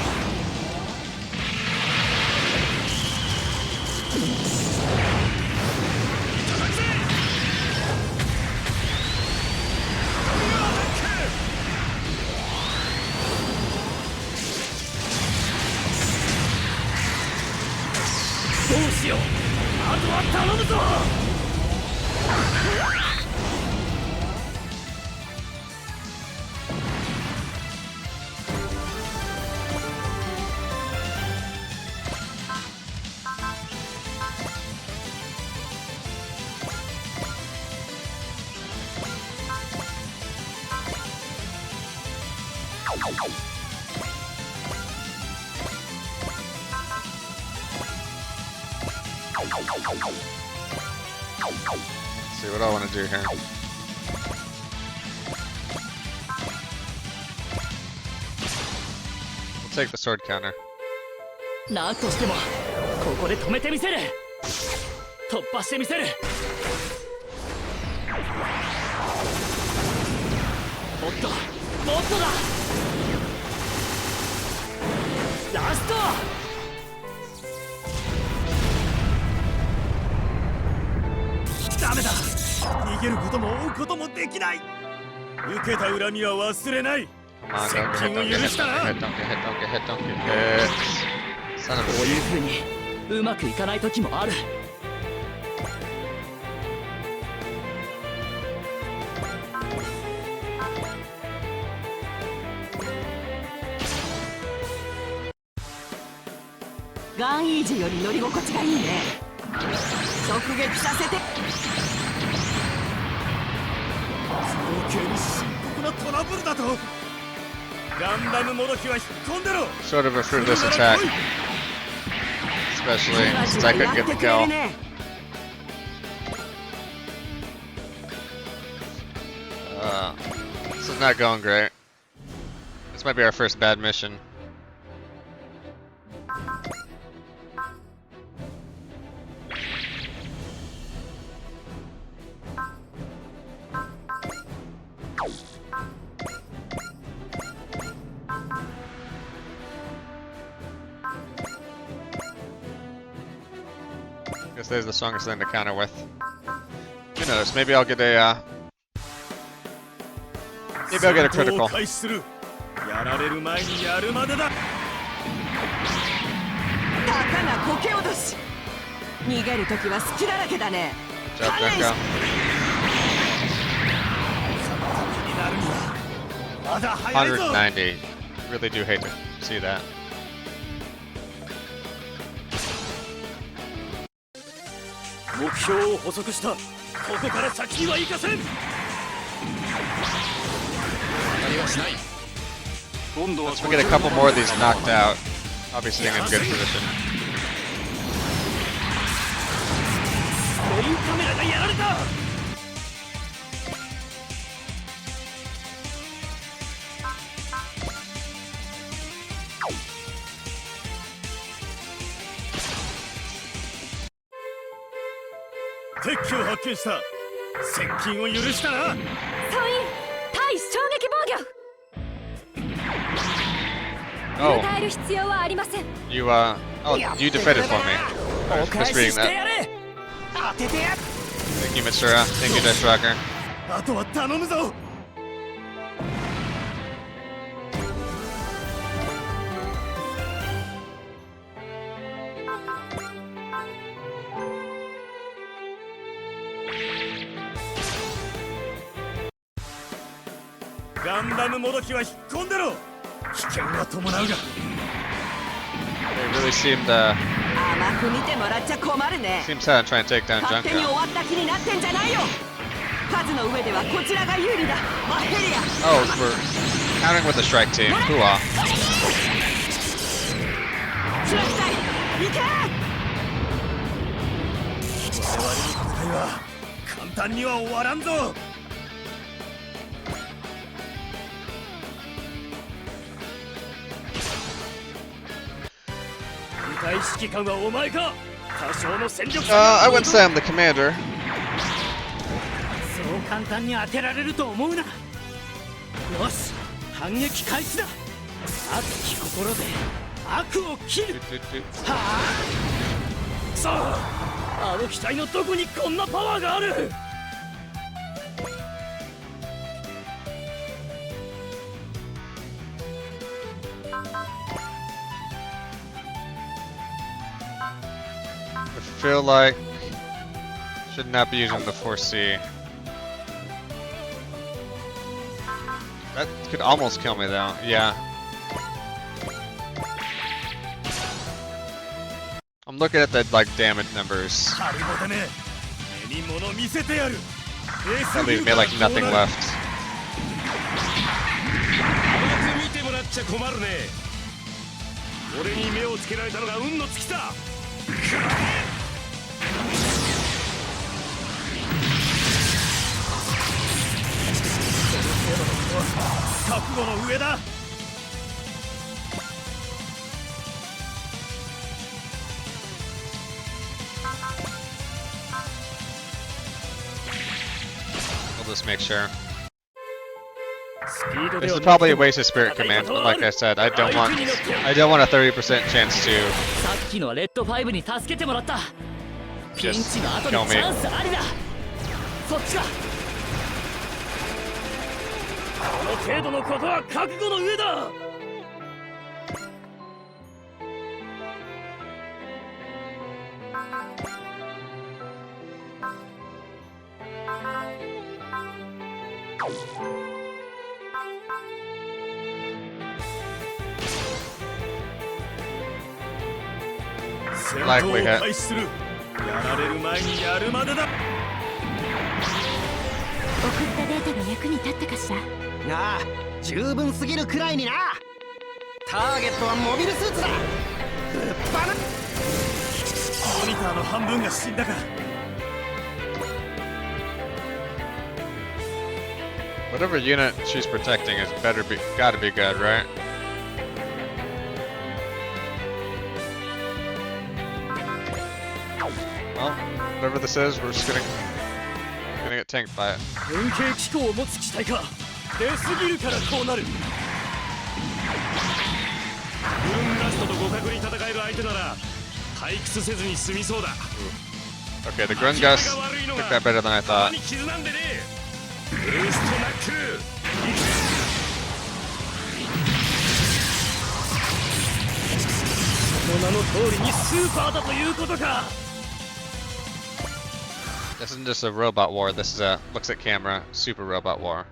どうしよう。あとは頼むぞ。Let's see what I want to do here. We'll take the sword counter. なんとしてもここで止めてみせる。突破してみせる。もっともっとだ。ラスト。ダメだ。逃げることも追うこともできない。受けた恨みは忘れない。 Come on, don't get hit, don't get hit, don't get hit, don't get hit, don't get hit, don't get hit. Son of こう a いう bitch. 風にうまくいかない時もある。ガンイージーより乗り心地がいいね。直撃させて。余計に深刻なトラブルだと。ガンダムもどきは引っ込んでろ。 Sort of a fruitless attack. Especially since I couldn't get the kill. This is not going great. This might be our first bad mission. Guess there's the strongest thing to counter with. Who knows? Maybe I'll get a maybe I'll get a critical. 開始する。やられる前にやるまでだ。たかがこけ落とし。逃げるときは隙だらけだね。 Good job, Denko. になるにはまだ早いぞ。 190. Really do hate to see that. 目標を捕捉した。ここから先には行かせん。今度は Once we get a couple more of these knocked out, I'll be sitting in good position. メインカメラがやられた。敵機を発見した。接近を許したな。総員対衝撃防御。 Oh, 迎える必要はありません。 you oh, you defended for me. I お was 返し misreading して that. やれ。当ててや。 Thank you, Mr. Thank you, Death Rocker. あとは頼むぞ。ガンダムもどきは引っ込んでろ。危険は伴うが。 They really seemed 甘く見てもらっちゃ困るね。 seemed sad trying to take down 勝手に終 Junko. わった気になってんじゃないよ。数の上ではこちらが有利だ。マヘリア。 Oh, we're countering with the strike team. Hooah. スライ隊行け。我々の戦いは簡単には終わらんぞ。部隊指揮官はお前か。多少の戦力差が I wouldn't say I'm the commander. そう簡単に当てられると思うな。よし、反撃開始だ。熱き心で悪を切る。はあ、くそ、あの機体のどこにこんなパワーがある。I feel like should not be using the 4C. That could almost kill me though. Yeah. I'm looking at the like damage numbers. That leaves me like nothing left. 見てもらっちゃ困るね。俺に目をつけられたのが運の尽きた。覚悟の上だ。I'll just make sure. This is probably a waste of spirit commands, but like I said, I don't want a 30% chance to さっきのレッド5に助けてもらった。ピン just チの後 kill にチ me. ャンスありだ。そっちか。この程度のことは覚悟の上だ。Like we hit. 開始する。やられる前にやるまでだ。送ったデータが役に立ったかしら。なあ、十分すぎるくらいにな。ターゲットはモビルスーツだ。ぶっ放モニターの半分が死んだか。Whatever unit she's protecting is gotta be good, right? Well, whatever this is, we're just gonna get tanked by it. 変形機構を持つ機体か。出すぎるからこうなる。ブルーンラストと互角に戦える相手なら退屈せずに済みそうだ。 Okay, the Grun Gus took that better than I thought. 傷なんでね。ブーストナックル。その名の通りにスーパーだということか。 This isn't just a robot war, this is a looks at camera, super robot war.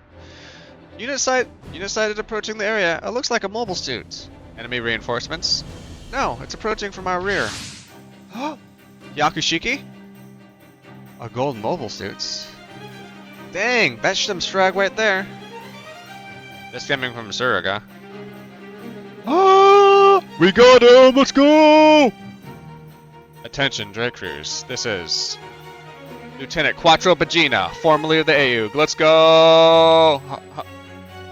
Unit sighted approaching the area. It looks like a mobile suit. Enemy reinforcements? No, it's approaching from our rear. Yakushiki? A gold mobile suits. Dang, that's some strag right there. This coming from Suraga. Ah! We got him! Let's go! Attention, Drake Crews. This is Lieutenant Quattro Bajeena, formerly of the AUG. Let's go!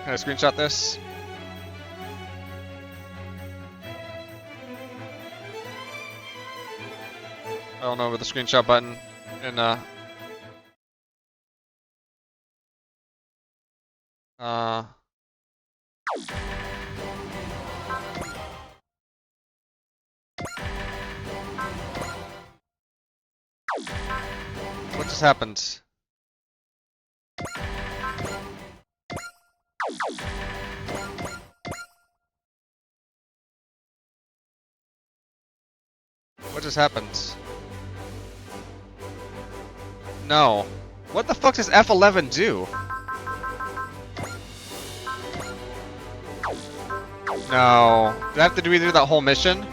Can I screenshot this? I don't know where the screenshot button in what just happened? What just happened? No. What the fuck does F11 do? No. Do I have to do that whole mission?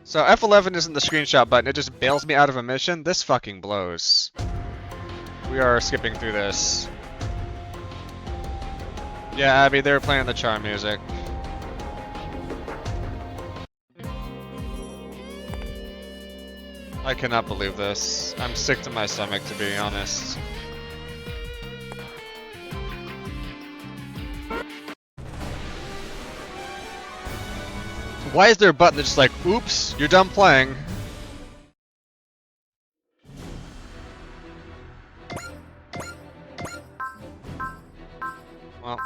So F11 isn't the screenshot button, it just bails me out of a mission? This fucking blows. We are skipping through this. Yeah, Abby, they were playing the charm music. I cannot believe this. I'm sick to my stomach, to be honest. Why is there a button that's just like, oops, you're done playing? Well.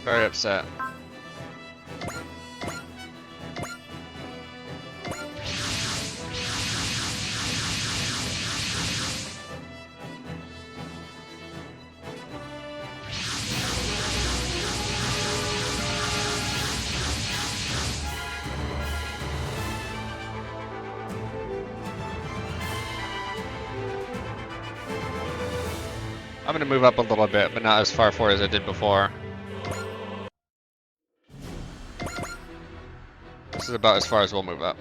Very upset. I'm gonna move up a little bit, but not as far forward as I did before. This is about as far as we'll move up.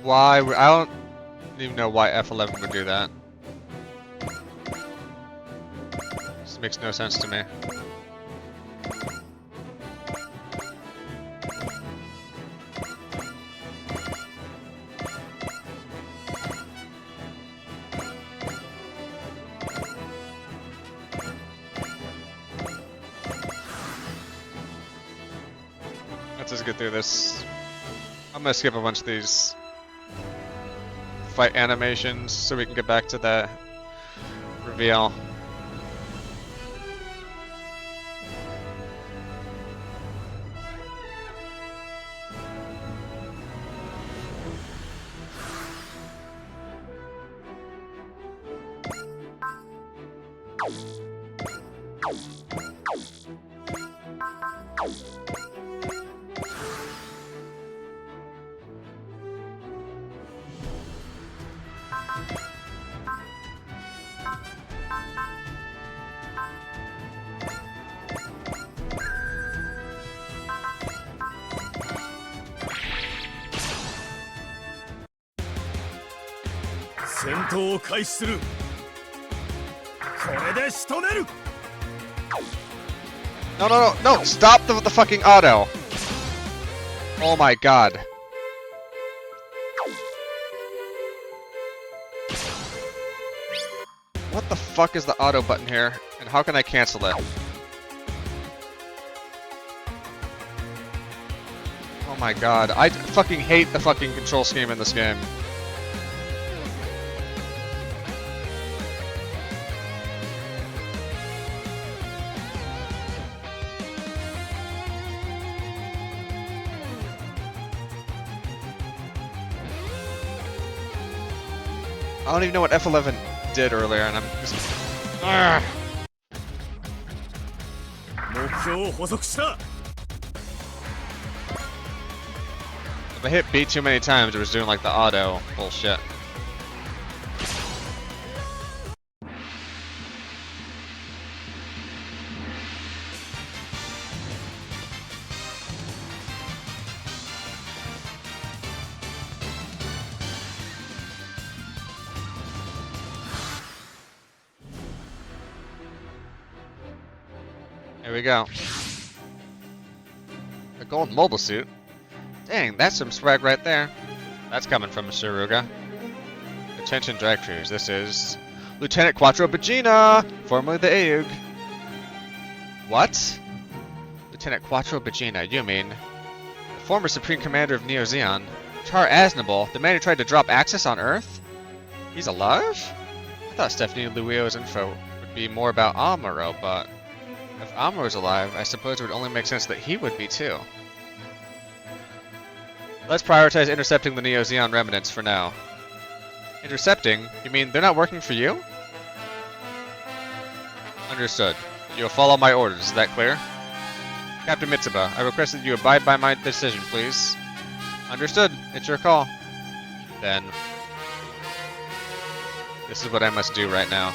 Why? I don't even know why F11 would do that. This makes no sense to me. Let's just get through this. I'm gonna skip a bunch of these fight animations so we can get back to the reveal.戦闘を開始する。これで仕留める。 No, no, no, no! Stop the fucking auto! Oh my god. What the fuck is the auto button here? And how can I cancel it? Oh my god, I fucking hate the fucking control scheme in this game. I don't even know what F11 did earlier, and I'm just... Ugh. 目標を捕捉した。 If I hit B too many times, it was doing like the auto bullshit. Here we go. A gold mobile suit. Dang, that's some swag right there. That's coming from Suruga. Attention drag crews, this is Lieutenant Quattro Bajeena, formerly the Aeug. What? Lieutenant Quattro Bajeena, you mean the former Supreme Commander of Neo Zeon, Char Aznable, the man who tried to drop Axis on Earth? He's alive? I thought Stephanie Luio's info would be more about Amuro, but if Amuro's alive, I suppose it would only make sense that he would be too. Let's prioritize intercepting the Neo Zeon remnants for now. Intercepting? You mean they're not working for you? Understood. You'll follow my orders, is that clear? Captain Mitsuba, I request that you abide by my decision, please. Understood. It's your call. Then... this is what I must do right now.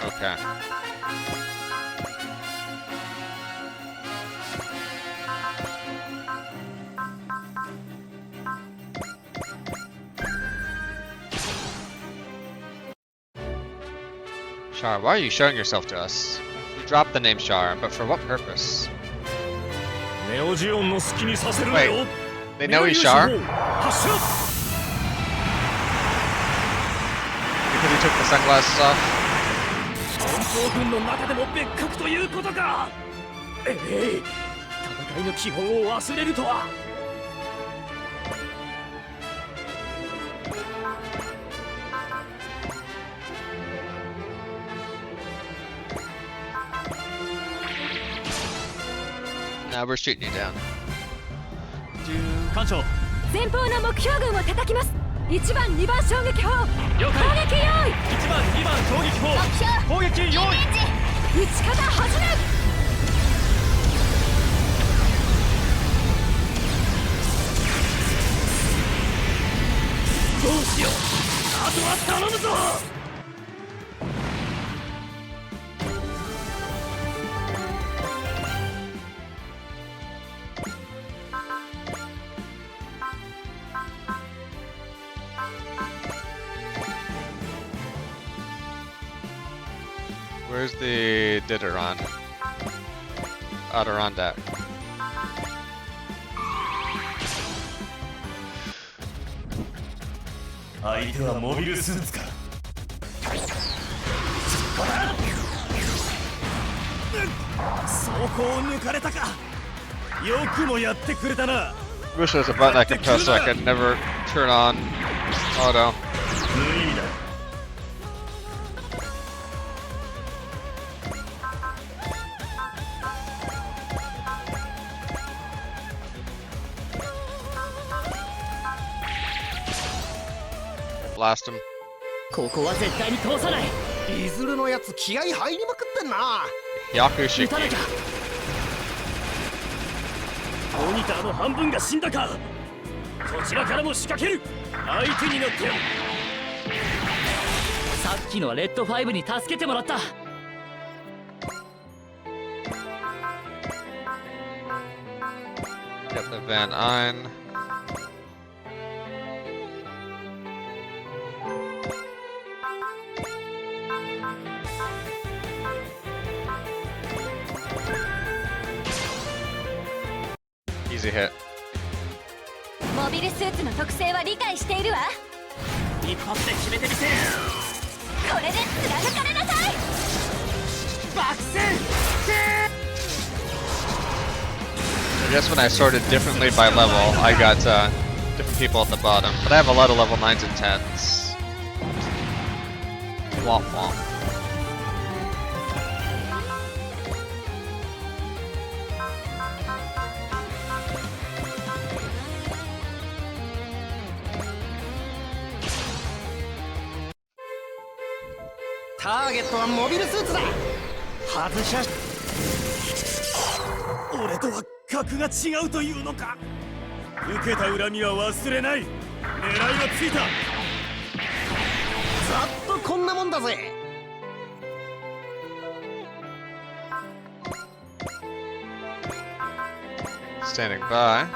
Okay. Char, why are you showing yourself to us? You dropped the name Char, but for what purpose? ネオジオンの好きにさせるなよ。 They know he's Char? 発射。 Because he took the sunglasses off? 連邦軍の中でも別格ということか。戦いの基本を忘れるとは。 Now we're shooting you down. 艦長。前方の目標群を叩きます。1番2番衝撃砲攻撃用意。1番2番攻撃砲。目標攻撃用意。イメージ。撃ち方始め。どうしよう。あとは頼むぞ。 Where's the Adirondack? 相手はモビルスーツか。装甲を抜かれたか。よくもやってくれたな。 Wish there's a button I can press so I could never turn on auto. 無意味だ。 Blast him. ここは絶対に通さない。いずれのやつ気合入りまくってんな。 Yakushiki. 撃たなきゃ。モニターの半分が死んだか。こちらからも仕掛ける。相手になってやる。さっきのはレッド5に助けてもらった。 Got the Van Ein. Easy hit. モビルスーツの特性は理解しているわ。一発で決めてみせる。これで貫かれなさい。爆戦。 I guess when I sorted differently by level, I got different people at the bottom. But I have a lot of level 9s and 10s. Womp womp. Target はモビルスーツだ。外しゃ。 俺とは格が違うというのか。受けた恨みは忘れない。狙いはついた。ざっとこんなもんだぜ。 Standing by.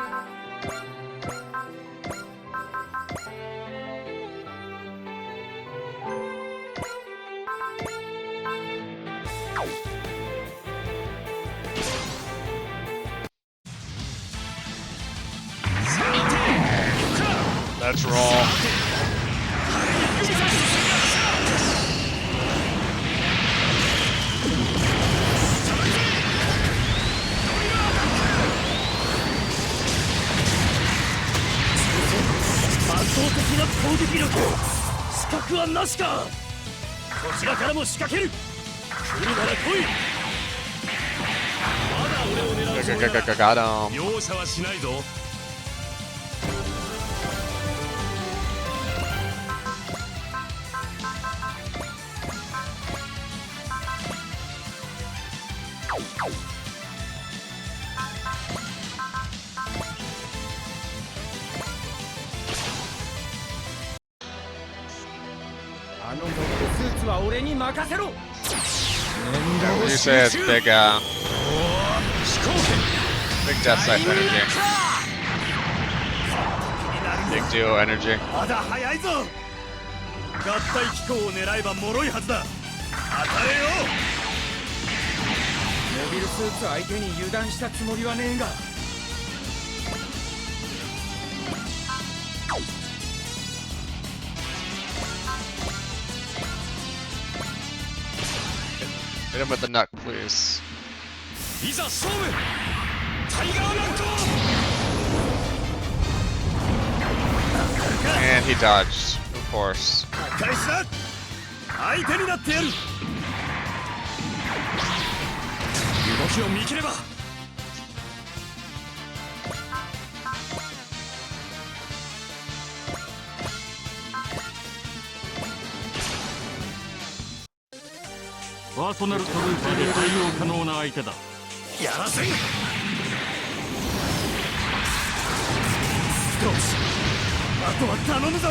Let's roll. Got him. 容赦はしないぞ。 あのモビルスーツは俺に任せろ。 You say it's big, big death type energy. Big duo energy. まだ早いぞ。合体機構を狙えば脆いはずだ。モビルスーツ相手に油断したつもりはねえが。Hit him with the nut, please. いざ勝負タイガーナット And he dodged, of course. 返しな。相手になってやる。動きを見切ればパーソナルトルーパーで対応可能な相手だ。やらせん。少しあとは頼むぞ。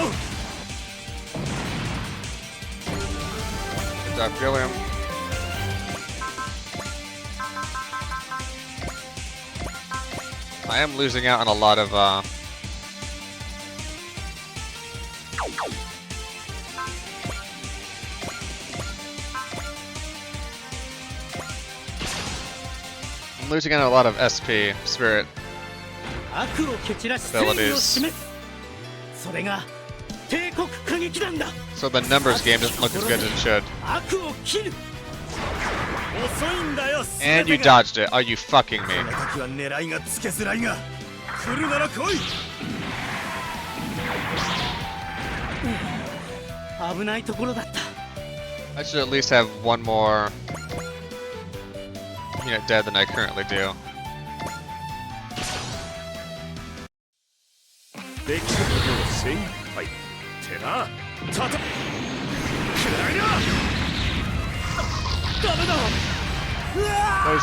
Good job, Gilliam. I am losing out on a lot of I'm losing out on a lot of SP spirit 悪を蹴散らし正義を示す。それが帝国歌劇団だ。 so the numbers game doesn't look as good as it should. 悪を切る。遅いんだよ。 And you dodged it. Are you fucking こ me? の時は狙いがつけづらいが、来るなら来い。危ないところだった。 I should at least have one more unit dead than I currently do. できることを精一杯ってな。たとくらいな。ダメだ。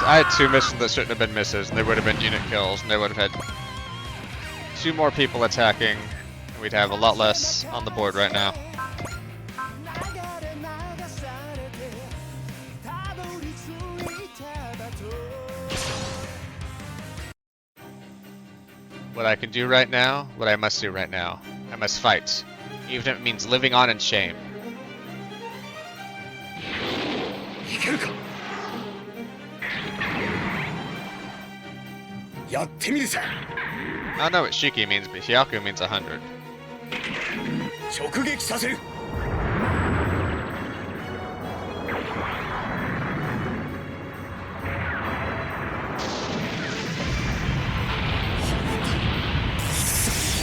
I had 2 missions that shouldn't have been misses, and they would have been unit kills, and they would have had 2 more people attacking, and we'd have a lot less on the board right now. What I can do right now, what I must do right now, I must fight, even if it means living on in shame. いけるか。やってみるさ。 I don't know what Shiki means, but Hyaku means 100. 直撃させる。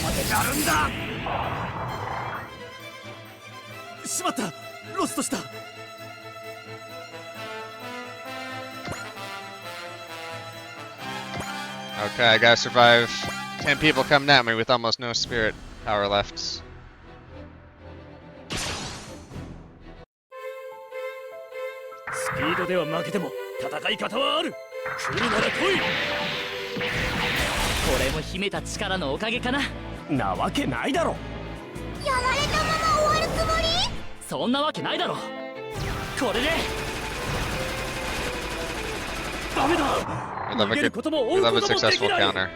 までやるんだ。しまった。ロストした。 Okay, I gotta survive 10 people coming at me with almost no spirit power left. スピードでは負けても戦い方はある。来るなら来い。これも秘めた力のおかげかな。なわけないだろ。やられたまま終わるつもり？そんなわけないだろ。これでダメだ。 We love a successful counter.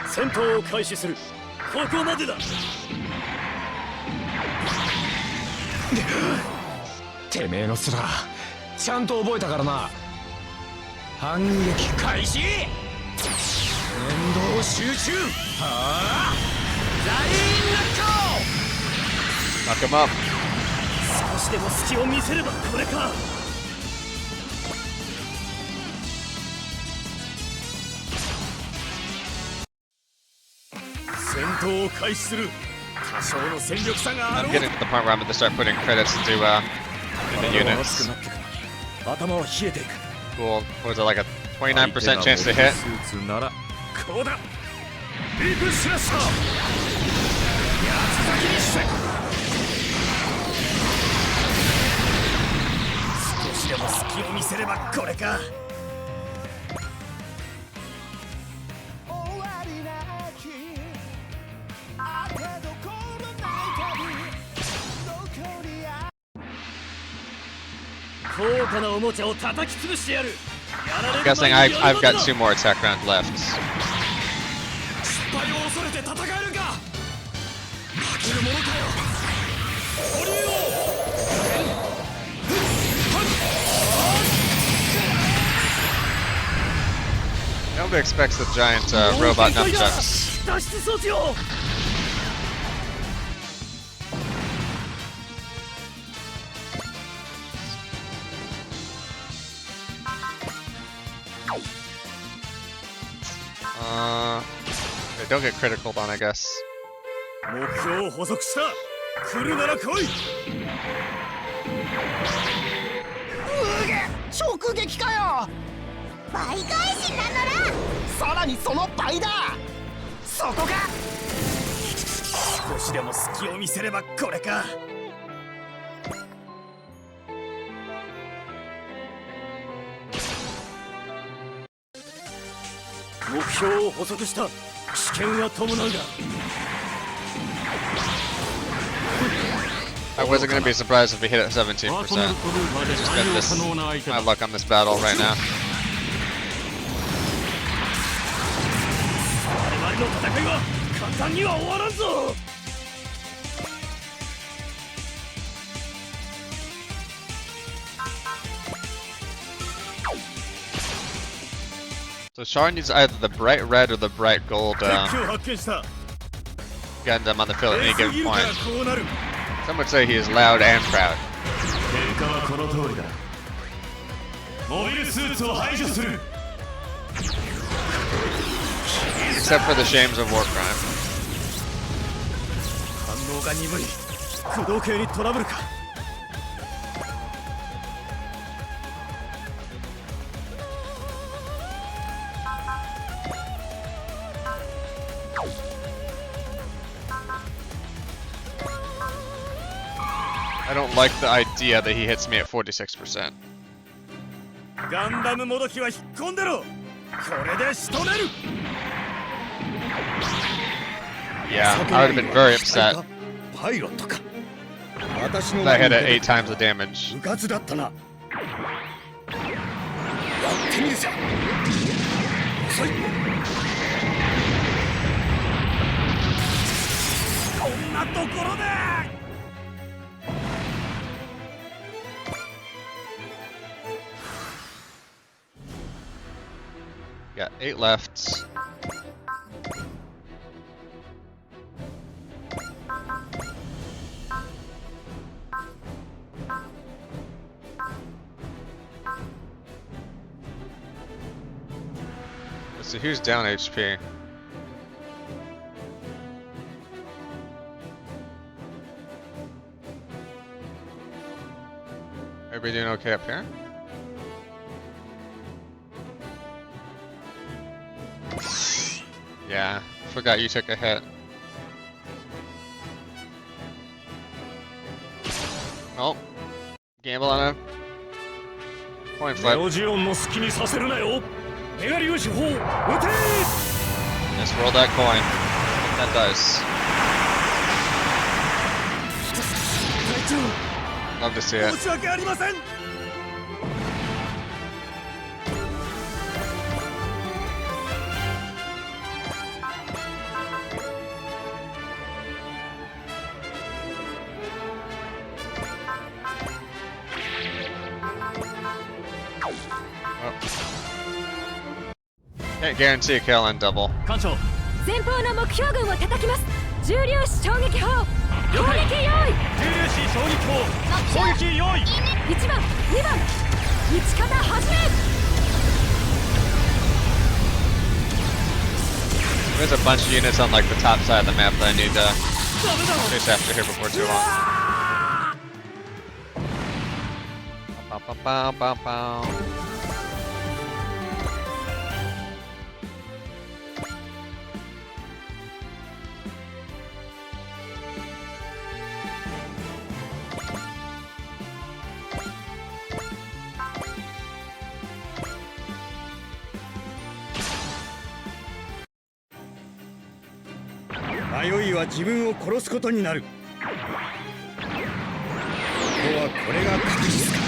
戦闘を開始する。ここまでだ。てめえの面ちゃんと覚えたからな。反撃開始。念動集中。はあ。ラインナッ Knock him up. 少しでも隙を見せればこれか。戦闘を開始する。多少の戦力差があ I'm ろう。 getting to the point where I'm going to start putting credits into the units. 頭は冷えていく。 Cool. Was it like a 29% chance to hit? こうだ。ビッグスラッシャー。八つ咲きにして。少しでも隙を見せればこれか。高価なおもちゃを叩き潰してやる。 I'm guessing I've got 2 more attack rounds left. 失敗を恐れて戦えるか。負けるものかよ。オリオ Nobody expects the giant robot nunchucks. 脱出装置を。 They don't get critical on, I guess. 目標を捕捉した。来るなら来い。直撃かよ。倍返しなのら。さらにその倍だ。そこか。少しでも隙を見せればこれか。目標を捕捉した。危険は伴うが。 I wasn't gonna be surprised if we hit at 17%. Just got this my luck on this battle right now. 我々の戦いは簡単には終わらんぞ。 So Char needs either the bright red or the bright gold 敵を発見した。 Gundam on the field at any すぎ given るから point. こうなる。 Some would say he is loud and proud. 結果はこの通りだ。モビルスーツを排除する。 Except for the shames of war crime. 反応が鈍い。駆動系にトラブルか。 I don't like the idea that he hits me at 46%. ガンダムもどきは引っ込んでろ。これで仕留める。 Yeah, I would have been very upset パイロットか。 if I hit it 8 times the damage. 部活だったな。やってみるぜ。遅い。こんなところで。 Got 8 left. Let's see who's down HP. Everybody doing okay up here? Yeah, forgot you took a hit. Oh, gamble on a coin ネ flip. オジオンの好きにさせるなよ。メガ粒子砲撃て。 Just roll that coin. That dice. 隊 Love to see 長、 it. 申し訳ありません。 Can't guarantee a kill on double. 艦長、前方の目標群を叩きます。重粒子衝撃砲攻撃用意。重粒子衝撃砲攻撃用意。 1番2番撃ち方始め。 There's a bunch of units on like the top side of the map that I need to chase after here before too long. Bow, bow, bow, bow, bow.迷いは自分を殺すことになる。ここはこれが確実か。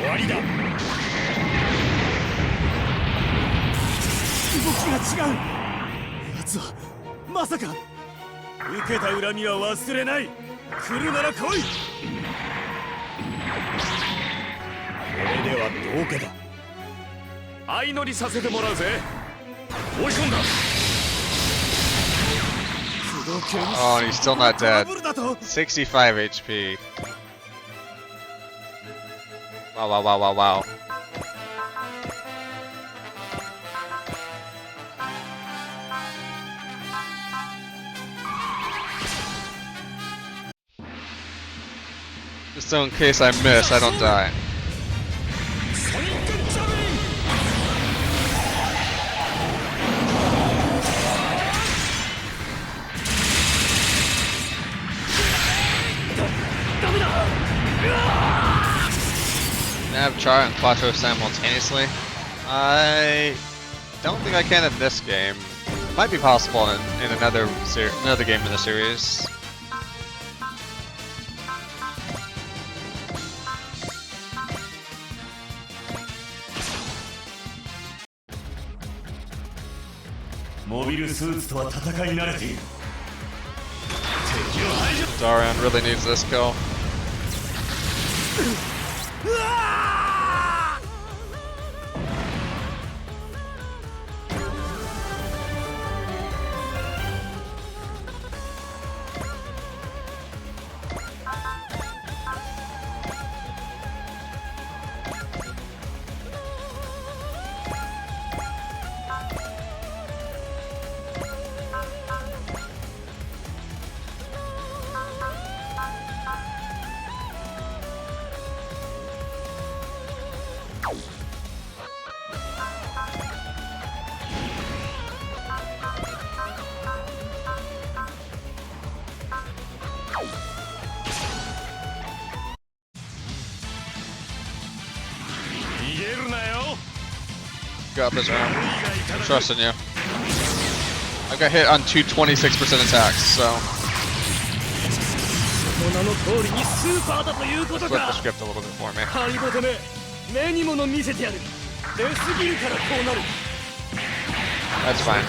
終わりだ。動きが違う。奴はまさか。受けた恨みは忘れない。来るなら来い。これではどうかだ。相乗りさせてもらうぜ。追い込んだ。 Oh, and he's still not dead. 65 HP. Wow, wow, wow, wow, wow. Just so in case I miss, I don't die. Nav, Char, and Quattro simultaneously? I don't think I can in this game. It might be possible in another game in the series. Darian really needs this kill. Got this round. I'm trusting you. I got hit on 226% attacks, so. Flip the script a little bit for me. That's fine.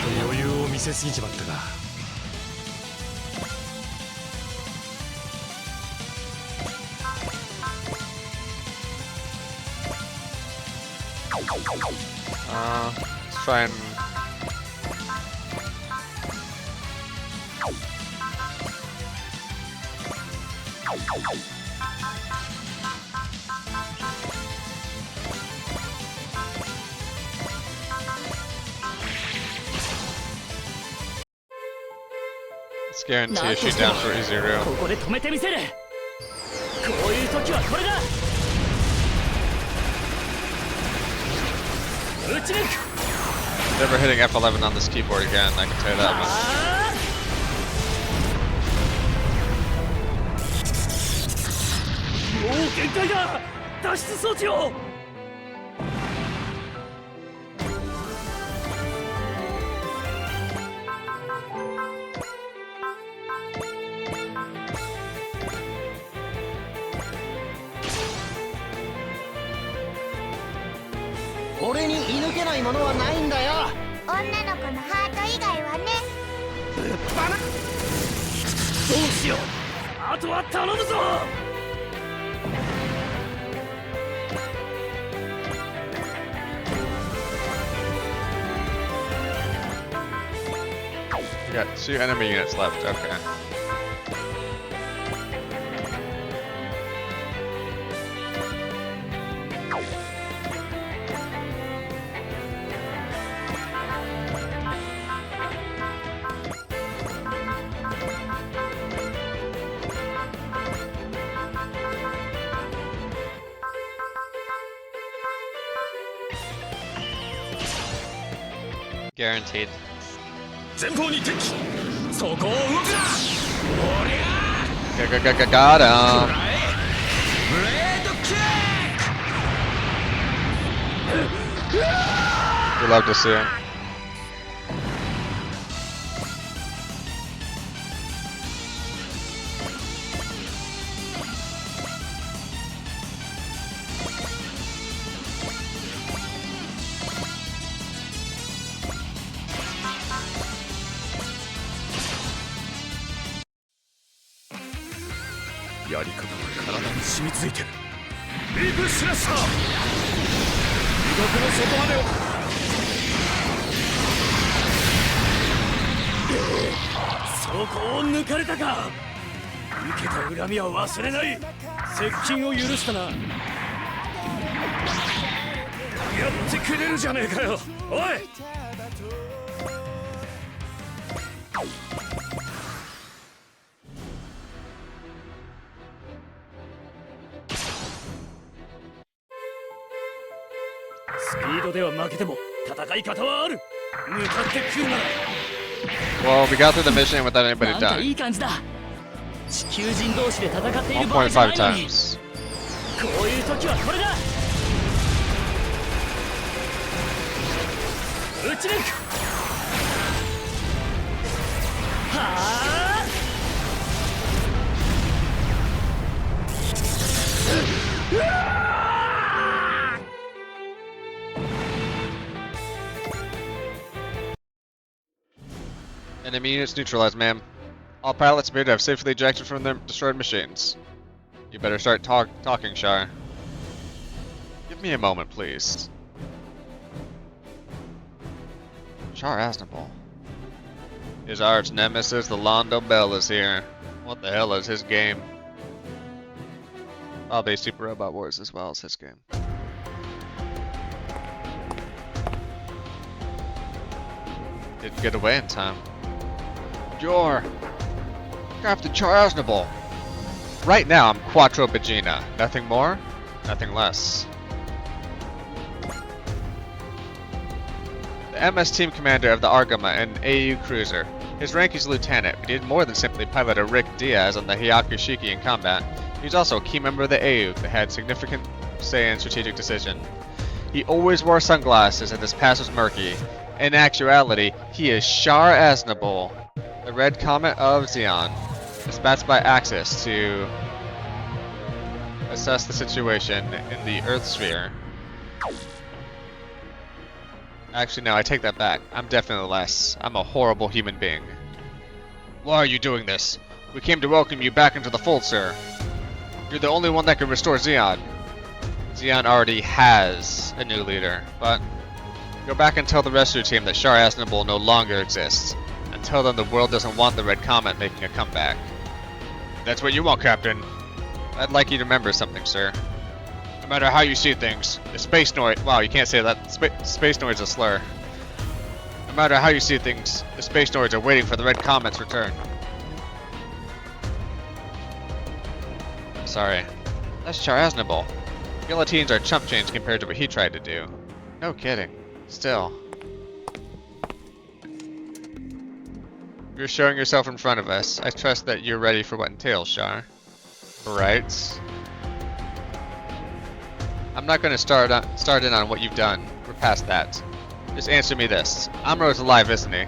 Let's try and... Let's guarantee a shoot down for E0. Never hitting F11 on this keyboard again, I can tell you that much. We got 2 enemy units left, okay. Guaranteed. Got him. We love to see him. り方は体に染みついてる。ディープスラッシャー、地獄の底までそこを抜かれたか。受けた恨みは忘れない。接近を許したな。やってくれるじゃねえかよ、おい。スピードでは負けても戦い方はある。向かってくるなら。 Well, we got through the mission without anybody なんかい dying. い感じだ。地球人同士で戦っている場合じゃ 1.5 ないのに。 times. こういう時はこれだ。撃ち抜く。はあ。Enemy units neutralized, ma'am. All pilots appear to have safely ejected from their destroyed machines. You better start talking, Shar. Give me a moment, please. Shar Aznable. His arch nemesis, the Londo Bell, is here. What the hell is his game? Probably Super Robot Wars as well as his game. Didn't get away in time. You're Captain Char Aznable. Right now, I'm Quattro Bajeena. Nothing more, nothing less. The MS Team Commander of the Argama, an AU cruiser. His rank is Lieutenant, but he did more than simply pilot a Rick Diaz on the Hyakushiki in combat. He's also a key member of the AU that had significant say in strategic decision. He always wore sunglasses and his past was murky. In actuality, he is Char Aznable, the Red Comet of Xeon, dispatched by Axis to assess the situation in the Earth sphere. Actually, no, I take that back. I'm definitely less. I'm a horrible human being. Why are you doing this? We came to welcome you back into the fold, sir. You're the only one that can restore Xeon. Xeon already has a new leader, but go back and tell the rest of your team that Char Aznable no longer exists, and tell them the world doesn't want the Red Comet making a comeback. That's what you want, Captain. I'd like you to remember something, sir. No matter how you see things, the space noise— wow, you can't say that. Space noise is a slur. No matter how you see things, the space noise are waiting for the Red Comet's return. Sorry. That's Char Aznable. Guillotines are chump change compared to what he tried to do. No kidding. Still. You're showing yourself in front of us. I trust that you're ready for what entails, Char. Right? I'm not going to start in on what you've done. We're past that. Just answer me this. Amuro's alive, isn't he?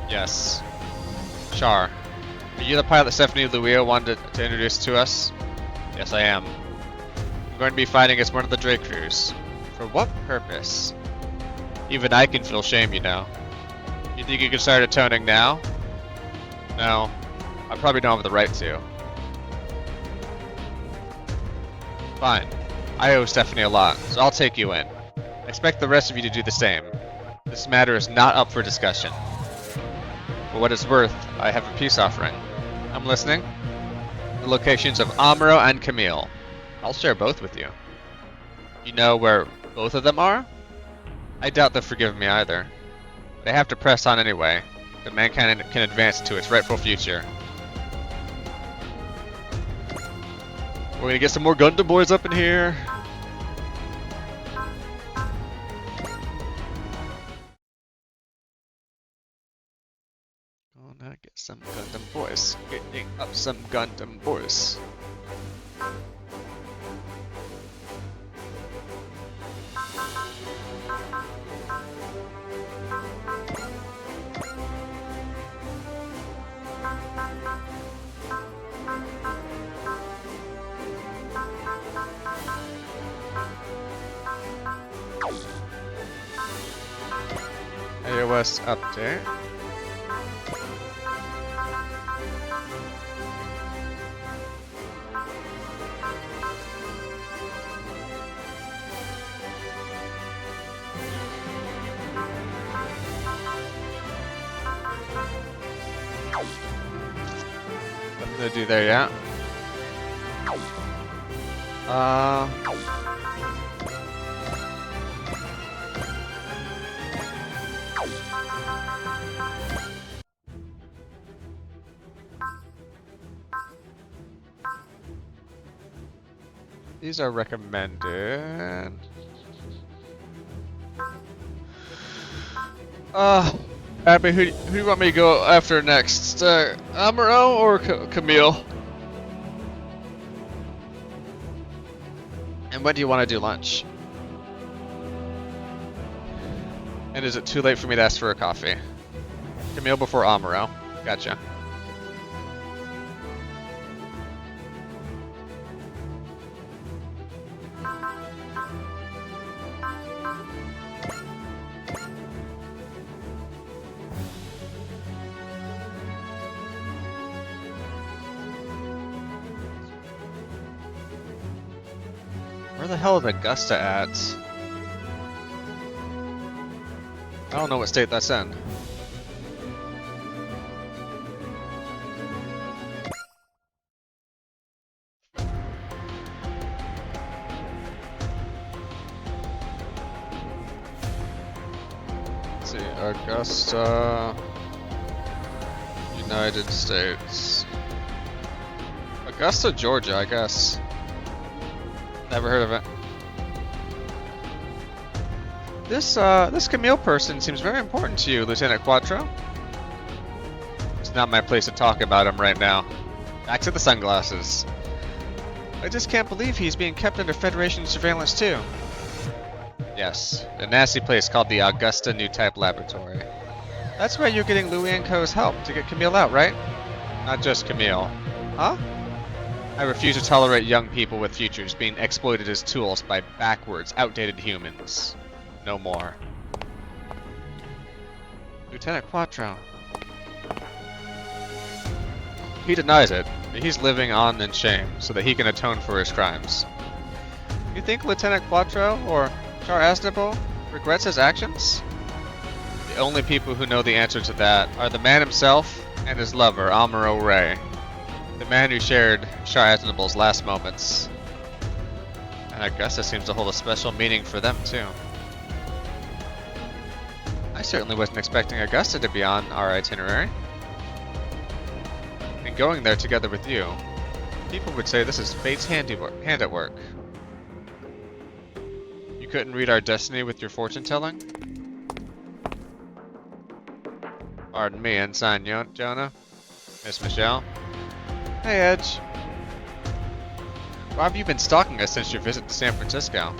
Yes. Char, are you the pilot Stephanie Luia wanted to introduce to us? Yes, I am. I'm going to be fighting as one of the Drake crews. For what purpose? Even I can feel shame, you know. You think you can start atoning now? No. I probably don't have the right to. Fine. I owe Stephanie a lot, so I'll take you in. I expect the rest of you to do the same. This matter is not up for discussion. For what it's worth, I have a peace offering. I'm listening. The locations of Amuro and Camille. I'll share both with you. You know where both of them are? I doubt they'll forgive me either. But I have to press on anyway, that mankind can advance to its rightful future. We're gonna get some more Gundam boys up in here. Gonna get some Gundam boys. Getting up some Gundam boys. AOS update. to do there, yeah. These are recommended. Abby, who do you want me to go after next? Amuro or Camille? And when do you want to do lunch? And is it too late for me to ask for a coffee? Camille before Amuro. Gotcha. Where the hell is Augusta at? I don't know what state that's in. Let's see, Augusta, United States. Augusta, Georgia, I guess. Never heard of it. This Camille person seems very important to you, Lieutenant Quattro. It's not my place to talk about him right now. Back to the sunglasses. I just can't believe he's being kept under Federation surveillance too. Yes, a nasty place called the Augusta New Type Laboratory. That's why you're getting Louis and Co.'s help to get Camille out, right? Not just Camille. Huh? I refuse to tolerate young people with futures being exploited as tools by backwards, outdated humans. No more. Lieutenant Quattro. He denies it, but he's living on in shame so that he can atone for his crimes. You think Lieutenant Quattro or Char Aznavour regrets his actions? The only people who know the answer to that are the man himself and his lover, Amuro Ray. The man who shared Char Aznavour's last moments. And Augusta seems to hold a special meaning for them too. I certainly wasn't expecting Augusta to be on our itinerary. And going there together with you, people would say this is fate's hand at work. You couldn't read our destiny with your fortune telling? Pardon me, Ensign Jonah. Miss Michelle. Hey, Edge. Why have you been stalking us since your visit to San Francisco?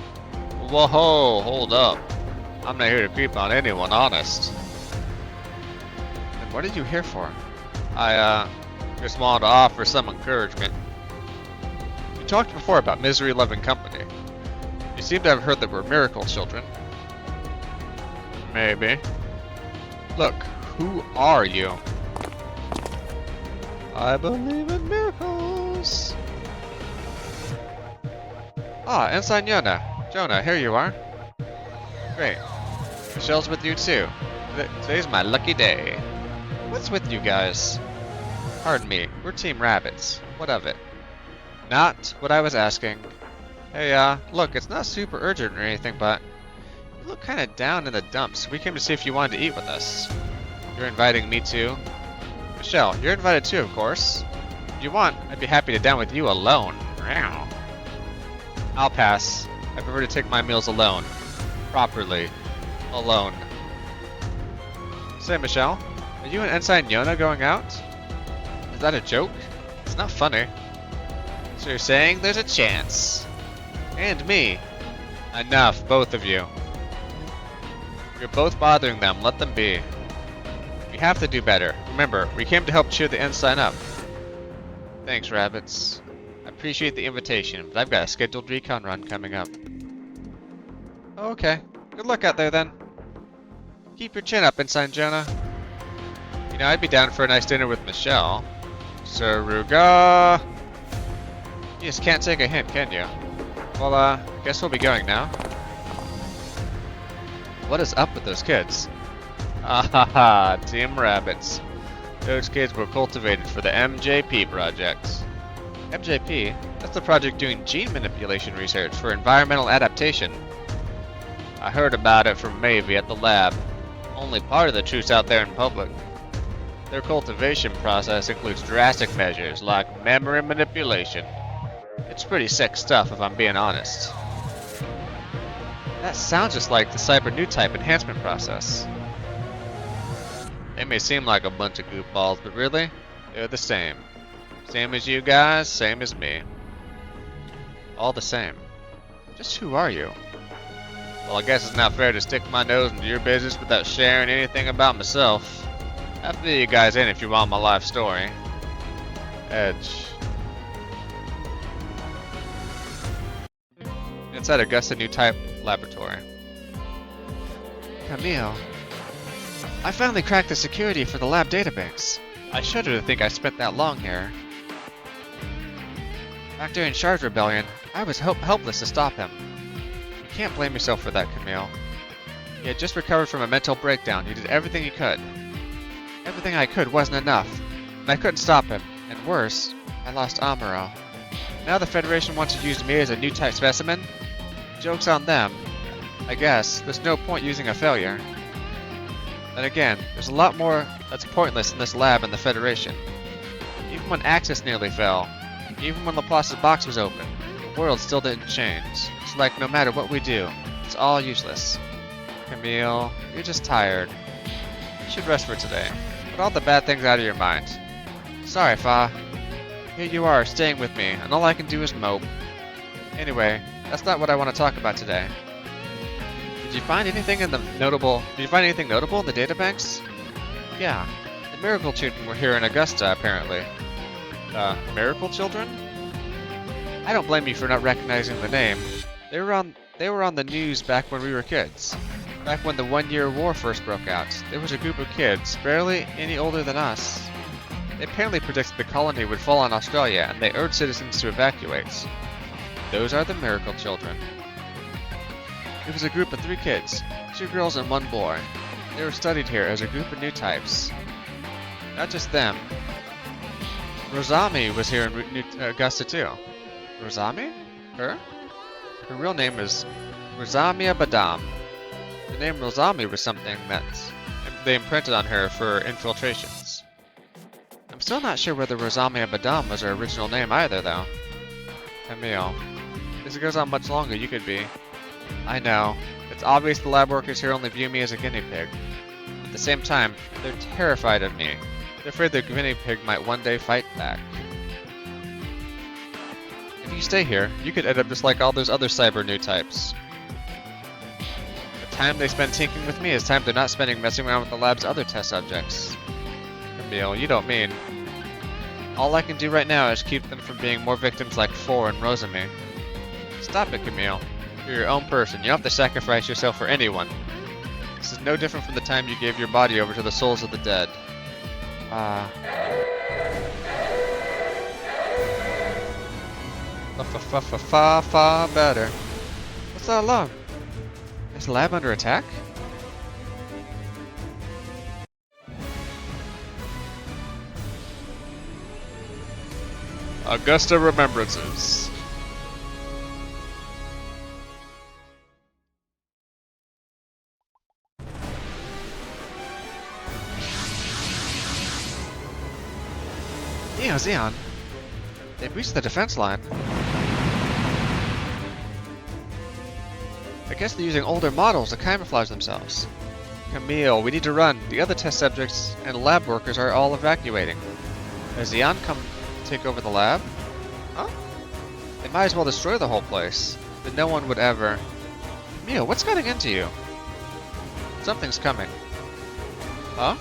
Whoa, hold up. I'm not here to creep on anyone, honest. Then what are you here for? I, just wanted to offer some encouragement. You talked before about misery-loving company. You seem to have heard that we're miracle children. Maybe. Look, who are you? I believe in miracles. Ah, Ensign Jonah, here you are. Great. Michelle's with you too. Today's my lucky day. What's with you guys? Pardon me, we're Team Rabbits. What of it? Not what I was asking. Hey, look, it's not super urgent or anything, but you look kinda down in the dumps. We came to see if you wanted to eat with us. You're inviting me too? Michelle, you're invited too, of course. If you want, I'd be happy to dine with you alone. I'll pass. I prefer to take my meals alone. Properly. Alone. Say, Michelle, are you and Ensign Yona going out? Is that a joke? It's not funny. So you're saying there's a chance. And me. Enough, both of you. You're both bothering them. Let them be. We have to do better. Remember, we came to help cheer the Ensign up. Thanks, Rabbits. I appreciate the invitation, but I've got a scheduled recon run coming up. Okay. Good luck out there, then. Keep your chin up, Ensign Jonah. You know, I'd be down for a nice dinner with Michelle. Saruga! You just can't take a hint, can you? Well, guess we'll be going now. What is up with those kids? Ah ha ha, Team Rabbits. Those kids were cultivated for the MJP project. MJP? That's the project doing gene manipulation research for environmental adaptation. I heard about it from Mavie at the lab. Only part of the truth's out there in public. Their cultivation process includes drastic measures like memory manipulation. It's pretty sick stuff if I'm being honest. That sounds just like the cyber new type enhancement process. They may seem like a bunch of goofballs, but really, they're the same. Same as you guys, same as me. All the same. Just who are you? Well, I guess it's not fair to stick my nose into your business without sharing anything about myself. I'll fill you guys in if you want my life story. Edge. Inside Augusta New Type Laboratory. Camille. I finally cracked the security for the lab databanks. I shudder to think I spent that long here. Back during Shard's rebellion, I was helpless to stop him. You can't blame yourself for that, Camille. He had just recovered from a mental breakdown. He did everything he could. Everything I could wasn't enough, and I couldn't stop him. And worse, I lost Amuro. Now the Federation wants to use me as a new type specimen? Joke's on them. I guess there's no point using a failure. Then again, there's a lot more that's pointless in this lab and the Federation. Even when Axis nearly fell, even when Laplace's box was open, the world still didn't change. It's like no matter what we do, it's all useless. Camille, you're just tired. You should rest for today. Put all the bad things out of your mind. Sorry, Fa. Here you are, staying with me, and all I can do is mope. Anyway, that's not what I want to talk about today. Did you find anything notable in the databanks? Yeah, the Miracle Children were here in Augusta, apparently. Miracle Children? I don't blame you for not recognizing the name. They were on the news back when we were kids. Back when the 1-year war first broke out, there was a group of kids, barely any older than us. They apparently predicted the colony would fall on Australia, and they urged citizens to evacuate. Those are the Miracle Children. It was a group of 3 kids, 2 girls and 1 boy. They were studied here as a group of new types. Not just them. Rosami was here in Augusta too. Rosami? Her? Her real name is Rosamia Badam. The name Rosami was something that they imprinted on her for infiltrations. I'm still not sure whether Rosamia Badam was her original name either, though. Camille, as it goes on much longer, you could be. I know. It's obvious the lab workers here only view me as a guinea pig. At the same time, they're terrified of me. They're afraid the guinea pig might one day fight back. If you stay here, you could end up just like all those other cyber new types. The time they spend tinkering with me is time they're not spending messing around with the lab's other test subjects. Camille, you don't mean. All I can do right now is keep them from being more victims like Four and Rosami. Stop it, Camille. You're your own person. You don't have to sacrifice yourself for anyone. This is no different from the time you gave your body over to the souls of the dead. Far better. What's that alarm? Is the lab under attack? Augusta Remembrances. Xeon. They breached the defense line. I guess they're using older models to camouflage themselves. Camille, we need to run. The other test subjects and lab workers are all evacuating. Has Xeon come take over the lab? Huh? They might as well destroy the whole place. Then no one would ever... Camille, what's getting into you? Something's coming. Huh?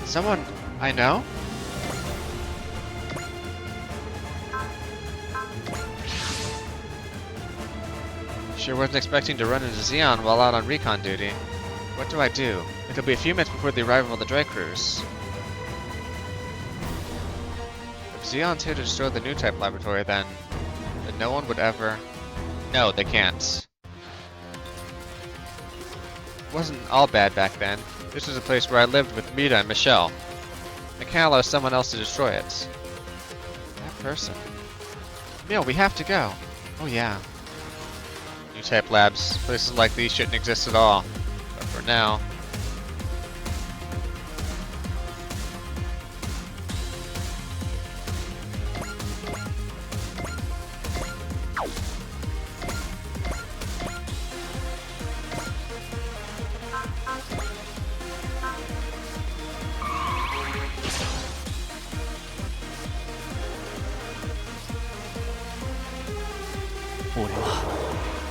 Someone I know? Sure wasn't expecting to run into Xeon while out on recon duty. What do I do? It'll be a few minutes before the arrival of the dry cruise. If Xeon's here to destroy the new type laboratory, then no one would ever... No, they can't. It wasn't all bad back then. This was a place where I lived with Mita and Michelle. I can't allow someone else to destroy it. That person. Camille, we have to go. Oh yeah. New type labs. Places like these shouldn't exist at all. But for now.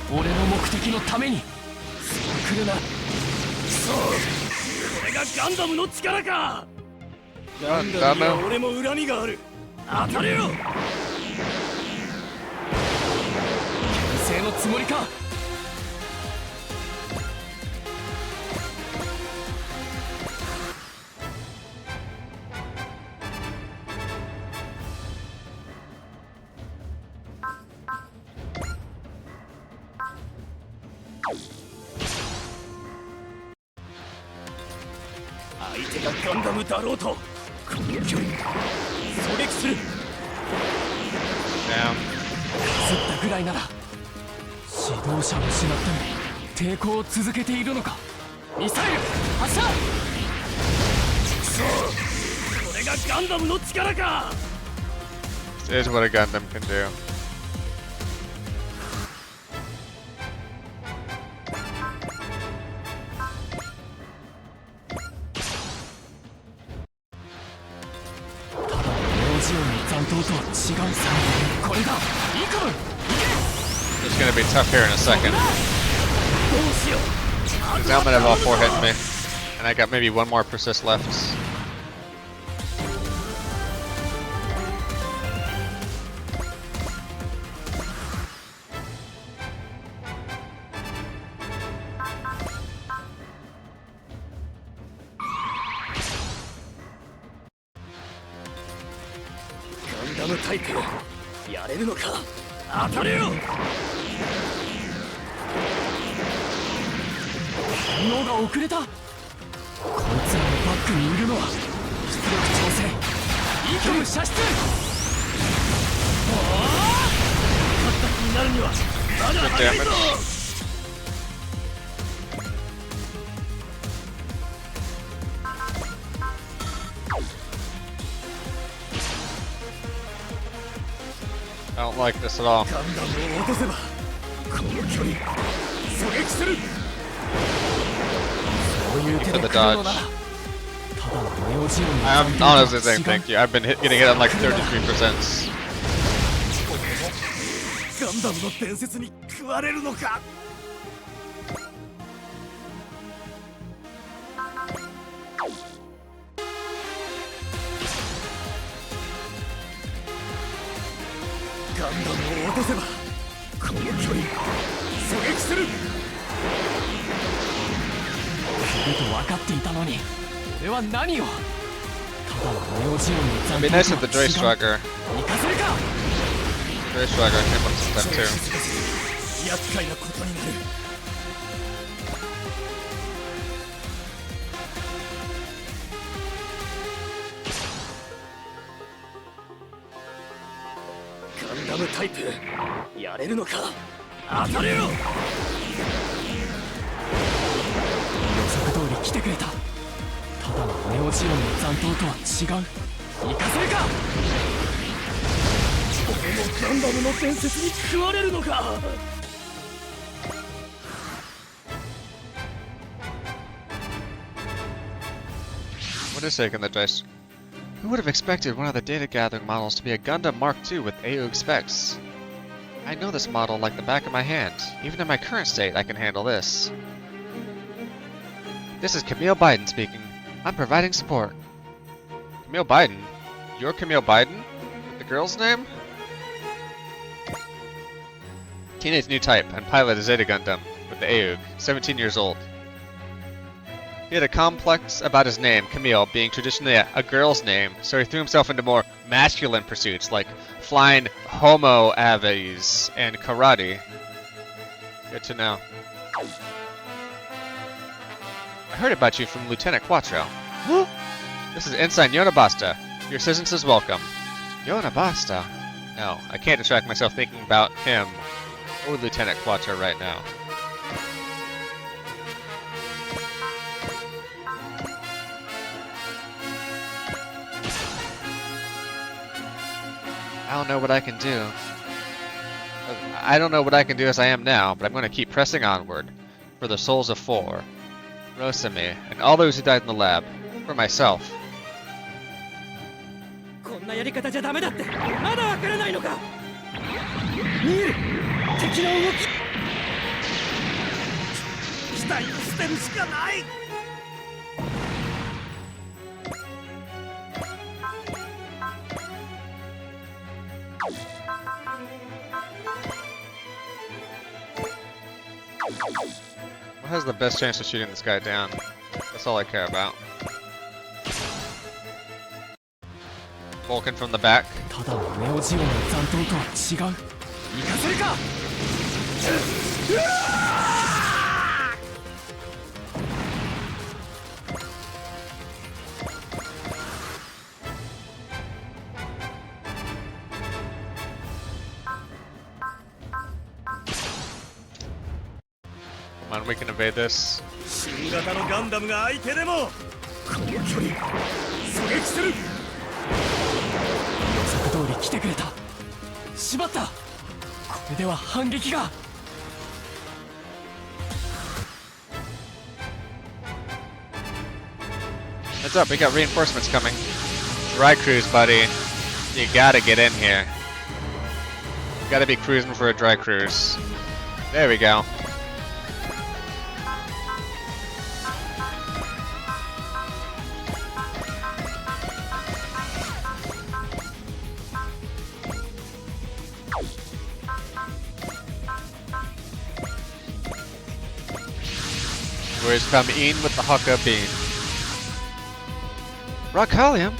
俺の目的のためにそう来るな。そうこれがガンダムの力か。ガンダムには俺も恨みがある。当たれよ。牽制のつもりか。相手がガンダムだろうとこの距離狙撃する。釣ったぐらいなら指導者を失っても抵抗を続けているのか。ミサイル発射。そうこれがガンダムの力か。 This is what a Gundam can do. It's gonna be tough here in a second. Because I'm gonna have all 4 hitting me. And I got maybe 1 more persist left. Gundam タイプやれるのか。当たれよ。反応が遅れた。こいつらのバックにいるのは出力調整イートム射出。勝った気になるにはまだ早いぞ。I don't like this at all. ガンダムを落とせばこの距離狙撃する。そういう手で来るのならただのネオジオンに I'm honestly saying thank you. I've been getting hit on like 33%. ガンダムの伝説に食われるのか。ガンダムを落とせばこの距離狙撃する。来ると分かっていたのに俺は何を。ただのネオジオンに It'd be nice if the Dre Swagger. 行かせるか。 Dre Swagger came up sometime too. 厄介なことになる。ガンダムタイプやれるのか。当たれよ。予測通り来てくれた。ただのネオジオンの残党とは違う。行かせるか。俺もガンダムの伝説に食われるのか。What is taking the dice? Who would have expected one of the data gathering models to be a Gundam Mark II with AUG specs? I know this model like the back of my hand. Even in my current state, I can handle this. This is Camille Biden speaking. I'm providing support. Camille Biden? You're Camille Biden? The girl's name? Teenage new type and pilot a Zeta Gundam with the AUG, 17 years old. He had a complex about his name, Camille, being traditionally a girl's name, so he threw himself into more masculine pursuits like flying homo aves and karate. Good to know. I heard about you from Lieutenant Quattro. This is Ensign Yonabasta. Your assistance is welcome. Yonabasta? No, I can't distract myself thinking about him or Lieutenant Quattro right now. I don't know what I can do. I don't know what I can do as I am now, but I'm going to keep pressing onward. For the souls of 4, Rosame, and all those who died in the lab. For myself. こんなやり方じゃダメだってまだわからないのか。見える敵の動き。機体を捨てるしかない。What has the best chance of shooting this guy down? That's all I care about. Vulcan from the back. ただのネオジオの残党とは違う。行かせるか。Come on, we can evade this. 新型のガンダムが相手でもこの距離狙撃する。予測通り来てくれた。しまった。これでは反撃が。Heads up, we got reinforcements coming. Dry cruise, buddy. You gotta get in here. You gotta be cruising for a dry cruise. There we go. Where's come in with the Hawker beam? Rockalium?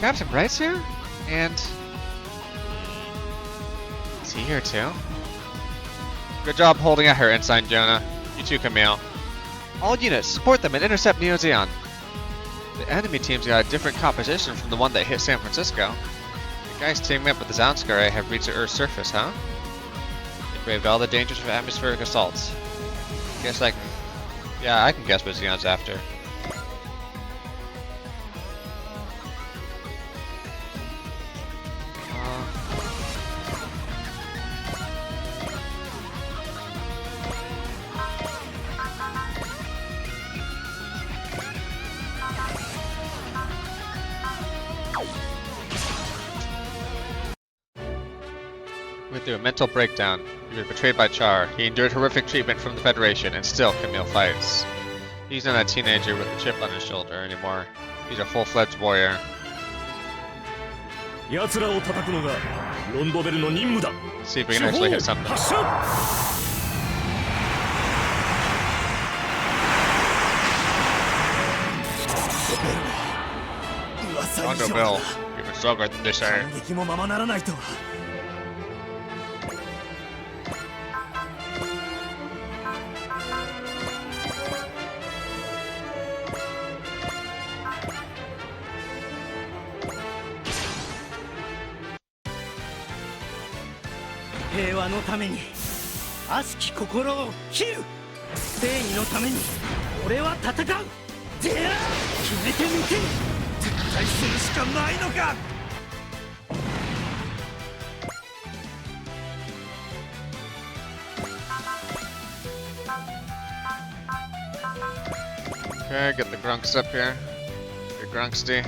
Captain Bright's here? And... is he here too? Good job holding at her, Ensign Jonah. You too, Camille. All units, support them and intercept Neo Zeon. The enemy team's got a different composition from the one that hit San Francisco. The guys teaming up with the Zaunskare have reached the Earth's surface, huh? They braved all the dangers of atmospheric assaults. Guess I can... yeah, I can guess what Zeon's after. Went through a mental breakdown. He was betrayed by Char. He endured horrific treatment from the Federation, and still Camille fights. He's not a teenager with a chip on his shoulder anymore. He's a full-fledged warrior. 奴らを叩くのがロンドベルの任務だ。 See if we can actually hit something. 発射。 Rondo Bill, even stronger than this iron. 撃もままならないとは。平和のために悪しき心を切る。正義のために俺は戦う。でや決めてみて。撤退するしかないのか。 Okay, get the grunks up here. Get grunksty.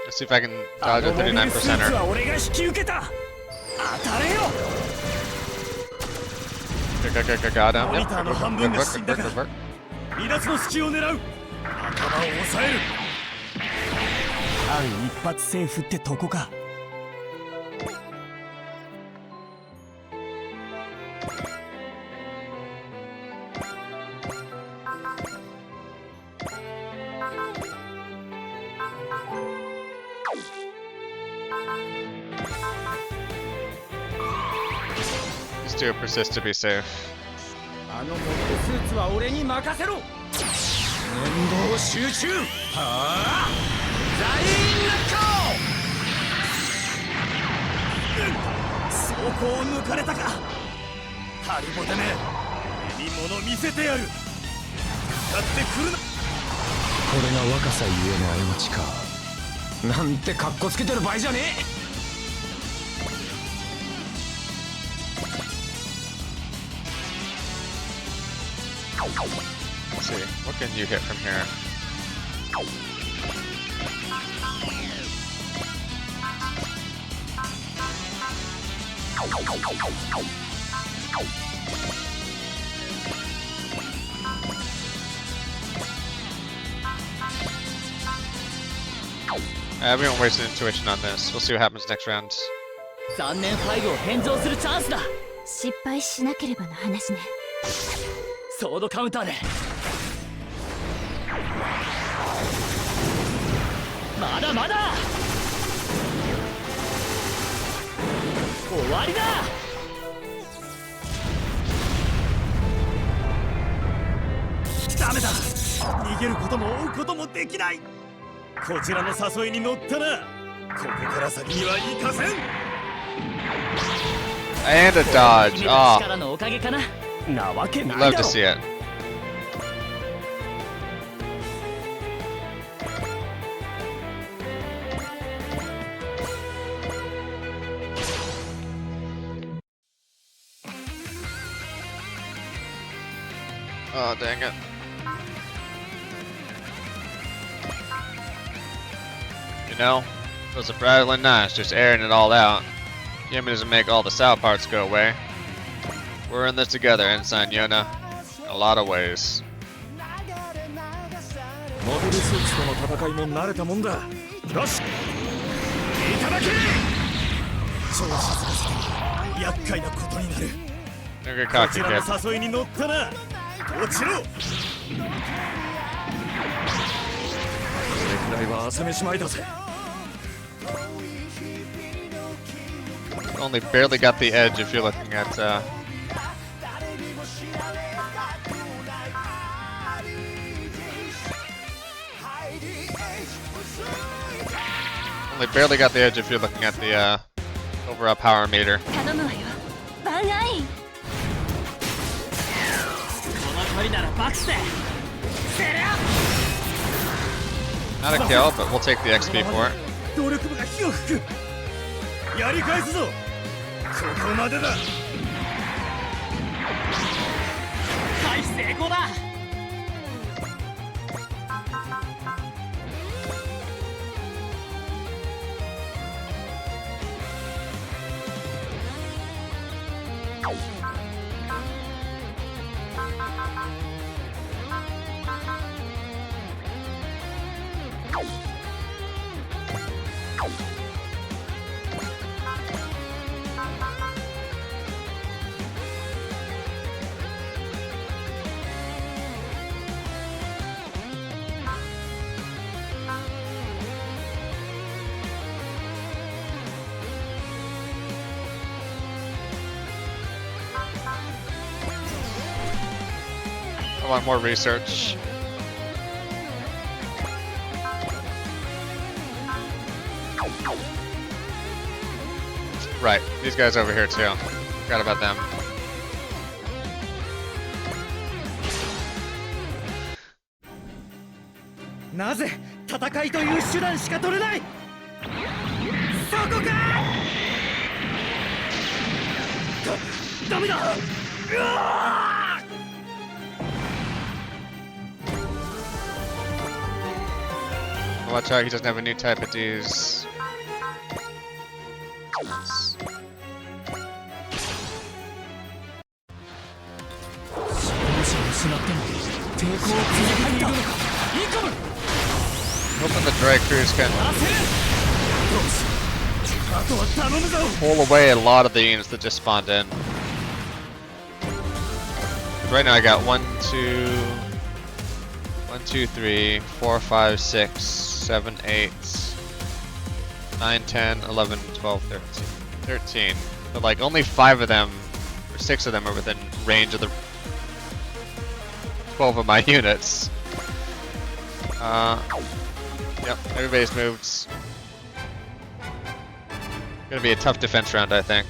Let's see if I can dodge a 39%er. 俺が引き受けた。当たれよ。 Got him. モニターの半分が死んだから。離脱の隙を狙う。頭を押さえる。間一髪セーフってとこか。do persist to be safe. あのモビルスーツは俺に任せろ。念動集中。はあ。ザインナッ装甲を抜かれたか。ハリボテめ、目に物見せてやる。使ってくるな。これが若さゆえの過ちか。なんてカッコつけてる場合じゃねえ。Let's see, what can you hit from here? We won't waste an intuition on this. We'll see what happens next round. 残念ファイルを返上するチャンスだ。失敗しなければの話ね。ソードカウンターでまだまだ終わりだ。ダメだ。逃げることも追うこともできない。こちらの誘いに乗ったな。ここから先には行かせん。 And a dodge. Oh, 力のおかげかな。なわけない love だ to ろ。 see it. Oh, dang it. You know, those are rattling knives, just airing it all out. Yumi doesn't make all the sour parts go away. We're in this together, Ensign Yona. In a lot of ways. モビルスーツとの戦いも慣れたもんだ。よし、いただけ。調子づかせて厄介なことになる。 Don't get こ cocky, ちら kid. の誘いに乗ったな。落ちろ。これくらいは朝飯前だぜ。 Only barely got the edge if you're looking at, only barely got the edge if you're looking at the, overall power meter. 頼むわよ。番外。この距離ならバクしてセレア。 Not a kill, but we'll take the XP for it. 動力部が火を吹く。やり返すぞ。ここまでだ。回避成功だ。 I want more research. Right, these guys over here too. Forgot about them. なぜ戦いという手段しか取れない。そこか。ダメだ。うわー。 Watch out, he doesn't have a new type of D's. Hoping the drag crews can pull away a lot of the units that just spawned in. Right now I got 1, 2, 3, 4, 5, 6, 7, 8, 9, 10, 11, 12, 13. But like only 5 of them are 6 of them are within range of the 12 of my units. Yep, everybody's moved. Gonna be a tough defense round, I think.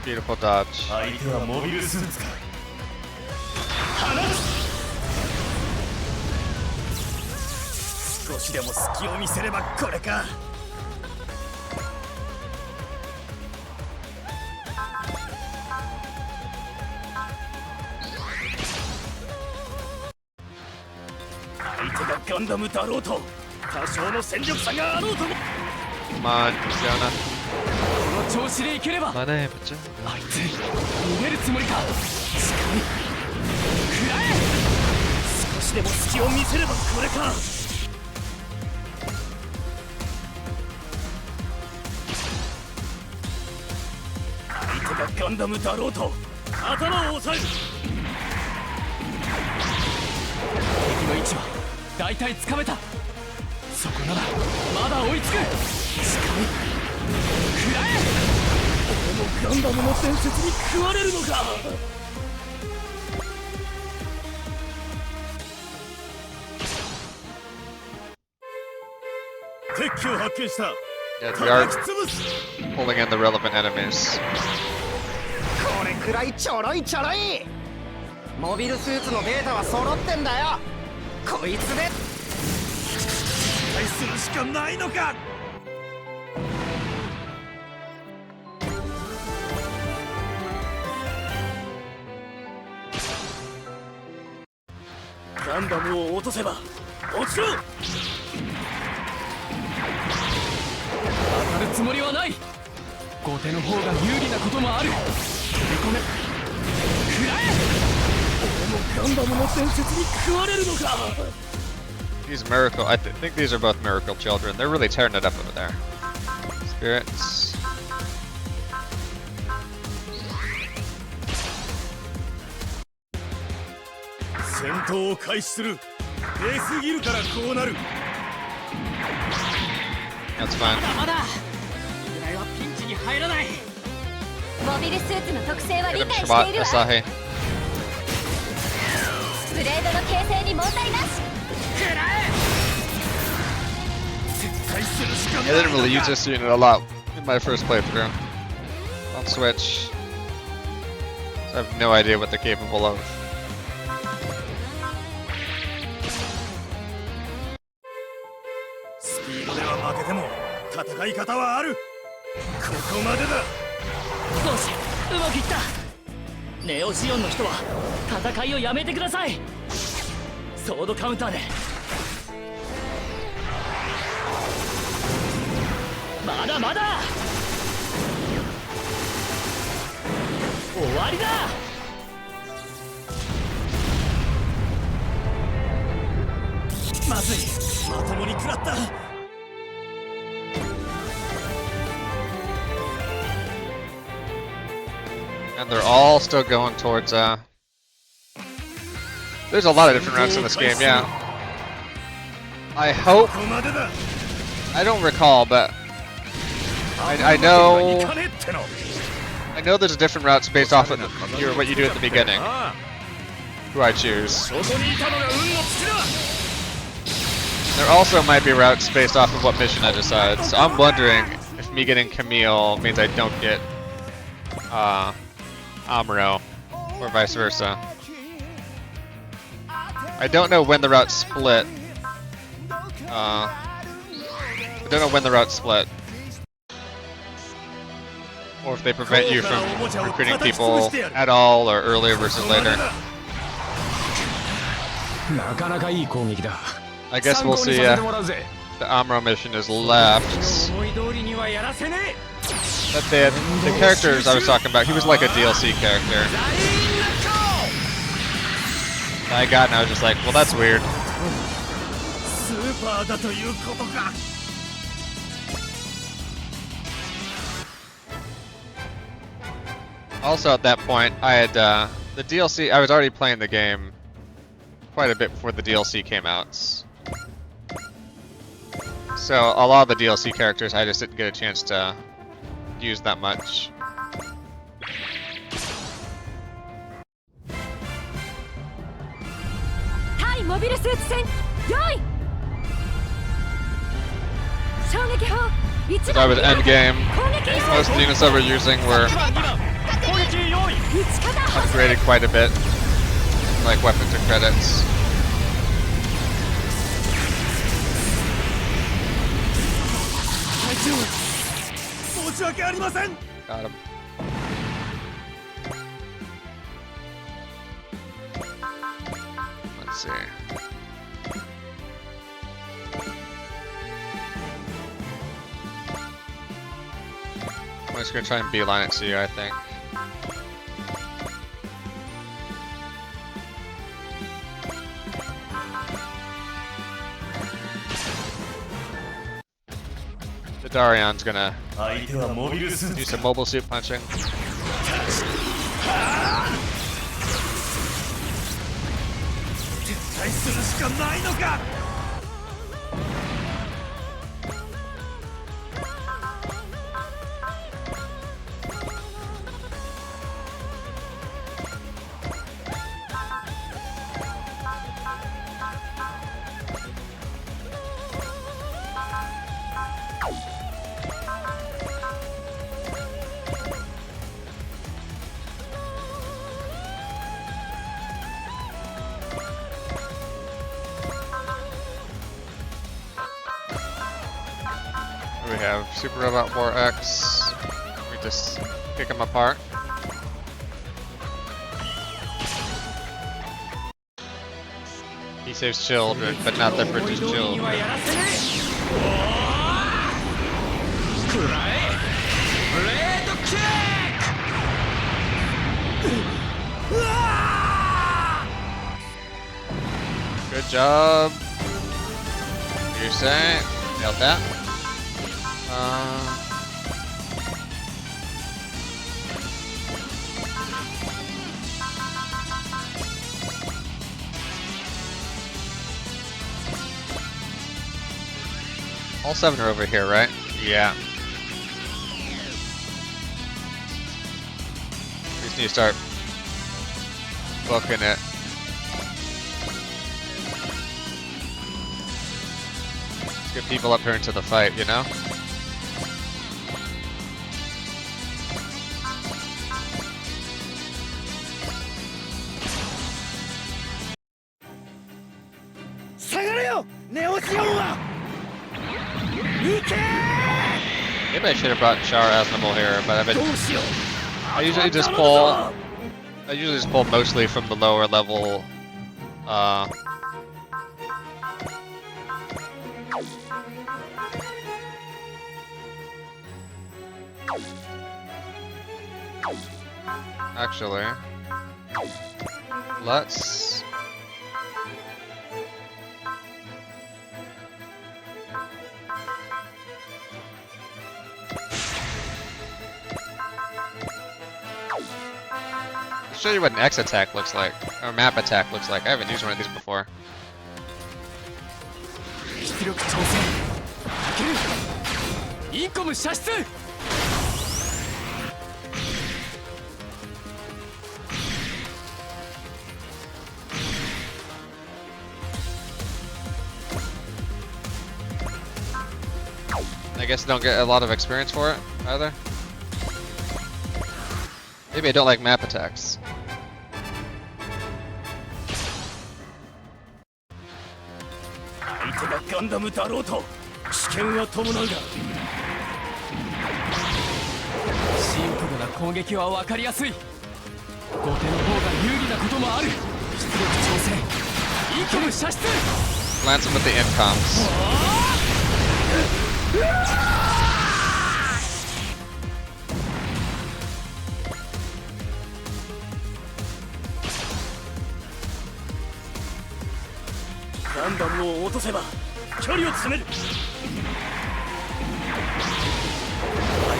Beautiful dodge. 少しでも隙を見せればこれか。相手がガンダムだろうと多少の戦力差があろうとも。 Come on, Jonah. この調子でいければ My name is Jonah. あいつ逃げるつもりか。しかに食らえ。少しでも隙を見せればこれか。相手がガンダムだろうと頭を押さえる。敵の位置は大体つかめた。そこならまだ追いつく。しかに食らえ。俺もガンダムの伝説に食われるのか。敵機を発見した。 Yeah, we are pulling in the relevant enemies. これくらいちょろいちょろい。モビルスーツのデータは揃ってんだよ。こいつで対するしかないのか。ガンダムを落とせば落ちろ。当たるつもりはない。後手の方が有利なこともある。飛び込め。食らえ。俺もガンダムの伝説に食われるのか。 These miracle, I think these are both miracle children. They're really tearing it up over there. Spirits. 戦闘を開始する。出すぎるからこうなる。 That's fine. まだぐらいはピンチに入らない。モビルスーツの特性は Get 理 him, 解してい Shabbat, るわ。 Asahi. ブレードの形成に問題なし。食らえ。絶対するしか I ない didn't really use this unit a lot in my first playthrough. On Switch. So I have no idea what they're capable of. スピードでは負けても戦い方はある。ここまでだ。よし、うまくいった。ネオジオンの人は戦いをやめてください。ソードカウンターで。まだまだ終わりだ。まずい、まともに食らった。 And they're all still going towards, there's a lot of different routes in this game, yeah. I hope, ここまでだ。 I don't recall, but I know there's different routes based off of what you do at the beginning. Who I choose. そこにいたのが運の尽きだ。 There also might be routes based off of what mission I decide. So I'm wondering if me getting Camille means I don't get Amuro, or vice versa. I don't know when the routes split. I don't know when the routes split. Or if they prevent you from recruiting people at all or earlier versus later. なかなかいい攻撃だ。 I guess we'll see. The Amuro mission is left. 思い通りにはやらせねえ。 But the characters I was talking about, he was like a DLC character. I got, and I was just like, well, that's weird. スーパーだということか。 Also, at that point, I had the DLC, I was already playing the game quite a bit before the DLC came out. So a lot of the DLC characters I just didn't get a chance to use that much. Hi, モビルスーツ戦用意衝撃砲 So I was endgame. Most units I were using were upgraded quite a bit, like weapons and credits. Got him. Let's see. I'm just gonna try and beeline it to you, I think. The Darion's gonna do some mobile suit punching. We have Super Robot 4X. We just pick them apart. He saves children, but not the British children. Good job. You're saying? Nailed that. All 7 are over here, right? Yeah. We just need to start booking it. Let's get people up here into the fight, you know? Maybe I should have brought Char Aznable here, but I usually just pull mostly from the lower level actually, let's show you what an X attack looks like, or map attack looks like. I haven't used one of these before. I guess I don't get a lot of experience for it either. Maybe I don't like map attacks. Lance him with the incoms. ガンダムを落とせば距離を詰める。耐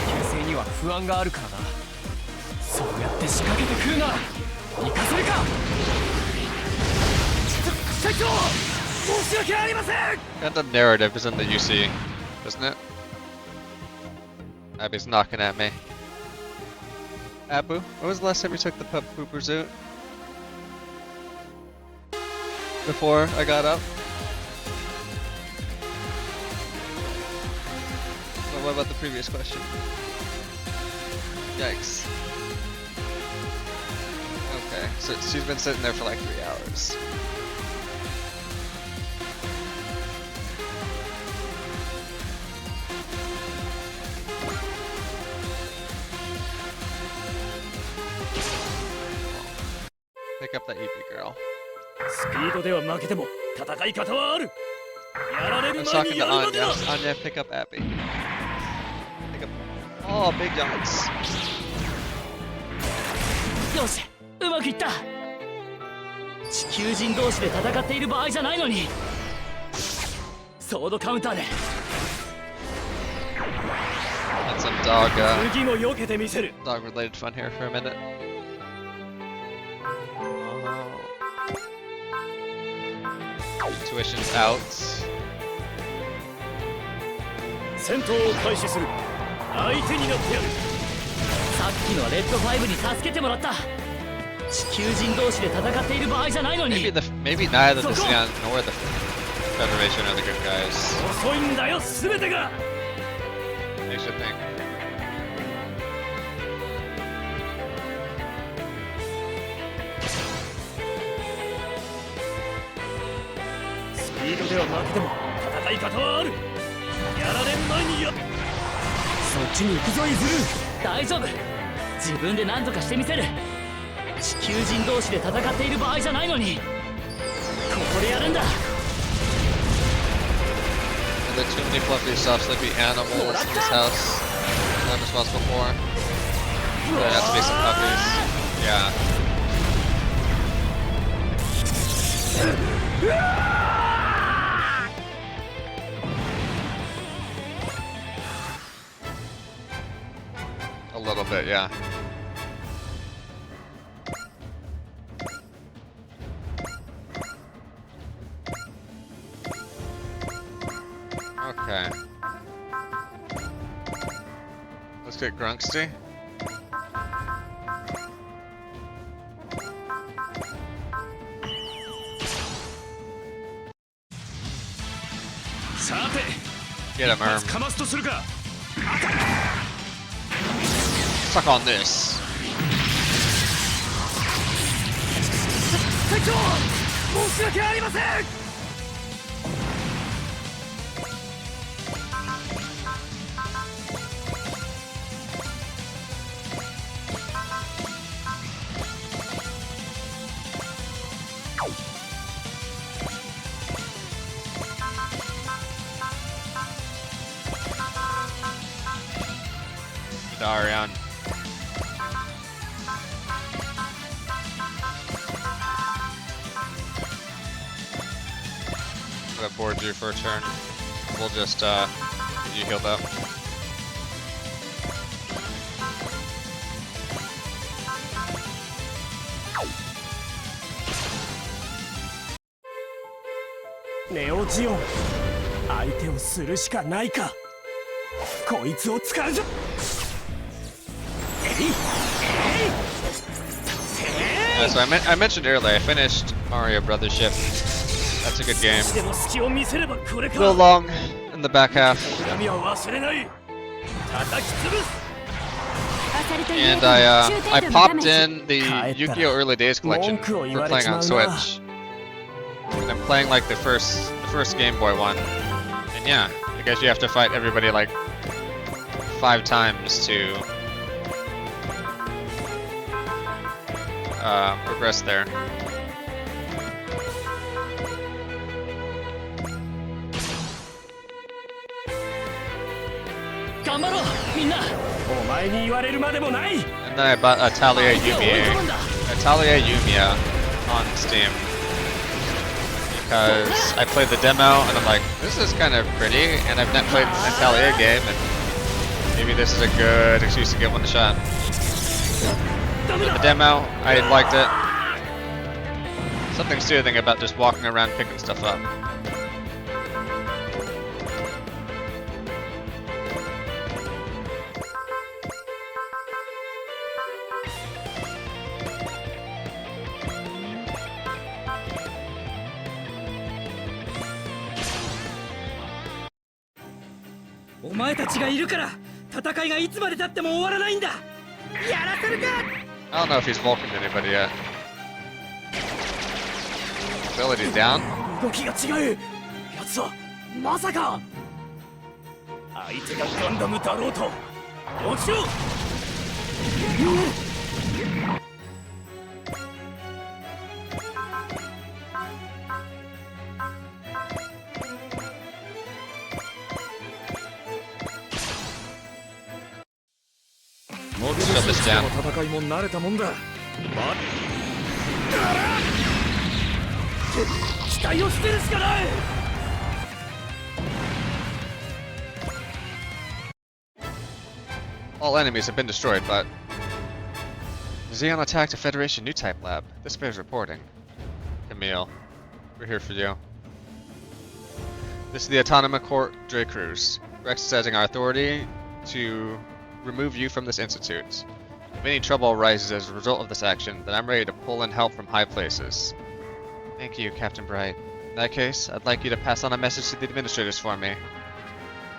久性には不安があるからな。そうやって仕掛けてくるな。行かせるか。隊長、申し訳ありません。 And the narrative is in the UC, isn't it? Abby's knocking at me. Abu, when was the last time you took the pup poopers out? Before I got up? Well, what about the previous question? Yikes. Okay, so she's been sitting there for like 3 hours. Pick up that EP girl. スピードでは負けても戦い方はある。やられ I る was 前 talking に to やるまで Anya. だ。 Anya, pick up Abby. Pick up. Oh, big jumps. よし、うまくいった。地球人同士で戦っている場合じゃないのに。ソードカウンターで And some dog, 次も避けてみせる。 dog-related fun here for a minute. Tuition's out. 戦闘を開始する。相手になってやる。さっきのレッド5に助けてもらった。地球人同士で戦っている場合じゃないのに。 Maybe neither the Xi'an nor the Federation are the good guys. 遅いんだよ、すべてが。 They should think. スピードでは負けても戦い方はある。やられる前にや。そっちに行くぞイズル。大丈夫。自分で何とかしてみせる。地球人同士で戦っている場合じゃないのに。ここでやるんだ。 Are there too many fluffy, soft, sleepy animals in this house that I'm responsible for? There has to be some puppies. Yeah. A little bit, yeah. Okay. Let's get Grunksty. さて、 Get him, ま Erm. ずかますとするか。 Suck on this. 隊長、申し訳ありません。 Darian. I'm gonna board you for a turn. We'll just get you healed up. Neo Geon、相手をするしかないか。こいつを使うぞ。 So I mentioned earlier, I finished Mario Brothership. That's a good game. でも隙を見せればこれ A か。 little long in the back half. 恨みは忘れない。叩き潰す。 And I popped in the Yu-Gi-Oh! Early Days collection for playing on Switch. And I'm playing like the first Game Boy one. And yeah, I guess you have to fight everybody like 5 times to progress there. And then I bought Atelier Yumiya on Steam because I played the demo and I'm like, this is kind of pretty, and I've not played an Atelier game, and maybe this is a good excuse to get one shot. The demo, I liked it. Something soothing about just walking around picking stuff up.お前たちがいるから戦いがいつまで経っても終わらないんだ。やらせるか。 I don't know if he's Vulcan to anybody yet. Ability down? 動きが違う。奴はまさか相手がガンダムだろうと落ちろ。モビルスーツの戦いも慣れたもんだ。期待を捨てるしかない。 All enemies have been destroyed, but Xeon attacked a Federation new type lab. This bears reporting. Camille, we're here for you. This is the Autonomous Court Dre Cruz. We're exercising our authority to remove you from this institute. If any trouble arises as a result of this action, then I'm ready to pull in help from high places. Thank you, Captain Bright. In that case, I'd like you to pass on a message to the administrators for me.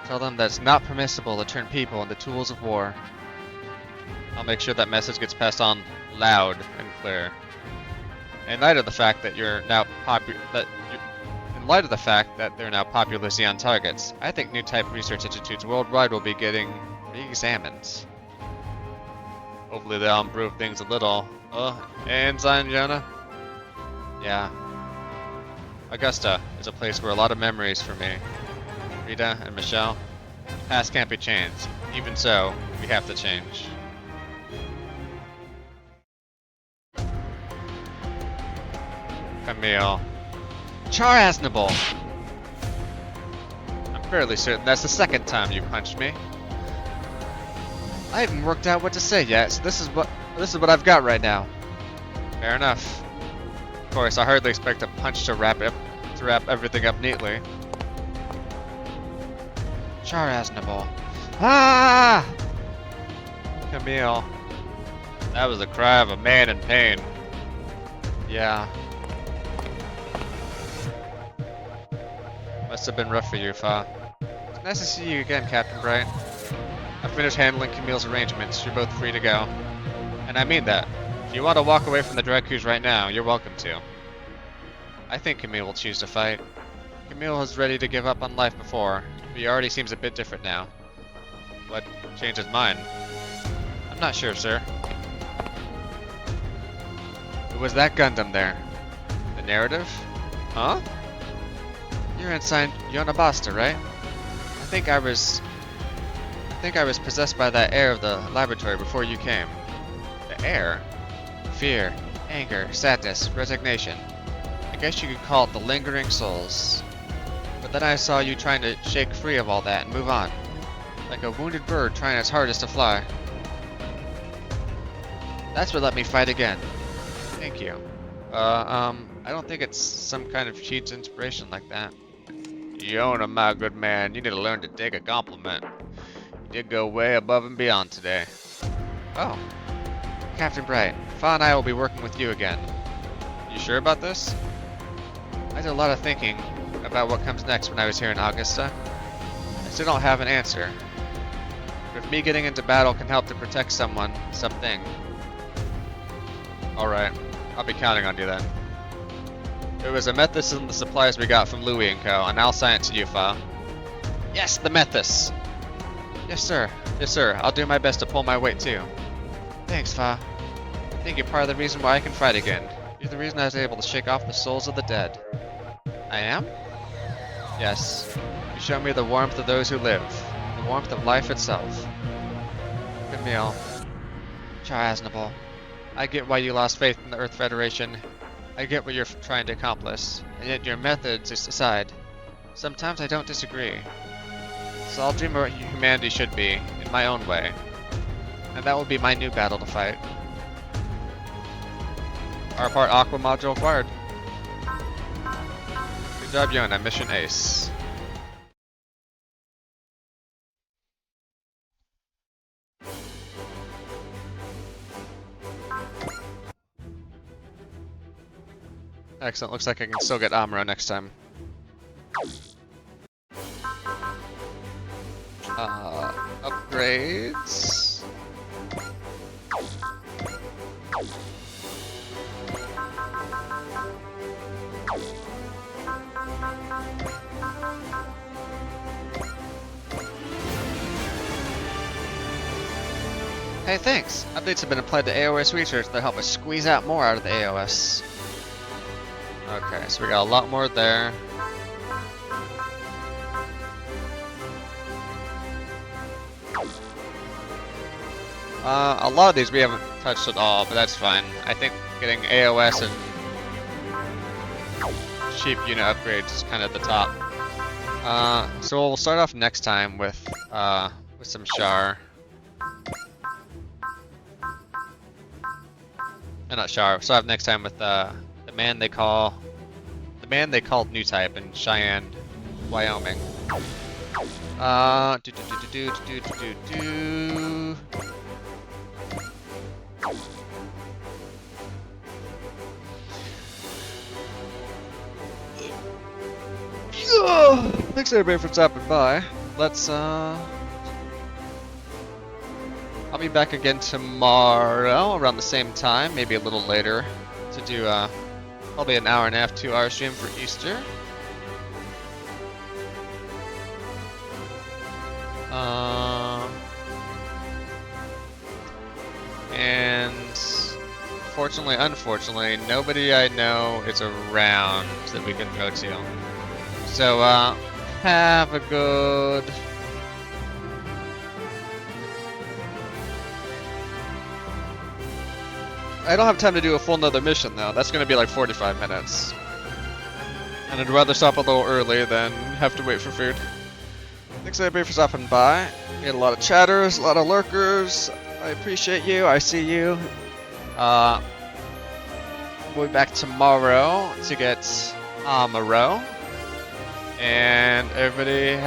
Tell them that it's not permissible to turn people into tools of war. I'll make sure that message gets passed on loud and clear. In light of the fact that they're now popular Xeon targets, I think new type research institutes worldwide will be getting re-examined. Hopefully they'll improve things a little. And Zion Jonah? Yeah. Augusta is a place where a lot of memories for me. Rita and Michelle, the past can't be changed. Even so, we have to change. Camille. Char-Aznable! I'm fairly certain that's the second time you punched me. I haven't worked out what to say yet, so this is what I've got right now. Fair enough. Of course, I hardly expect a punch to wrap everything up neatly. Char-Aznable. Ah! Camille. That was the cry of a man in pain. Yeah. Must have been rough for you, Fa. It's nice to see you again, Captain Bright. I finished handling Camille's arrangements. You're both free to go. And I mean that. If you want to walk away from the Dracus right now, you're welcome to. I think Camille will choose to fight. Camille was ready to give up on life before, but he already seems a bit different now. What changed his mind? I'm not sure, sir. It was that Gundam there. The narrative? Huh? You're inside Yonabasta, right? I think I was possessed by that air of the laboratory before you came. The air? Fear, anger, sadness, resignation. I guess you could call it the lingering souls. But then I saw you trying to shake free of all that and move on. Like a wounded bird trying its hardest to fly. That's what let me fight again. Thank you. I don't think it's some kind of cheat's inspiration like that. Yona, my good man, you need to learn to take a compliment. You did go way above and beyond today. Oh. Captain Bright, Fa and I will be working with you again. You sure about this? I did a lot of thinking about what comes next when I was here in Augusta. I still don't have an answer. But if me getting into battle can help to protect someone, something. Alright, I'll be counting on you then. It was a Methus and the supplies we got from Louis & Co. and I'll sign it to you, Fa. Yes, the Methus! Yes, sir. Yes, sir. I'll do my best to pull my weight, too. Thanks, Fa. I think you're part of the reason why I can fight again. You're the reason I was able to shake off the souls of the dead. I am? Yes. You show me the warmth of those who live. The warmth of life itself. Camille. Char-Aznable. I get why you lost faith in the Earth Federation. I get what you're trying to accomplish. And yet your methods aside. Sometimes I don't disagree. So I'll dream of what humanity should be, in my own way. And that will be my new battle to fight. Our part Aqua module acquired. Good job, Yona. Mission ace. Excellent. Looks like I can still get Amuro next time. Upgrades. Hey, thanks! Updates have been applied to AOS research that help us squeeze out more out of the AOS. Okay, so we got a lot more there. A lot of these we haven't touched at all, but that's fine. I think getting AOS and cheap unit upgrades is kind of at the top. So we'll start off next time with some Char. Not Char. We'll start off next time with the man they called New Type in Cheyenne, Wyoming. Thanks everybody for stopping by. Let's I'll be back again tomorrow around the same time, maybe a little later, to do probably an hour and a half, 2 hour stream for Easter. And fortunately, unfortunately, nobody I know is around that we can go to. So, have a good... I don't have time to do a full another mission though. That's gonna be like 45 minutes. And I'd rather stop a little early than have to wait for food. Thanks everybody for stopping by. We had a lot of chatters, a lot of lurkers. I appreciate you, I see you. We'll be back tomorrow to get Amuro. And everybody